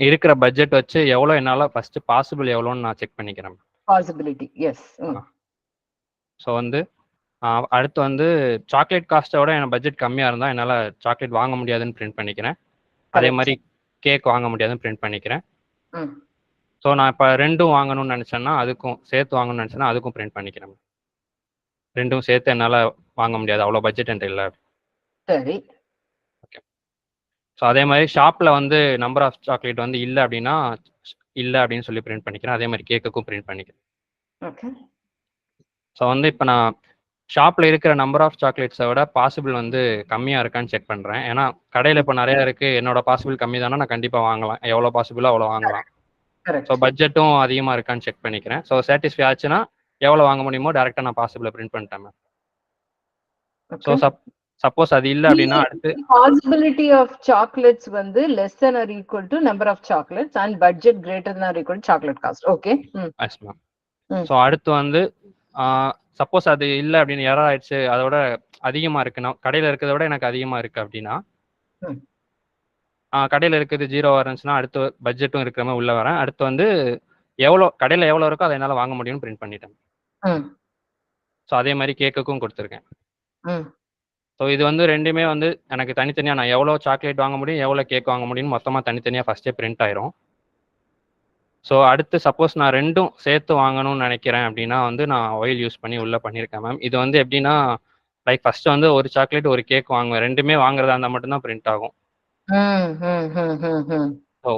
இருக்கிற பட்ஜெட் வச்சு எவ்வளோ என்னால ஃபர்ஸ்ட் பாசிபிள் எவ்வளோன்னு நான் செக் பண்ணிக்கிறேன். Possibility, S. ஸோ வந்து அடுத்து வந்து சாக்லேட் காஸ்ட்டோட என் பட்ஜெட் கம்மியாக இருந்தால் என்னால் சாக்லேட் வாங்க முடியாதுன்னு பிரிண்ட் பண்ணிக்கிறேன். அதே மாதிரி கேக் வாங்க முடியாதுன்னு பிரிண்ட் பண்ணிக்கிறேன். ஸோ நான் இப்போ ரெண்டும் வாங்கணும்னு நினச்சேன்னா அதுக்கும் சேர்த்து வாங்கணும்னு நினச்சேன்னா அதுக்கும் பிரிண்ட் பண்ணிக்கிறேன். ரெண்டும் சேர்த்து என்னால் வாங்க முடியாது, அவ்வளோ பட்ஜெட் என்கிட்ட இல்லை. சரி, ஓகே. ஸோ அதே மாதிரி ஷாப்பில் வந்து நம்பர் ஆஃப் சாக்லேட் வந்து இல்லை அப்படின்னா இல்லை அப்படின்னு சொல்லி பிரிண்ட் பண்ணிக்கிறேன். அதே மாதிரி கேக்குக்கும் பிரிண்ட் பண்ணிக்கிறேன். ஓகே. ஸோ வந்து இப்போ நான் ஷாப்பில் இருக்கிற நம்பர் ஆஃப் சாக்லேட்ஸை விட பாசிபிள் வந்து கம்மியாக இருக்கான்னு செக் பண்ணுறேன். ஏன்னா கடையில் இப்போ நிறையா இருக்குது, என்னோட பாசிபிள் கம்மி தானே, நான் கண்டிப்பாக வாங்கலாம், எவ்வளோ பாசிபிளோ அவ்வளோ வாங்கலாம். ஸோ பட்ஜெட்டும் அதிகமாக இருக்கான்னு செக் பண்ணிக்கிறேன். ஸோ சாட்டிஸ்ஃபை ஆச்சுன்னா எவ்வளோ வாங்க முடியுமோ டேரெக்டாக நான் பாசிபிளை பிரிண்ட் பண்ணிட்டேன் மேம். ஸோ சப்போஸ் அது இல்லை அப்படின்னா அடுத்து பாசிபிலிட்டி ஆஃப் சாக்லேட்ஸ் வந்து less than or equal to number of chocolates and budget greater than or equal to chocolate cost. Okay. Yes ma'am. So அடுத்து வந்து சப்போஸ் அது இல்லை அப்படின்னு எரர் ஆயிடுச்சு, அதோட அதிகமாக இருக்குன்னா கடையில் இருக்கிறத விட எனக்கு அதிகமாக இருக்குது அப்படின்னா கடையில் இருக்கிறது 0 இருந்துச்சுன்னா அடுத்து பட்ஜெட்டும் இருக்கிற மாதிரி உள்ள வரேன். அடுத்து வந்து எவ்வளோ கடையில் எவ்வளோ இருக்கோ அதை என்னால் வாங்க முடியும்னு பிரிண்ட் பண்ணிட்டேன். ஸோ அதே மாதிரி கேக்குக்கும் கொடுத்துருக்கேன். ஸோ இது வந்து ரெண்டுமே வந்து எனக்கு தனித்தனியாக நான் எவ்வளோ சாக்லேட் வாங்க முடியும் எவ்வளோ கேக் வாங்க முடியும்னு மொத்தமாக தனித்தனியாக ஃபஸ்ட்டே பிரிண்ட் ஆயிரும். ஸோ அடுத்து சப்போஸ் நான் ரெண்டும் சேர்த்து வாங்கணும்னு நினைக்கிறேன் அப்படின்னா வந்து நான் ஆயில் யூஸ் பண்ணி உள்ளே பண்ணியிருக்கேன் மேம். இது வந்து எப்படின்னா லைக் ஃபர்ஸ்ட் வந்து ஒரு சாக்லேட் ஒரு கேக் வாங்குவேன், ரெண்டுமே வாங்குறதா இருந்தால் மட்டும்தான் பிரிண்ட் ஆகும்.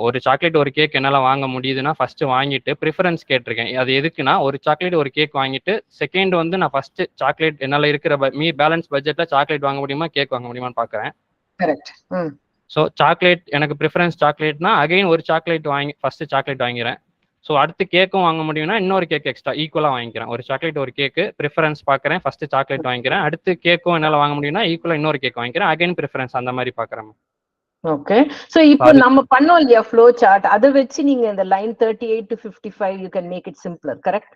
ஒரு சாக்லேட் ஒரு கேக் என்னால் வாங்க முடியுதுன்னா ஃபர்ஸ்ட் வாங்கிட்டு ப்ரிஃபரன்ஸ் கேட்டிருக்கேன். அது எதுக்குன்னா ஒரு சாக்லேட் ஒரு கேக் வாங்கிட்டு செகண்ட் வந்து நான் ஃபர்ஸ்ட் சாக்லேட் என்னால் இருக்கிற பேலன்ஸ் பட்ஜெட்டில் சாக்லேட் வாங்க முடியுமா கேக் வாங்க முடியுமான்னு பார்க்குறேன். ஸோ சாக்லேட் எனக்கு ப்ரிஃபரன்ஸ் சாக்லேட்னா அகைன் ஒரு சாக்லேட் வாங்கி ஃபர்ஸ்ட் சாக்லேட் வாங்கிறேன். ஸோ அடுத்து கேக்கும் வாங்க முடியும்னா இன்னொரு கேக் எக்ஸ்ட்ரா ஈக்குவலாக வாங்கிக்கிறேன். ஒரு சாக்லேட் ஒரு கேக்கு ப்ரிஃபரன்ஸ் பார்க்குறேன், ஃபர்ஸ்ட் சாக்லேட் வாங்கிக்கிறேன், அடுத்து கேக்கும் என்னால் வாங்க முடியும்னா ஈக்குவலாக இன்னொரு கேக் வாங்கிக்கிறேன், அகைன் ப்ரிஃபரன்ஸ் அந்த மாதிரி பார்க்குறேன். ஓகே. சோ இப்போ நம்ம பண்ணோம் இல்லையா ஃப்ளோ சார்ட், அதை வச்சு நீங்க இந்த line 38 to 55 you can make it simpler, correct?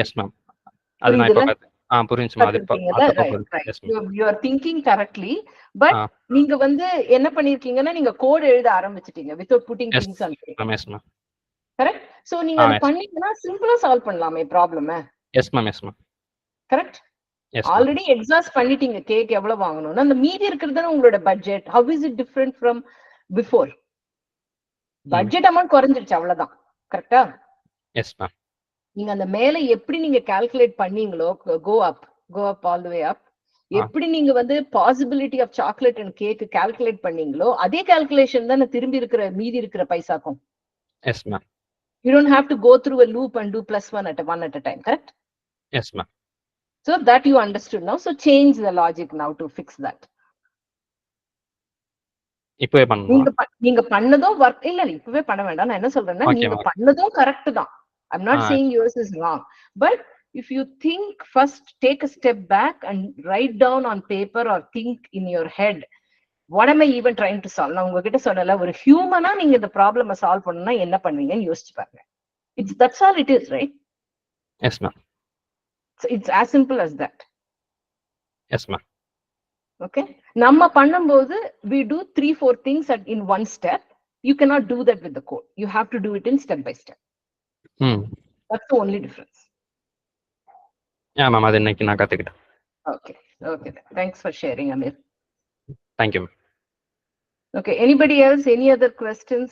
Yes ma'am. அது நான் இப்போ புரிஞ்சுமா. அது கத்துக்கிட்டீங்கல்ல? அப்பப்போ ரைட், புரியுது. Right. Yes ma'am. You are thinking correctly. But நீங்க வந்து என்ன பண்ணிருக்கீங்கன்னா, நீங்க கோட் எழுத ஆரம்பிச்சிட்டீங்க without putting as things on paper. Ma'am. Yes ma'am. Correct? So நீங்க அது பண்ணீங்கன்னா சிம்பிளா சால்வ் பண்ணலாமே problem. Yes ma'am. Yes ma'am. Correct? Already exhaust பண்ணிட்டீங்க கேக் எவ்வளவு வாங்கணும்னு. அந்த மீதி இருக்கிறது தானே உங்களோட budget. How is it different from before? Budget amount குறைஞ்சிருச்சு, அவ்வளவுதான். கரெக்டா? Yes ma'am. நீங்க அந்த மேல எப்படி நீங்க கால்குலேட் பண்ணீங்களோ, கோ அப் ஆல் தி வே அப், எப்படி நீங்க வந்து possibility of chocolate and cake calculate பண்ணீங்களோ அதே கால்குலேஷன் தான் திரும்பி இருக்கிற மீதி இருக்கிற பைசாக்கும். Yes ma'am. You don't have to go through a loop and do +1 at a time, correct? Yes ma'am. So that you understood now. So change the logic now to fix that. இப்பவே பண்ணுமா? நீங்க பண்ணதும் work இல்ல, இப்பவே பண்ண வேண்டாம். நான் என்ன சொல்றேன்னா, நீங்க பண்ணதும் கரெக்ட் தான். I'm not saying yours is wrong. But if you think first, take a step back and write down on paper or think in your head, what am I even trying to solve? நான் உங்ககிட்ட சொன்னல, ஒரு ஹியூமனா நீங்க இந்த ப்ராப்ளமை solve பண்ணனும்னா என்ன பண்ணுவீங்கன்னு யோசிச்சு பாருங்க. That's all it is, right? Yes ma'am. So it's as simple as that. Yes ma'am. Okay, நம்ம பண்ணும்போது we do 3-4 things in one step. You cannot do that with the code. You have to do it in step by step. That's the only difference. Yeah ma'am, அது இன்னைக்கு நான் கத்துக்கிட்டேன். Okay, thanks for sharing, Amir. Thank you. Okay, anybody else, any other questions,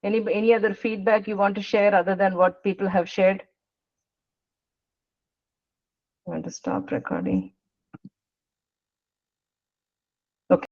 any other feedback you want to share other than what people have shared? I want to stop recording.